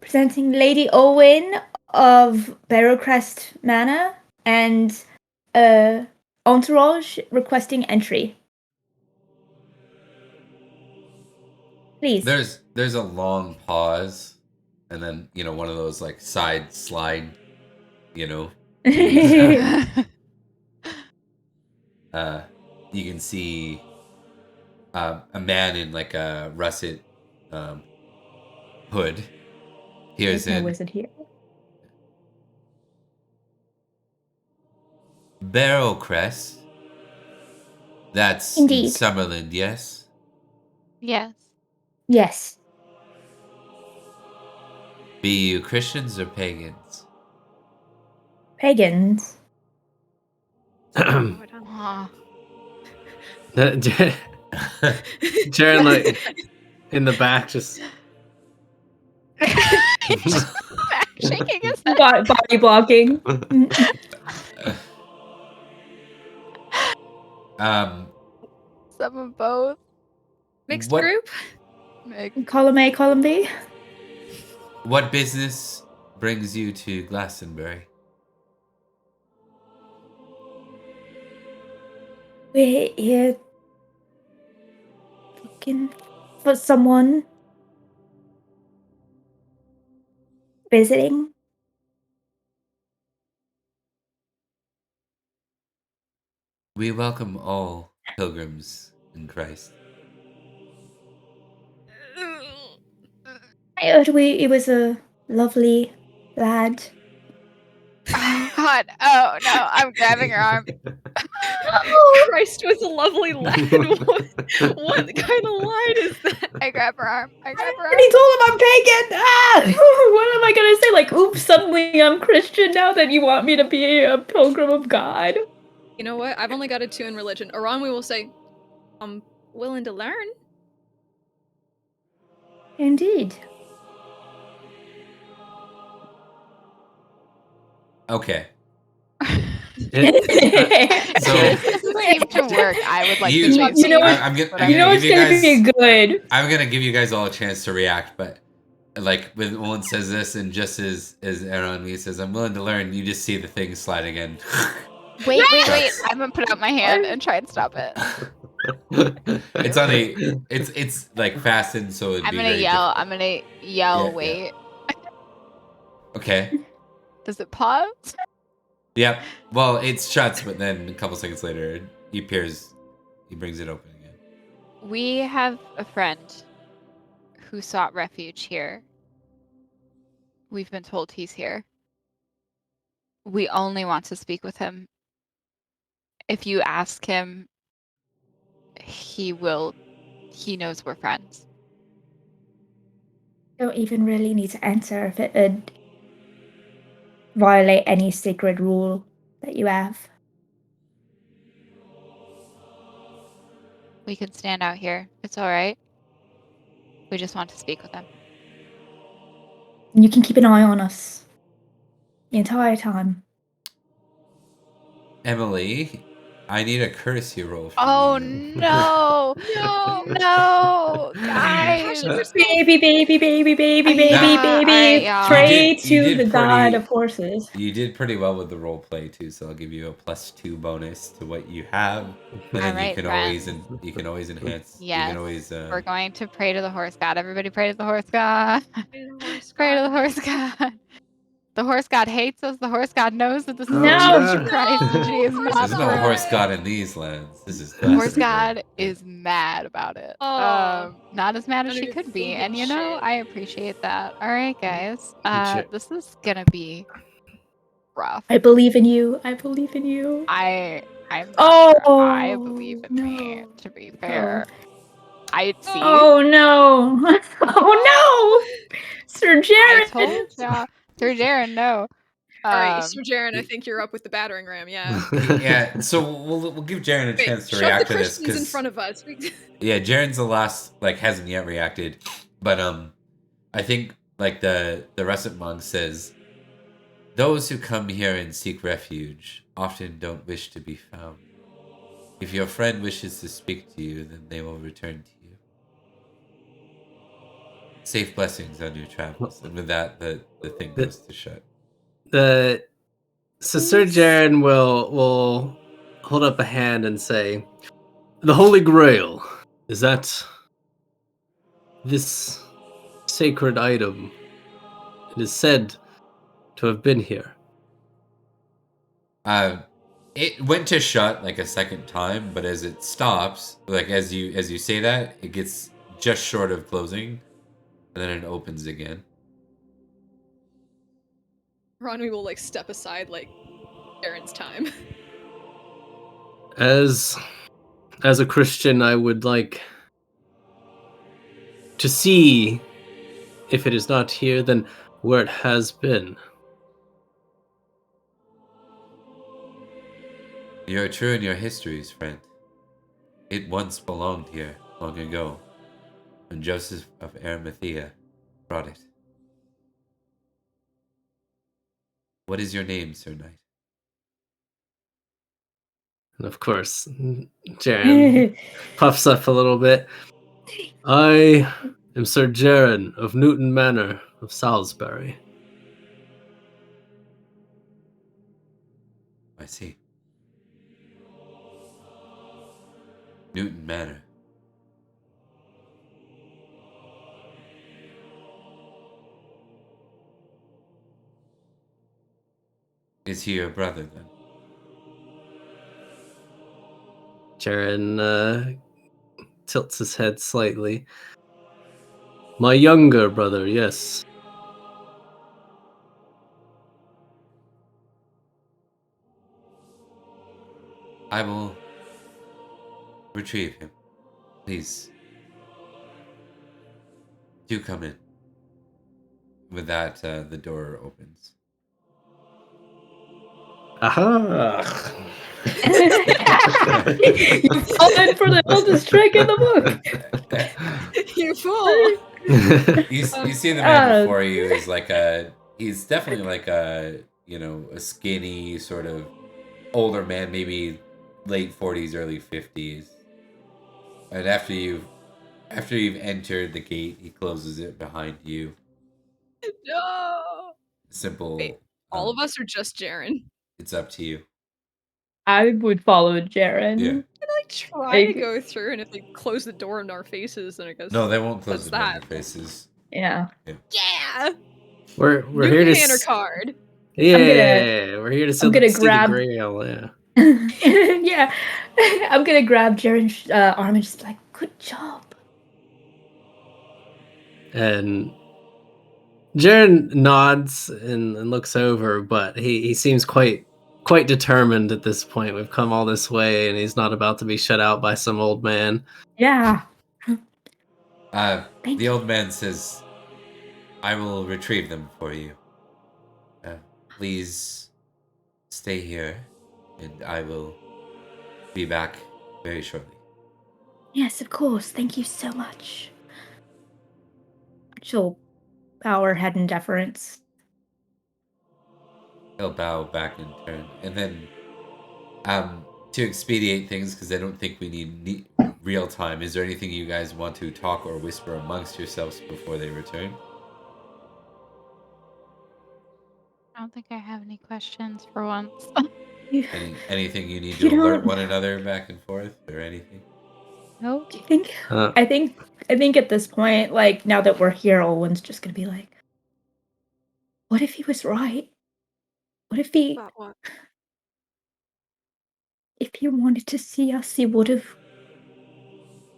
presenting Lady Owen of Barrowcrest Manor and entourage requesting entry. Please.
There's a long pause, and then one of those like side slide, you can see a man in like a russet hood. Here's
There's no
in
wizard here.
Barrowcrest. That's in
Indeed.
Summerland, yes?
Yes.
Yes.
Be you Christians or pagans?
Pagans.
One more time.
Aw.
Jaren, like, in the back, just
Shaking his head.
Body blocking.
Some of both.
Mixed
What-
group.
Column A, column B.
What business brings you to Glastonbury?
We're here looking for someone visiting.
We welcome all pilgrims in Christ.
I heard it was a lovely lad.
Oh God. Oh no. I'm grabbing her arm.
Christ was a lovely lad. What kind of line is that?
I grab her arm. I grab her arm.
already told him I'm pagan. What am I gonna say? Like, oops, suddenly I'm Christian now that you want me to be a pilgrim of God.
You know what? I've only got a 2 in religion. Aron, we will say, I'm willing to learn.
Indeed.
Okay.
If
So-
this doesn't seem to work, I would like
You-
to leave.
you know what-
I'm gonna
you know
give
it's
you
gonna
guys.
be good.
I'm gonna give you guys all a chance to react, but like when one says this, and just as Aaron me says, "I'm willing to learn," you just see the thing sliding in.
Wait.
Shucks.
I'm gonna put out my hand and try and stop it.
It's on a. It's like fastened, so it'd
I'm
be
gonna
very
yell.
difficult.
I'm gonna yell.
Yeah, yeah.
Wait.
Okay.
Does it pause?
Yep. Well, it shuts, but then a couple seconds later, he appears. He brings it open again.
We have a friend who sought refuge here. We've been told he's here. We only want to speak with him. If you ask him, he will. He knows we're friends.
Don't even really need to answer if it would violate any sacred rule that you have.
We can stand out here. It's all right. We just want to speak with him.
And you can keep an eye on us the entire time.
Emily, I need a courtesy roll. From
Oh
you.
no!
No.
No, guys!
Baby, baby, baby, baby, baby,
Yeah,
baby.
alright, y'all.
Pray
You did
to the god
pretty-
of horses.
You did pretty well with the role play too, so I'll give you a +2 bonus to what you have, and then
Alright,
you can always enhance. You
Yes,
can always.
We're going to pray to the horse god. Everybody pray to the horse god. Pray to the horse god. The horse god hates us. The horse god knows that this is
No.
a Jesus Christ and she is not
There's no
for
horse
it.
god in these lands. This is
The horse
classic.
god is mad about it.
Aw.
Not as mad as
None of
she
your
could be.
stupid
And you know,
shit.
I appreciate that. All right, guys.
Sure.
This is gonna be rough.
I believe in you. I believe in you.
I'm not sure I believe in me,
no.
to be fair. I see.
Oh no. Oh no. Sir
I
Jared.
told y'all. Sir Jaren, no.
All right, Sir Jaren, I think you're up with the battering ram. Yeah.
Yeah, so we'll give Jaren a
Wait,
chance to
shove the
react to this
Christians in
because
front of us.
yeah, Jaren's the last, like, hasn't yet reacted, but I think like the russet monk says, those who come here and seek refuge often don't wish to be found. If your friend wishes to speak to you, then they will return to you. Safe blessings on your travels. And with that, the thing goes to shut.
So Sir Jaren will hold up a hand and say, "The Holy Grail, is that this sacred item? It is said to have been here."
It went to shut like a second time, but as it stops, like as you say that, it gets just short of closing, and then it opens again.
Ronwy will like step aside, like Jaren's time.
As a Christian, I would like to see, if it is not here, then where it has been.
You're true in your histories, friend. It once belonged here, long ago, when Joseph of Arimathea brought it. What is your name, Sir Knight?
And of course, Jaren puffs up a little bit. I am Sir Jaren of Newton Manor of Salisbury.
I see. Newton Manor. Is he your brother, then?
Jaren tilts his head slightly. My younger brother, yes.
I will retrieve him. Please. Do come in. With that, the door opens.
Aha!
You fallen for the oldest trick in the book.
You fool!
You see the man before you is like he's definitely like a skinny sort of older man, maybe late 40s, early 50s. And after you've entered the gate, he closes it behind you.
No.
Simple.
Wait, all of us or just Jaren?
It's up to you.
I would follow Jaren.
Yeah.
Can I try to go through, and if they close the door in our faces, then I guess
No, they won't close the door in
that.
your faces.
Yeah.
Yeah.
We're
Newton
here to
Manor card.
we're here to see the Grail. Yeah.
Yeah. I'm gonna grab Jaren's arm and just be like, good job.
And Jaren nods and looks over, but he seems quite determined at this point. We've come all this way, and he's not about to be shut out by some old man.
Yeah.
The old man says, I will retrieve them for you. Please stay here, and I will be back very shortly.
Yes, of course. Thank you so much. She'll bow her head in deference.
He'll bow back in turn, and then to expedite things, because I don't think we need real time, is there anything you guys want to talk or whisper amongst yourselves before they return?
I don't think I have any questions for once.
Anything you need to alert one another back and forth, or anything?
Nope.
Do you think? I think at this point, like now that we're here, Olwen's just gonna be like, What if he was right? What if he
About what?
if he wanted to see us, he would have.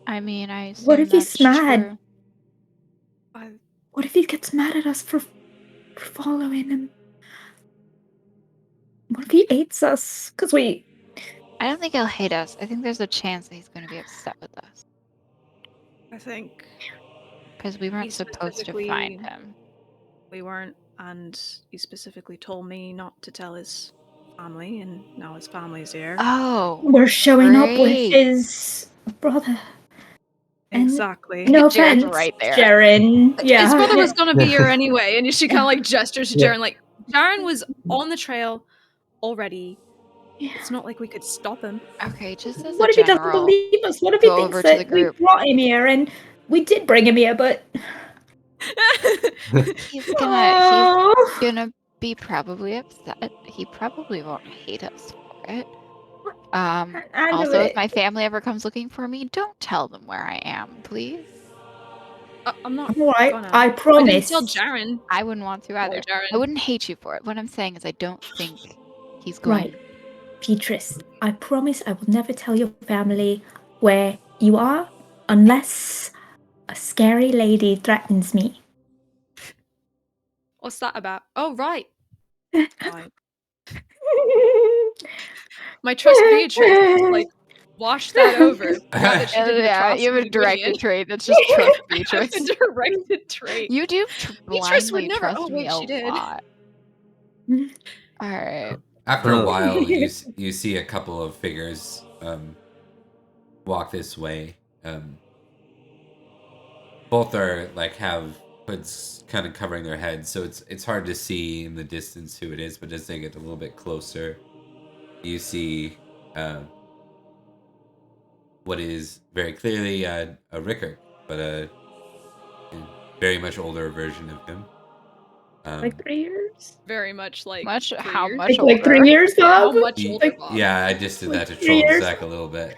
I mean, I
What
assume
if he's
that's
mad?
true.
I,
What if he gets mad at us for following him? What if he hates us? Because we.
I don't think he'll hate us. I think there's a chance that he's going to be upset with us
I think
because we weren't
he
supposed to find
specifically
him.
we weren't, and he specifically told me not to tell his family, and now his family's here.
Oh,
We're showing up with
great.
his brother. And
Exactly.
no
Jared's
offense,
right there.
Jaren. Yeah.
His brother was gonna be here anyway, and she kind of like gestures to
Yeah.
Jaren, like Jaren was on the trail already.
Yeah.
It's not like we could stop him.
Okay, just as
What
a
if he doesn't
general,
believe us? What if he
go
thinks
over to the
that we
group.
brought him here and we did bring him here, but
He's
oh,
gonna be probably upset. He probably won't hate us for it. Also, if my family ever comes looking for me, don't tell them where I am, please.
I'm not
all right,
gonna.
I
I didn't
promise.
tell Jaren.
I wouldn't want to either.
Jaren.
I wouldn't hate you for it. What I'm saying is I don't think he's going.
Right, Petrus, I promise I will never tell your family where you are unless a scary lady threatens me.
What's that about? Oh right. Right. My trust Beatrice, like wash that over. Forgot that she did
Yeah, you have a
atrocities
directed
with
trait. That's just trust Beatrice.
It's a directed trait.
You do
Beatrice would
blindly
never.
trust
Oh
me
wait,
a
she did.
lot. All right.
After a
Oh.
while, you see a couple of figures walk this way. Both are like have hoods kind of covering their heads, so it's hard to see in the distance who it is. But as they get a little bit closer, you see what is very clearly a Rickard, but a very much older version of him.
Like 3 years?
Very much like
How
3 years.
much
Like 3
older?
years,
How
Bob?
much
Ye-
older, Bob?
Yeah, I just did
Like
that to
3
troll
years?
Zach a little bit.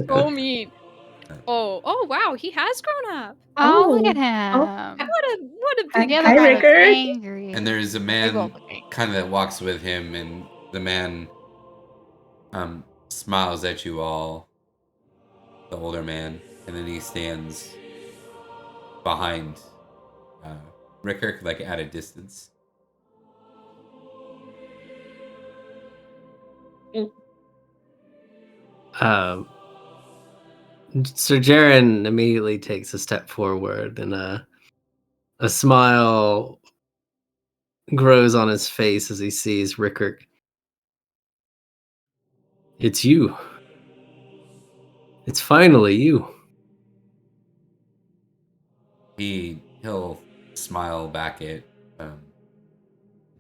So mean. Oh wow, he has grown up.
Oh, look at
Oh.
him.
What a big
The other
Hi,
guy looks
Rickard.
angry.
And there's a
They
man
both look angry.
kind of that walks with him, and the man smiles at you all, the older man, and then he stands behind Rickard, like at a distance.
Sir Jaren immediately takes a step forward, and a smile grows on his face as he sees Rickard. It's you. It's finally you.
He'll smile back at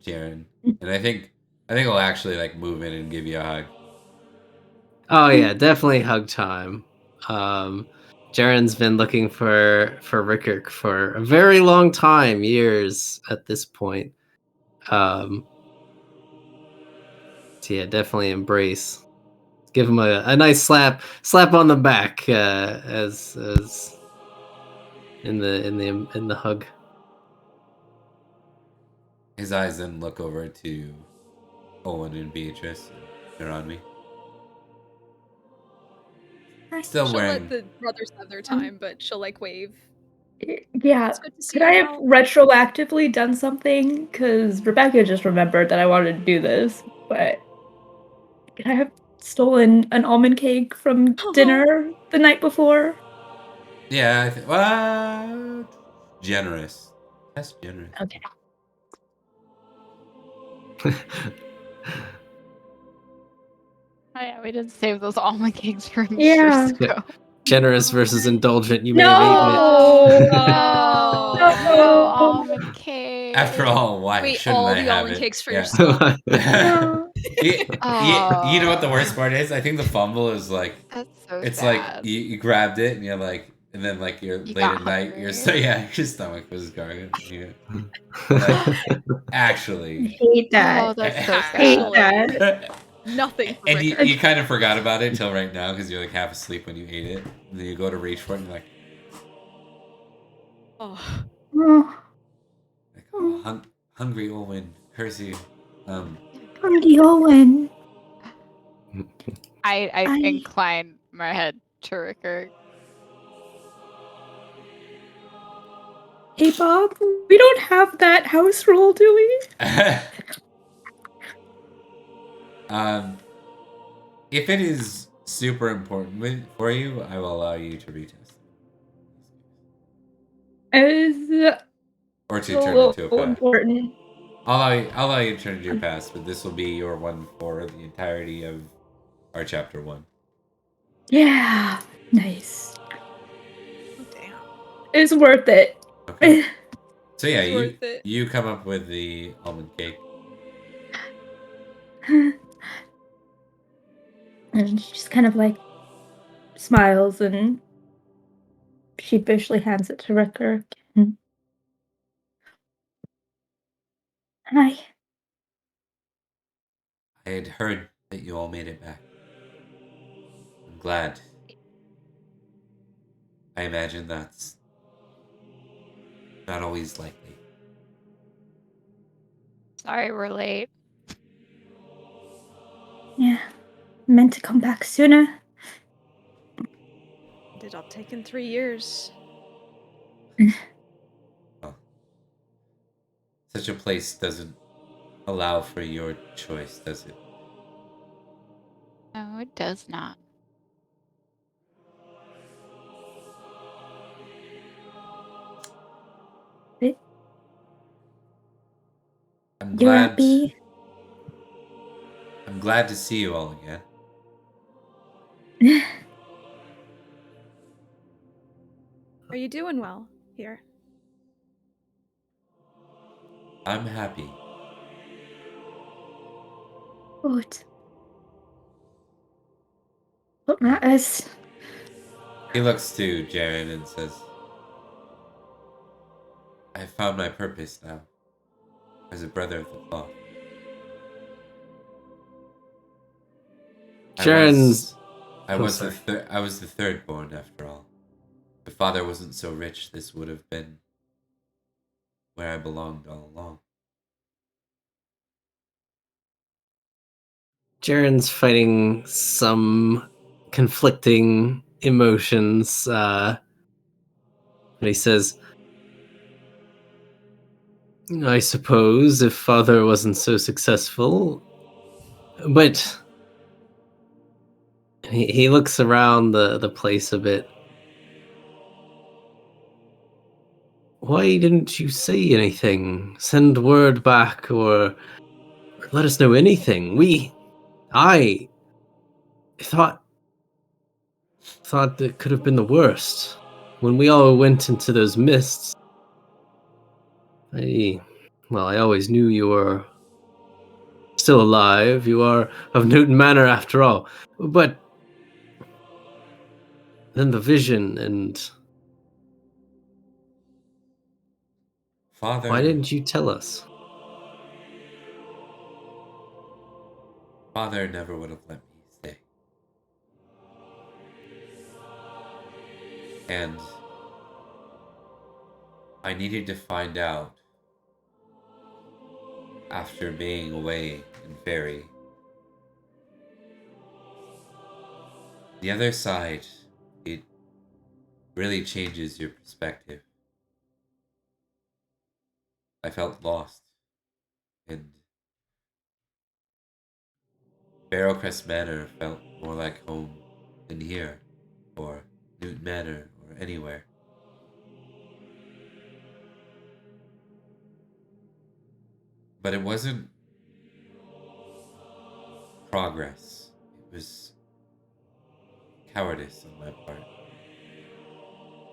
Jaren, and I think he'll actually like move in and give you a hug.
Oh yeah, definitely hug time. Jaren's been looking for Rickard for a very long time, years at this point. So yeah, definitely embrace. Give him a nice slap on the back as in the hug.
His eyes then look over to Owen and Beatrice. They're on me. Still
She'll
wearing.
let the brothers have their time, but she'll like wave.
Yeah.
It's good to see
Could I
you
have
out.
retroactively done something? Because Rebecca just remembered that I wanted to do this, but could I have stolen an almond cake from dinner the night before?
Yeah, well, generous. That's generous.
Okay.
Oh yeah, we didn't save those almond cakes for
Yeah.
Mr.
Generous versus indulgent. You may
No!
have eaten it.
No,
No.
no almond cake.
After all, why
Wait,
shouldn't
all
I
the
have
almond
it?
cakes for
Yeah.
yourself.
No.
You know what the worst part is? I think the fumble is like
That's so
it's
sad.
like you grabbed it and you're like, and then like you're
You
late
got
at night.
hungry.
You're so yeah, your stomach was going. Like, actually,
I hate that.
Oh, that's so
hate
sad.
that.
Nothing for
And
Rickard.
you kind of forgot about it until right now because you're like half asleep when you ate it. And then you go to reach for it and you're like,
Oh.
Oh.
oh. hungry Owen, curse you.
Hungry Owen.
I
I-
incline my head to Ricker.
Hey, Bob, we don't have that house rule, do we?
If it is super important for you, I will allow you to retest
It's
or
a
to turn into a
little
pass.
important.
I'll allow you to turn into your pass, but this will be your one for the entirety of our chapter 1.
Yeah, nice.
Oh, damn.
It's worth it.
Okay. So yeah,
It's worth it.
you come up with the almond cake.
And she just kind of like smiles and sheepishly hands it to Ricker. Hi.
I had heard that you all made it back. I'm glad. I imagine that's not always likely.
Sorry we're late.
Yeah, meant to come back sooner.
Ended up taking 3 years.
Well, such a place doesn't allow for your choice, does it?
No, it does not.
But
I'm
you're
glad.
happy.
I'm glad to see you all again.
Are you doing well here?
I'm happy.
Good. What matters?
He looks to Jaren and says, I found my purpose now as a brother of the cloth.
Jaren's.
I
Oh,
was
sorry.
I was the third born after all. If father wasn't so rich, this would have been where I belonged all along.
Jaren's fighting some conflicting emotions. And he says, I suppose if father wasn't so successful. But he looks around the place a bit. Why didn't you say anything? Send word back or let us know anything. I thought that could have been the worst. When we all went into those mists, I always knew you were still alive. You are of Newton Manor after all. But then the vision and why
Father
didn't you tell us?
Father never would have let me stay. And I needed to find out after being away in Fairy. The other side, it really changes your perspective. I felt lost, and Barrowcrest Manor felt more like home than here, or Newton Manor, or anywhere. But it wasn't progress, it was cowardice on my part.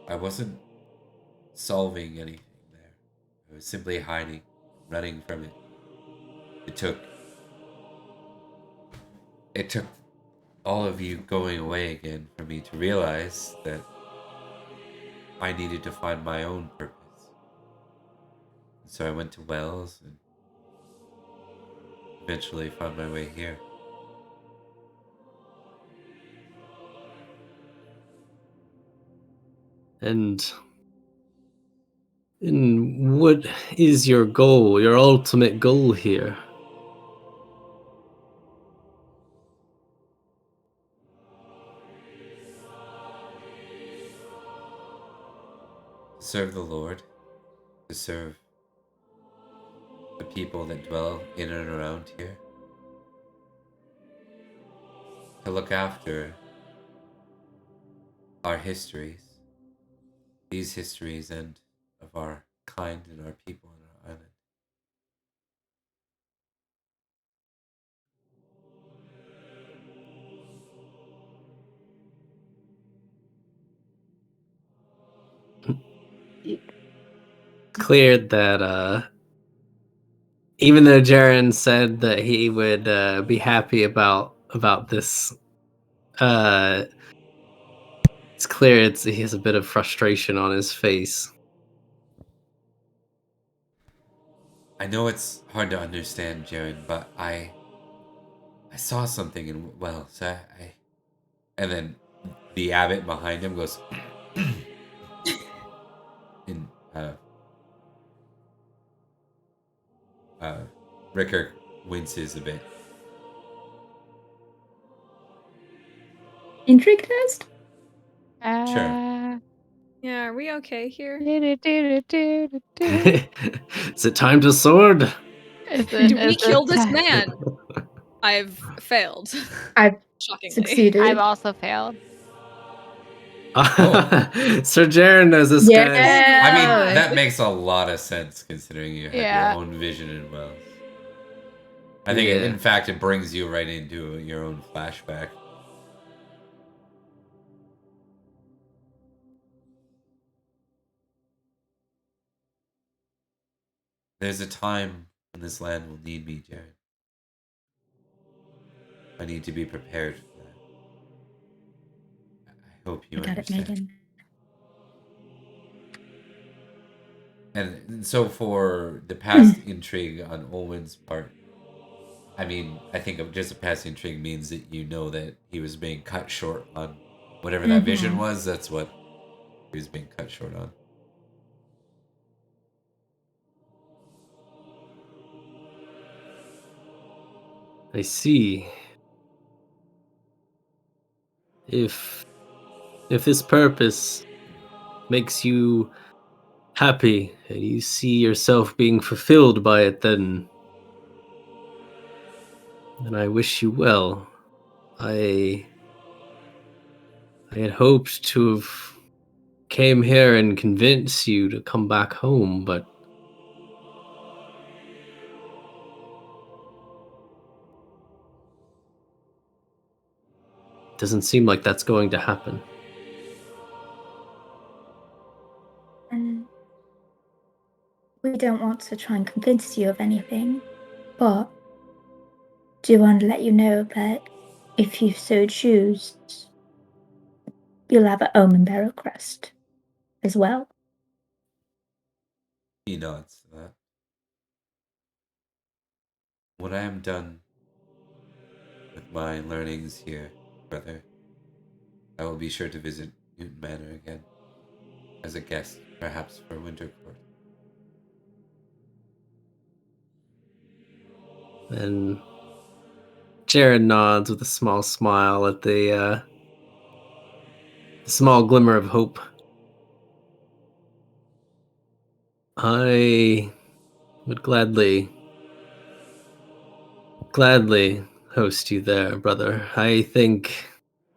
I wasn't solving anything there, I was simply hiding, running from it. It took it took all of you going away again for me to realize that I needed to find my own purpose. And so I went to Wells and eventually found my way here.
And And what is your goal, your ultimate goal here?
To serve the Lord, to serve the people that dwell in and around here, to look after our histories, these histories, and of our kind and our people and our island.
Clear that even though Jaren said that he would be happy about this, it's clear he has a bit of frustration on his face.
I know it's hard to understand, Jared, but I saw something in Wells. And then the abbot behind him goes, and Ricker winces a bit.
Intrigue test?
Sure.
Yeah, are we okay here?
Is it time to sword?
Do we kill this man? I've failed.
I've
Shockingly.
succeeded.
I've also failed.
Sir Jaren knows this
Yeah.
guy's.
I mean,
Oh.
that makes a lot of sense considering you had
Yeah.
your own vision in Wells. I think,
Yeah.
in fact, it brings you right into your own flashback. There's a time when this land will need me, Jared. I need to be prepared for that. I hope you
I got it,
understand.
Megan.
And so for the past intrigue on Olwen's part, I mean, I think of just a past intrigue means that you know that he was being cut short on whatever that vision was. That's what he was being cut short on.
I see. If this purpose makes you happy and you see yourself being fulfilled by it, then I wish you well. I had hoped to have came here and convince you to come back home, but it doesn't seem like that's going to happen.
And we don't want to try and convince you of anything, but do want to let you know that if you so choose, you'll have an omen barrel crest as well.
He nods to that. When I am done with my learnings here, brother, I will be sure to visit Newton Manor again as a guest, perhaps for winter court.
And Jared nods with a small smile at the small glimmer of hope. I would gladly host you there, brother. I think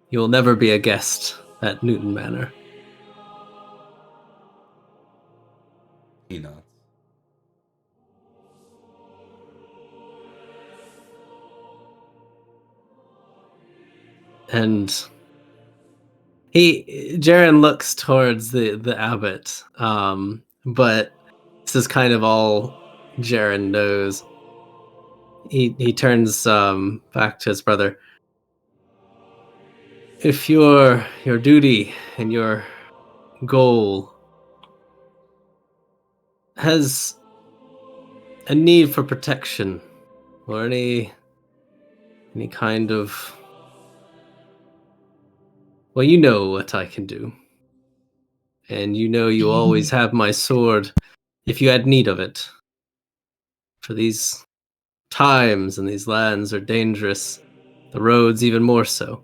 you will never be a guest at Newton Manor.
He nods.
And Jaren looks towards the abbot, but this is kind of all Jaren knows. He turns back to his brother. If your duty and your goal has a need for protection or any kind of, well, you know what I can do, and you know you always have my sword if you had need of it. For these times and these lands are dangerous, the roads even more so.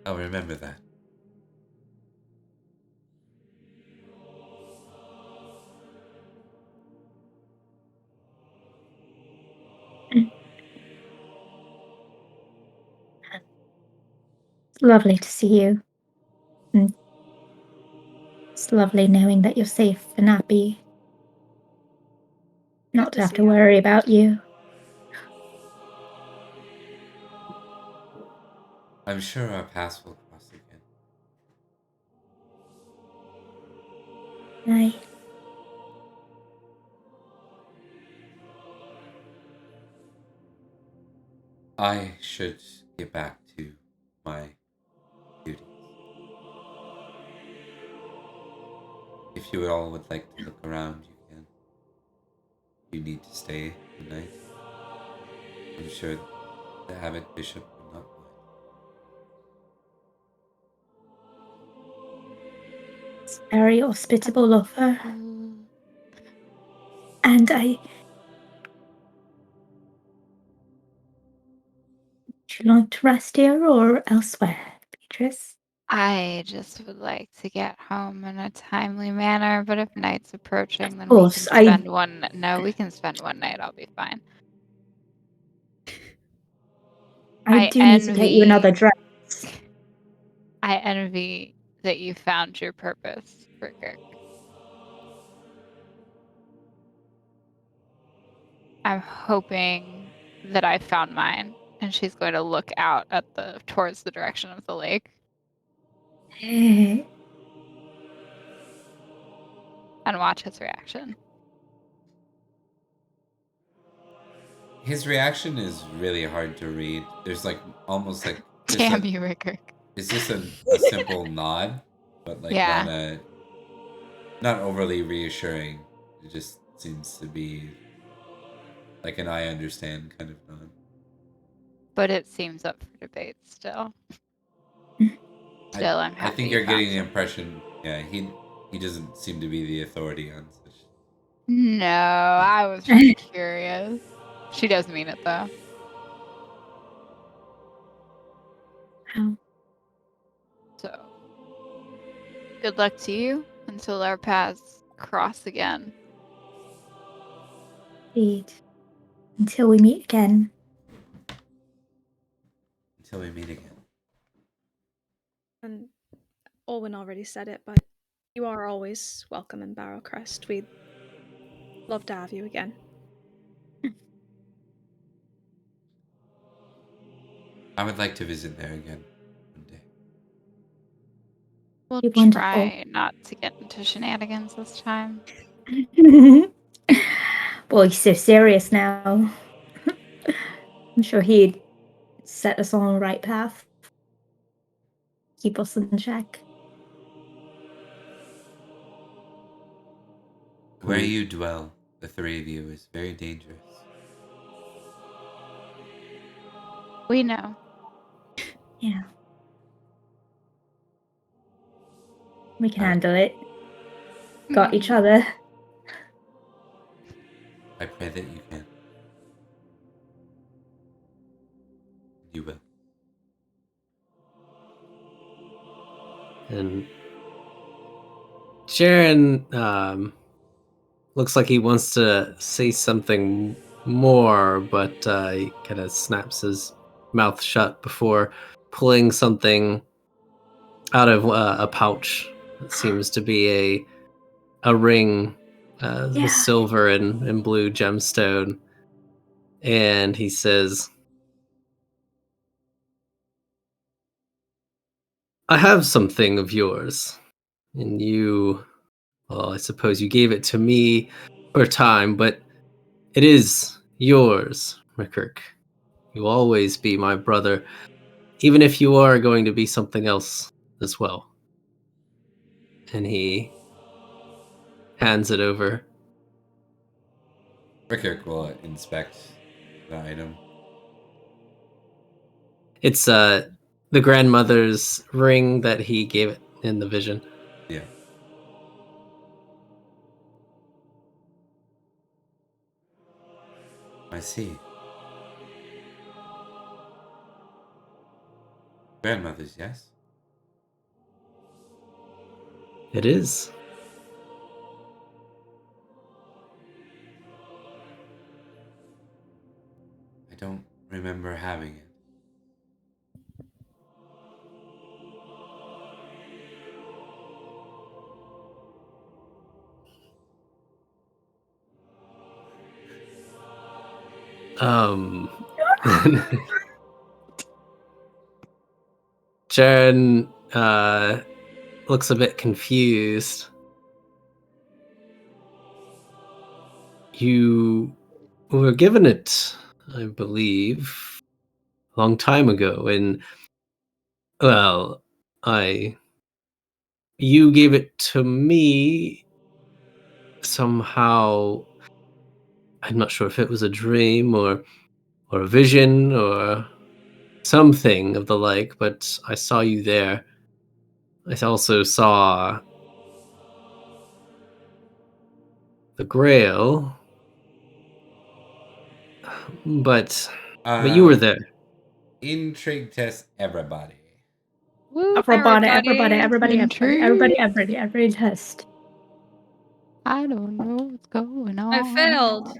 I'll remember that.
It's lovely to see you. And it's lovely knowing that you're safe and happy. Not to have to worry about you.
I'm sure our paths will cross again.
I
I should get back to my duties. If you all would like to look around, you can. You need to stay the night. I'm sure the Abbot Bishop would not mind.
It's very hospitable of her. And I... Would you like to rest here or elsewhere, Beatrice?
I just would like to get home in a timely manner, but if night's approaching, then
course,
we can spend one. No, we can spend one night. I'll be fine.
I do need to get you another dress.
I envy that you found your purpose, Rickert. I'm hoping that I found mine, and she's going to look out at towards the direction of the lake. And watch his reaction.
His reaction is really hard to read. There's like almost like
Damn you, Rickert.
It's just a simple nod, but like not overly reassuring. It just seems to be like an I understand kind of nod.
But it seems up for debate still. I'm happy.
I think you're getting the impression, he doesn't seem to be the authority on such.
No, I was just curious. She does mean it though. So, good luck to you until our paths cross again.
Indeed. Until we meet again.
Until we meet again.
And Olwen already said it, but you are always welcome in Barrowcrest. We'd love to have you again.
I would like to visit there again one day.
We'll try not to get into shenanigans this time.
Boy, he's so serious now. I'm sure he'd set us on the right path. Keep us in check.
Where you dwell, the three of you, is very dangerous.
We know.
Yeah. We can handle it. Got each other.
I pray that you can. You will.
And Jaren looks like he wants to say something more, but he kind of snaps his mouth shut before pulling something out of a pouch. It seems to be a ring with silver and blue gemstone. And he says, I have something of yours. And you, well, I suppose you gave it to me for a time, but it is yours, Rickert. You will always be my brother, even if you are going to be something else as well. And he hands it over.
Rickert will inspect the item.
It's the grandmother's ring that he gave it in the vision.
Yeah. I see. Grandmother's, yes?
It is.
I don't remember having it.
Jaren looks a bit confused. You were given it, I believe, a long time ago, and well, you gave it to me somehow. I'm not sure if it was a dream or a vision or something of the like, but I saw you there. I also saw the Grail, but you were there.
Intrigue test everybody.
Woo,
Everybody test.
I don't know what's going on.
I failed.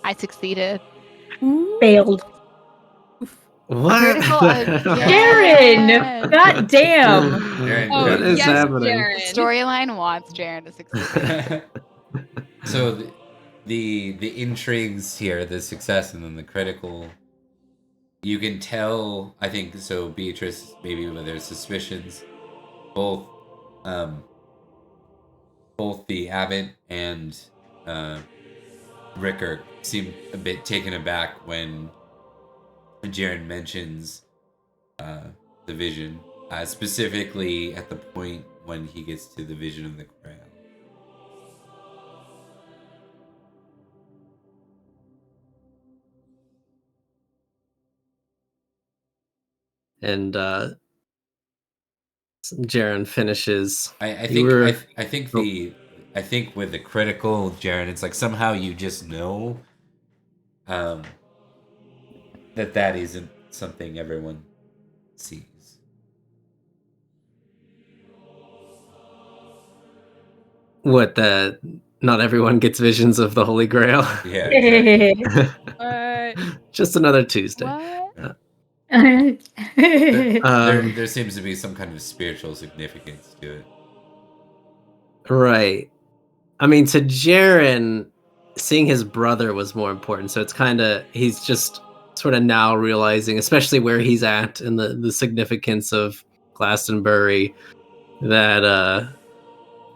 I succeeded.
Failed.
What?
Critical
Jaren! God damn!
Jaren,
Oh,
What is
yes,
happening?
The
Jaren.
storyline wants Jaren to succeed.
So the intrigues here, the success and then the critical, you can tell, I think so, Beatrice, maybe with their suspicions, both both the abbot and Ricker seem a bit taken aback when Jaren mentions the vision, specifically at the point when he gets to the vision of the Grail.
And Jaren finishes.
I
You
think
were-
I think the I think with the critical, Jaren, it's like somehow you just know that isn't something everyone sees.
What, that not everyone gets visions of the Holy Grail?
Yeah, exactly.
Just another Tuesday.
What?
There seems to be some kind of spiritual significance to it.
Right. I mean, to Jaren, seeing his brother was more important. So it's kind of, he's just sort of now realizing, especially where he's at in the significance of Glastonbury, that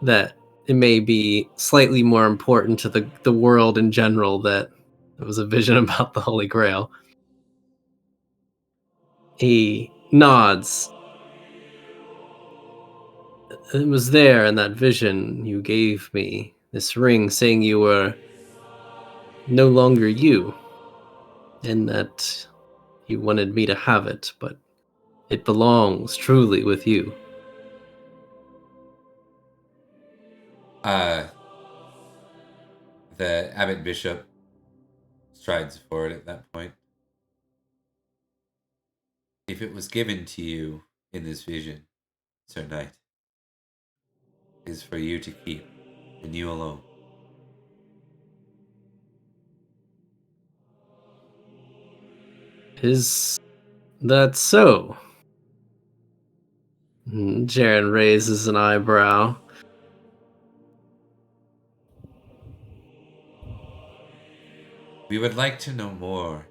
that it may be slightly more important to the world in general that it was a vision about the Holy Grail. He nods. It was there in that vision you gave me, this ring saying you were no longer you, and that you wanted me to have it, but it belongs truly with you.
The abbot bishop strides forward at that point. If it was given to you in this vision, Sir Knight, it is for you to keep, and you alone.
Is that so? Jaren raises an eyebrow.
We would like to know more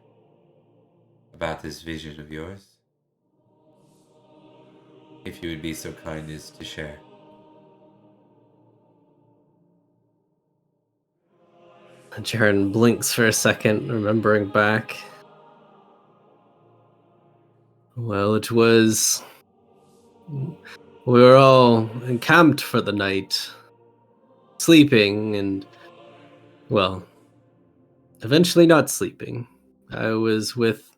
about this vision of yours. If you would be so kind as to share.
Jaren blinks for a second, remembering back. Well, it was... We were all encamped for the night, sleeping, and, well, eventually not sleeping. I was with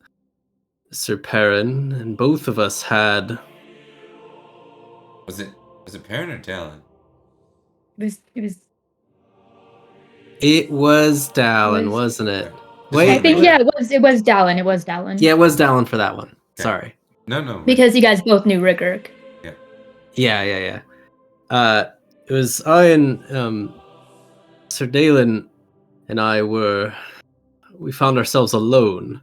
Sir Perrin, and both of us had.
Was it Perrin or Talon?
It was
It was Dallin,
Was-
wasn't it?
Okay. Just
Wait,
wanna
I think
make
yeah,
sure.
it was Dallin. It was Dallin.
Yeah, it was Dallin for that one.
Okay.
Sorry.
No.
Because you guys both knew Rickert.
Yeah. It was I and Sir Dalen and we found ourselves alone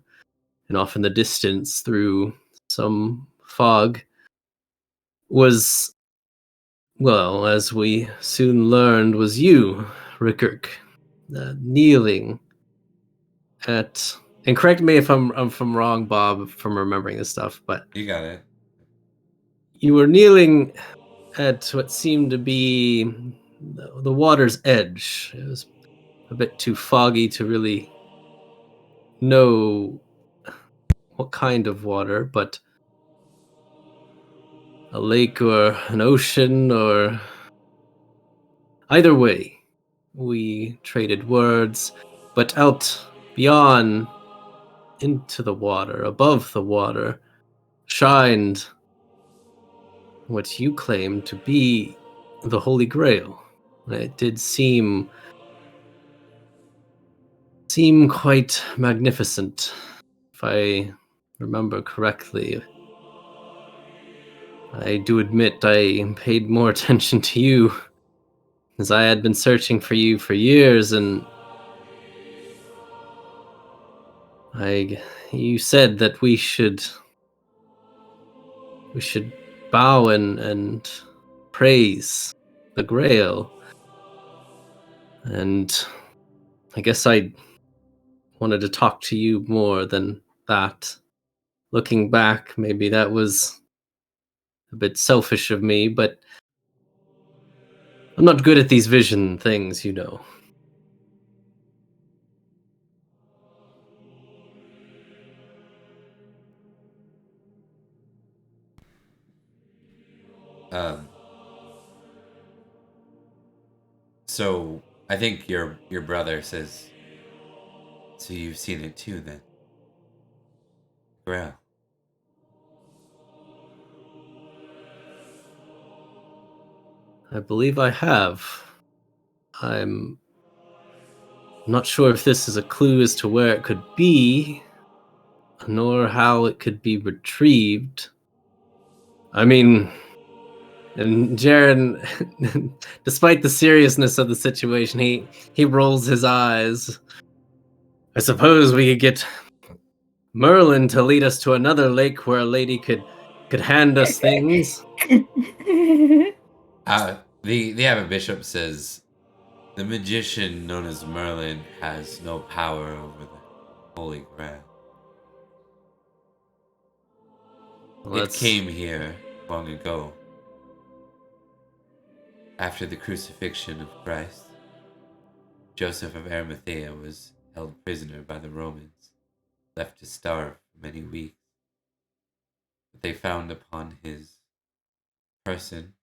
and off in the distance through some fog was, well, as we soon learned, was you, Rickert, kneeling at. And correct me if I'm wrong, Bob, from remembering this stuff, but
You got it.
you were kneeling at what seemed to be the water's edge. It was a bit too foggy to really know what kind of water, but a lake or an ocean or either way. We traded words, but out beyond into the water, above the water, shined what you claim to be the Holy Grail. It did seem quite magnificent, if I remember correctly. I do admit I paid more attention to you, as I had been searching for you for years, and you said that we should bow and praise the Grail, and I guess I wanted to talk to you more than that. Looking back, maybe that was a bit selfish of me, but I'm not good at these vision things, you know.
Um. So I think your brother says. So you've seen it too, then? Grail.
I believe I have. I'm not sure if this is a clue as to where it could be, nor how it could be retrieved. I mean, and Jaren, despite the seriousness of the situation, he rolls his eyes. I suppose we could get Merlin to lead us to another lake where a lady could hand us things.
The Abbot Bishop says the magician known as Merlin has no power over the Holy Grail.
Well,
It came here long ago, after the crucifixion of Christ. Joseph of Arimathea was held prisoner by the Romans, left to starve for many weeks. But they found upon his person,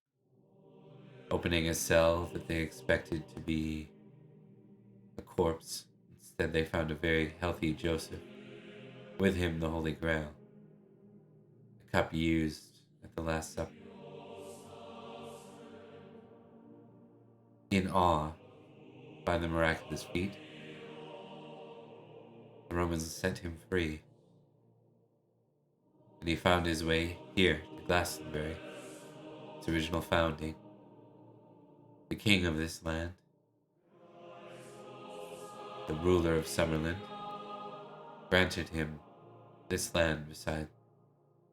opening a cell that they expected to be a corpse. Instead, they found a very healthy Joseph, with him the Holy Grail, the cup used at the Last Supper. In awe by the miraculous feat, the Romans set him free, and he found his way here to Glastonbury, its original founding. The king of this land, the ruler of Summerland, granted him this land beside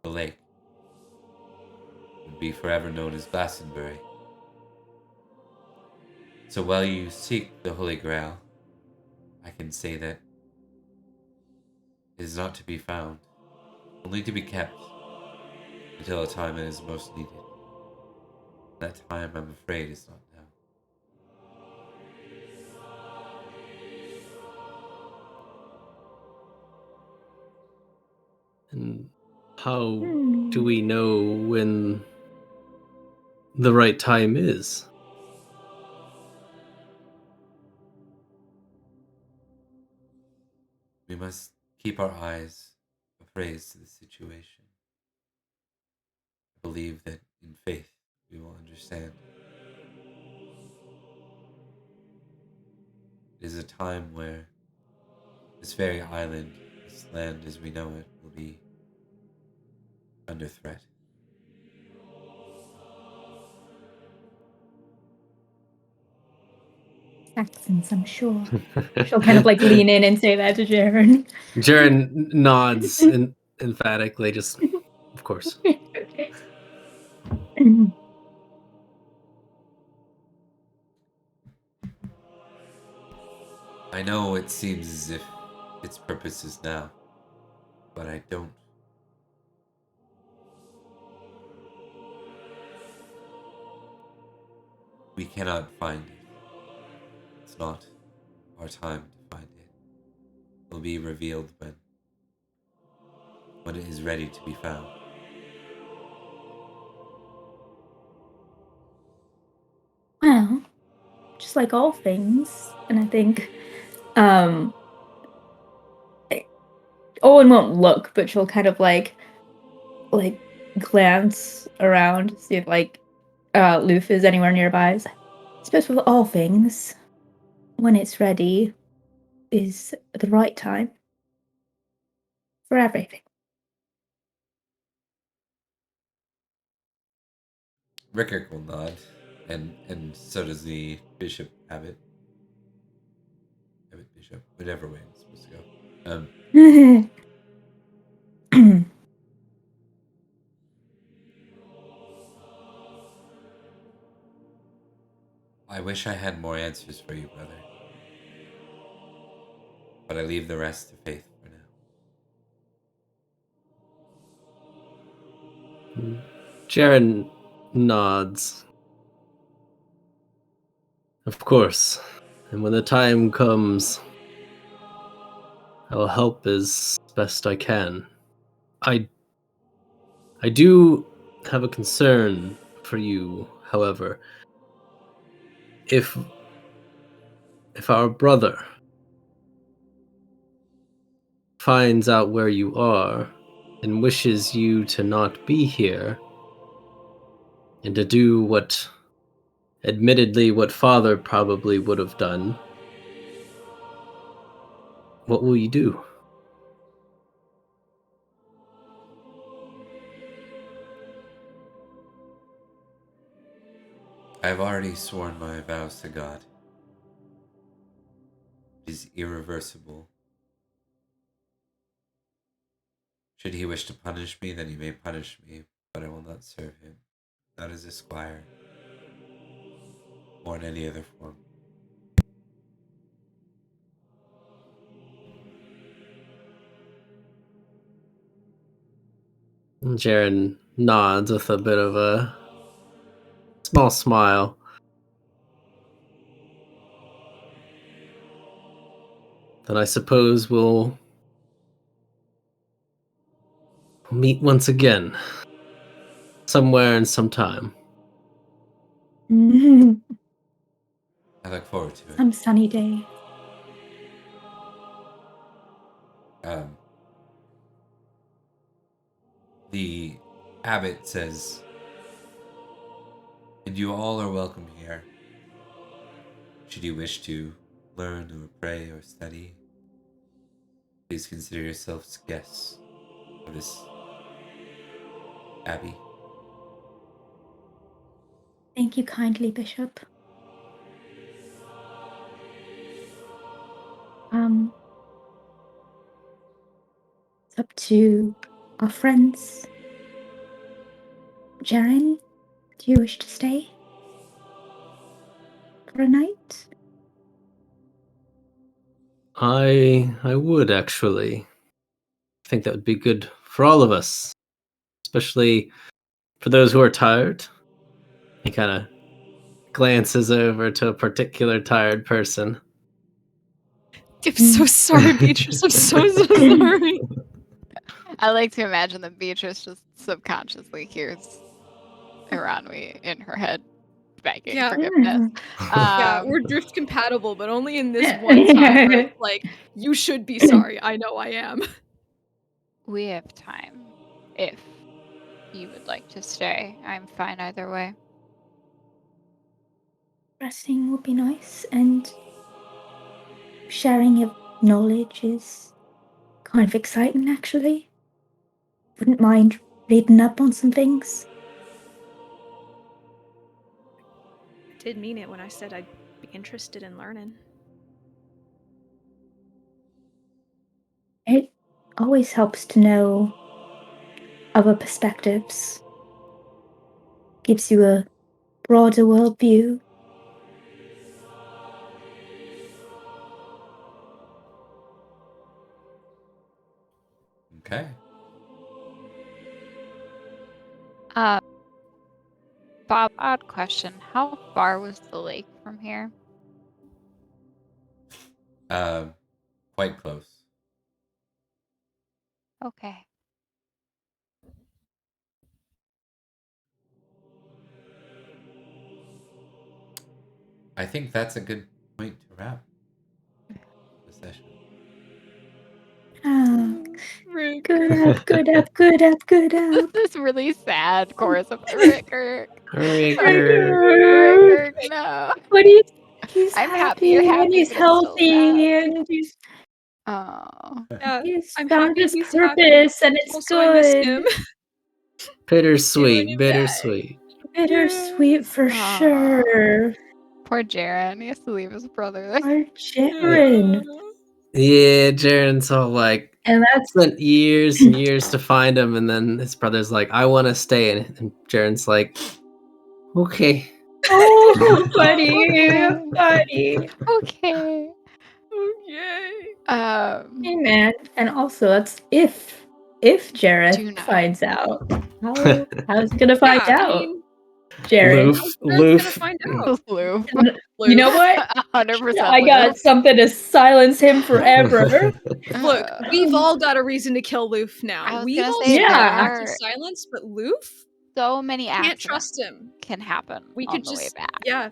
the lake, would be forever known as Glastonbury. So while you seek the Holy Grail, I can say that it is not to be found, only to be kept until a time it is most needed. That time, I'm afraid, is not now.
And how do we know when the right time is?
We must keep our eyes praise to the situation. I believe that in faith we will understand. It is a time where this very island, this land as we know it, will be under threat.
Saxons, I'm sure. She'll kind of like lean in and say that to Jaren.
Jaren nods emphatically, just of course.
I know it seems as if its purpose is now, but I don't. We cannot find it. It's not our time to find it. It will be revealed when it is ready to be found.
Well, just like all things, and I think Owen won't look, but she'll kind of like glance around, see if like Loof is anywhere nearby. I suppose with all things, when it's ready is the right time for everything.
Rickert will nod, and so does the Bishop Abbot. Abbot Bishop, whatever way it's supposed to go. I wish I had more answers for you, brother. But I leave the rest to faith for now.
Jaren nods. Of course. And when the time comes, I will help as best I can. I do have a concern for you, however. If our brother finds out where you are and wishes you to not be here and to do what father probably would have done, what will you do?
I have already sworn my vows to God. It is irreversible. Should he wish to punish me, then he may punish me, but I will not serve him, not as a squire, or in any other form.
Jaren nods with a bit of a small smile. Then I suppose we'll meet once again. Somewhere and sometime.
Some
I look forward to it.
sunny day.
The abbot says, and you all are welcome here. Should you wish to learn or pray or study, please consider yourselves guests of this abbey.
Thank you kindly, Bishop. It's up to our friends. Jaren, do you wish to stay for a night?
I would actually. I think that would be good for all of us. Especially for those who are tired. He kind of glances over to a particular tired person.
I'm so sorry, Beatrice. I'm so sorry.
I like to imagine that Beatrice just subconsciously hears Iranwi in her head begging
Yeah.
forgiveness.
Yeah, we're drift compatible, but only in this one time where it's like, you should be sorry. I know I am.
We have time. If you would like to stay, I'm fine either way.
Resting would be nice, and sharing of knowledge is kind of exciting, actually. Wouldn't mind reading up on some things.
I did mean it when I said I'd be interested in learning.
It always helps to know other perspectives. Gives you a broader worldview.
Okay.
Bob, odd question. How far was the lake from here?
Quite close.
Okay.
I think that's a good point to wrap the session.
Ah,
Rude.
good up, good up, good up, good up.
This really sad chorus of Rickert.
Rickert.
Rickert, no.
But he's
I'm
happy,
happy,
and he's
but it's so
healthy, and
Oh.
Yeah,
he's
I'm
found
happy
his
he's
purpose,
happy.
and it's
Also, I miss
good.
him.
Bittersweet,
Doing it
bittersweet.
Bittersweet for
Aw.
sure.
Poor Jaren. He has to leave his brother there.
Our Jaren.
Yeah, Jaren's all like,
And that's
spent years and years to find him, and then his brother's like, I want to stay. And Jaren's like, okay.
oh, buddy,
Okay.
buddy.
Okay.
Okay.
Hey, man. And also, that's if Jareth
Do not.
finds out. How's he gonna find
Yeah, I
out,
mean,
Jareth?
how's Jared's
Loof.
gonna find out?
Loof.
You know what?
100%
I got something to silence him forever.
Look, we've all got a reason to kill Loof now.
I was
We've
gonna
all
say,
spent
there
active
are-
silence, but Loof?
So many
Can't
accidents
trust him.
can happen
We
on
could
the way
just
back.
yeah.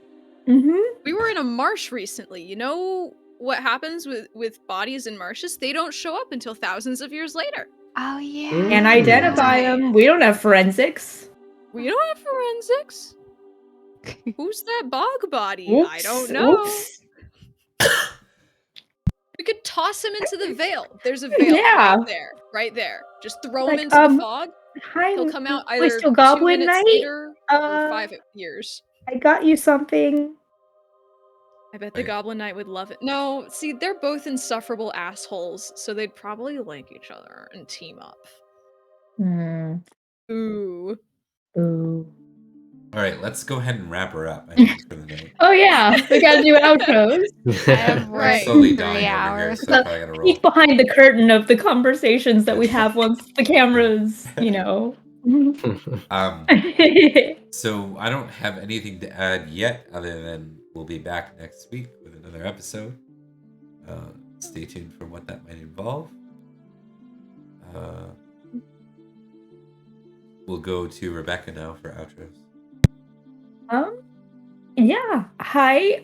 Mm-hmm.
We were in a marsh recently. You know what happens with bodies in marshes? They don't show up until thousands of years later.
Oh yeah.
And
Mm.
identify them. We don't have forensics.
We don't have forensics. Who's that bog body? I don't know.
Oops.
We could toss him into the veil. There's a veil
Yeah.
right there. Just throw him
Like,
into the fog.
Hi,
He'll come out
wait,
either
still
2
Goblin
minutes
Knight?
later or 5
Uh,
years.
I got you something.
I bet the
Wait.
Goblin Knight would love it. No, see, they're both insufferable assholes, so they'd probably like each other and team up.
Hmm.
Ooh.
Ooh.
All right, let's go ahead and wrap her up, I think, for the night.
Oh yeah, we gotta do outros.
I have work
Right.
in
Slowly
3
dying over here,
hours.
so I probably gotta roll.
Peek behind the curtain of the conversations that we have once the cameras, you know.
So I don't have anything to add yet, other than we'll be back next week with another episode. Stay tuned for what that might involve. We'll go to Rebecca now for outros.
Yeah. Hi.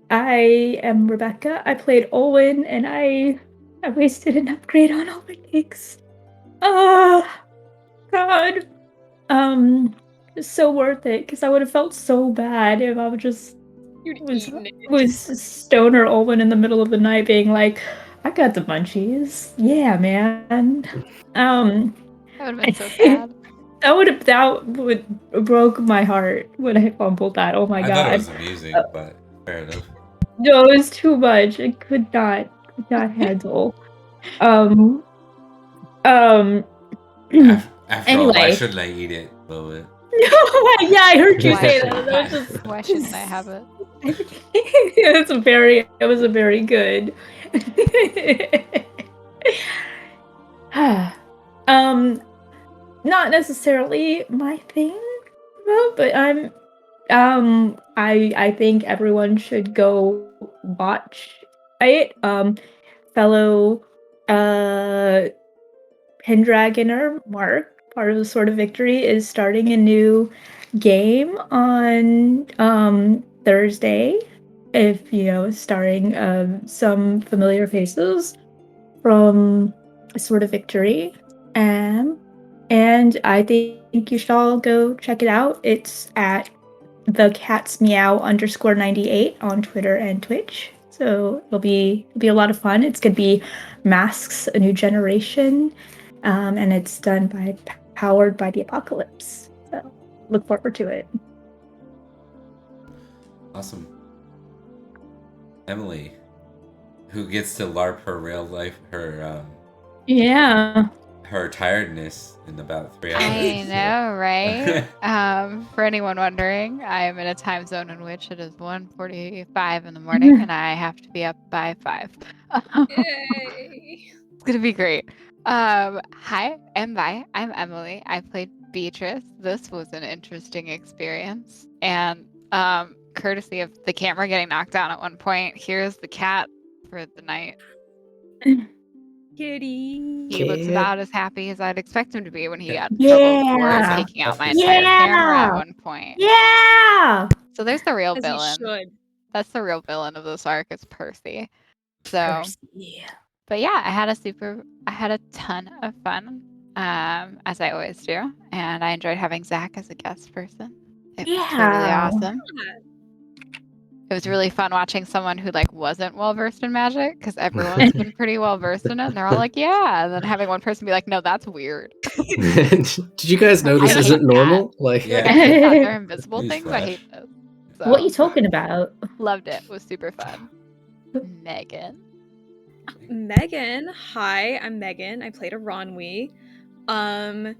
I am Rebecca. I played Olwen, and I wasted an upgrade on Olwen Cakes. God. It's so worth it, because I would have felt so bad if I would just
You'd
was
eaten it.
stoner Olwen in the middle of the night being like, I got the munchies. Yeah, man.
That would have been so sad.
That would broke my heart when I fumbled that. Oh my
I
god.
thought it was amusing, but fair enough.
No, it was too much. I could not handle.
After all, why
Anyway.
shouldn't I eat it? Well,
Yeah, I heard you
Why
say
shouldn't
that.
I?
That was just
Why shouldn't I have it?
it was a very good. Not necessarily my thing, though, but I think everyone should go watch it. Fellow Pendragoner Mark, part of the Sword of Victory, is starting a new game on Thursday. If starring some familiar faces from Sword of Victory. And I think you should all go check it out. It's at thecatsmeow_98 on Twitter and Twitch. So it'll be a lot of fun. It's gonna be Masks: A New Generation, and it's powered by the Apocalypse. So look forward to it.
Awesome. Emily, who gets to LARP her real life, her tiredness in about 3 hours.
I know, right? For anyone wondering, I am in a time zone in which it is 1:45 in the morning, and I have to be up by 5.
Yay!
It's gonna be great. Hi, I'm Emily. I played Beatrice. This was an interesting experience, and courtesy of the camera getting knocked down at one point, here's the cat for the night.
Kitty.
He looks about as happy as I'd expect him to be when he got
Yeah.
trouble for taking out my entire camera at one point.
Yeah.
So there's the real
As he
villain.
should.
That's the real villain of this arc is Percy. So,
Percy.
but yeah, I had a ton of fun, as I always do, and I enjoyed having Zach as a guest person. It was totally awesome. It was really fun watching someone who like wasn't well versed in magic because everyone's been pretty well versed in it, and they're all like, "Yeah," and then having one person be like, "No, that's weird."
Did you guys know this
I hate
isn't
that.
Like,
Like, I hate that. They're invisible things. I
Newsflash.
hate those. So,
What are you talking about?
Loved it. It was super fun. Megan.
Megan, hi, I'm Megan. I played a Ronwi. The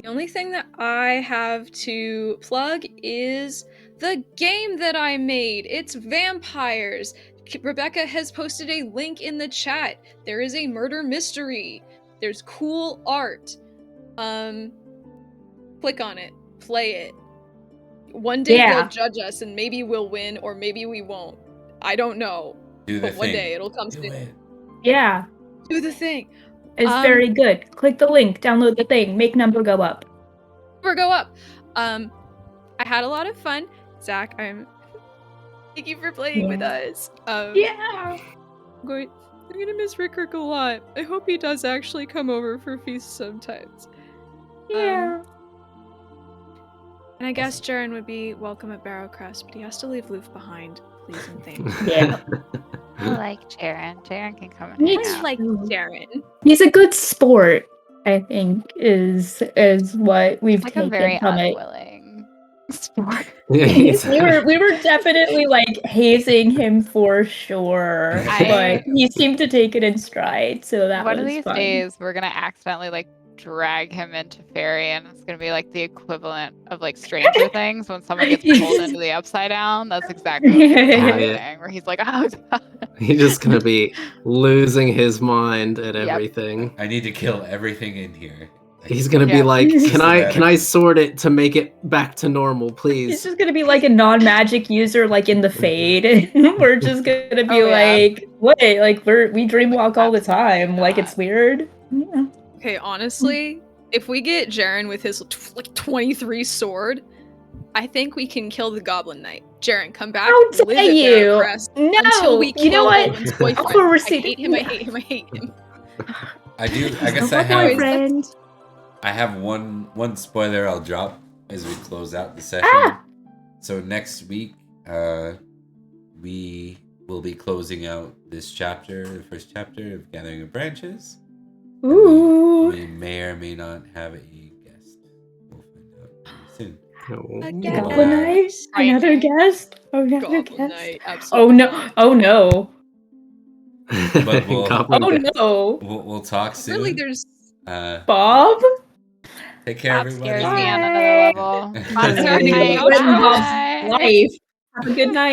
only thing that I have to plug is the game that I made. It's Vampires. Rebecca has posted a link in the chat. There is a murder mystery. There's cool art. Click on it. Play it. One day they'll judge us and maybe we'll win or maybe we won't. I don't know. But one day it'll come soon.
Yeah.
Do the thing.
It's very good. Click the link, download the thing, make number go up.
Number go up. I had a lot of fun. Zach, thank you for playing with us. I'm gonna miss Rickert a lot. I hope he does actually come over for feasts sometimes.
Yeah.
And I guess Jaren would be welcome at Barrowcrest, but he has to leave Loof behind. Please and thank you.
Yeah.
I like Jaren. Jaren can come and hang
I
out.
like Jaren.
He's a good sport, I think, is what we've
Like
taken
a very
from it.
unwilling sport.
we were definitely like hazing him for sure, but he seemed to take it in stride, so that
one
was
of these
fun.
days we're gonna accidentally like drag him into fairy, and it's gonna be like the equivalent of like Stranger Things when someone gets pulled into the upside down. That's exactly what's happening, where he's like, oh god.
He's just gonna be losing his mind at everything.
I need to kill everything in here.
He's gonna be like, can I sort it to make it back to normal, please?
He's just gonna be like a non-magic user, like in the Fade, and we're just gonna be like, wait, like we dreamwalk all the time, like it's weird. Yeah.
Okay, honestly, if we get Jaren with his like 23 sword, I think we can kill the Goblin Knight. Jaren, come back.
How dare you? No,
until we kill
you know what?
Owen's boyfriend. I hate him. I hate him. I hate him.
I guess I have one spoiler I'll drop as we close out the session. So next week, we will be closing out this chapter, the first chapter of Gathering of Branches.
Ooh.
We may or may not have a guest. We'll find out soon.
Goblin Knight? Another guest? Another guest?
Knight,
oh no! Oh no!
But we'll talk soon.
Really, there's
Bob.
Take care, everybody.
Scares me on another level.
Bob's life. Have a good night.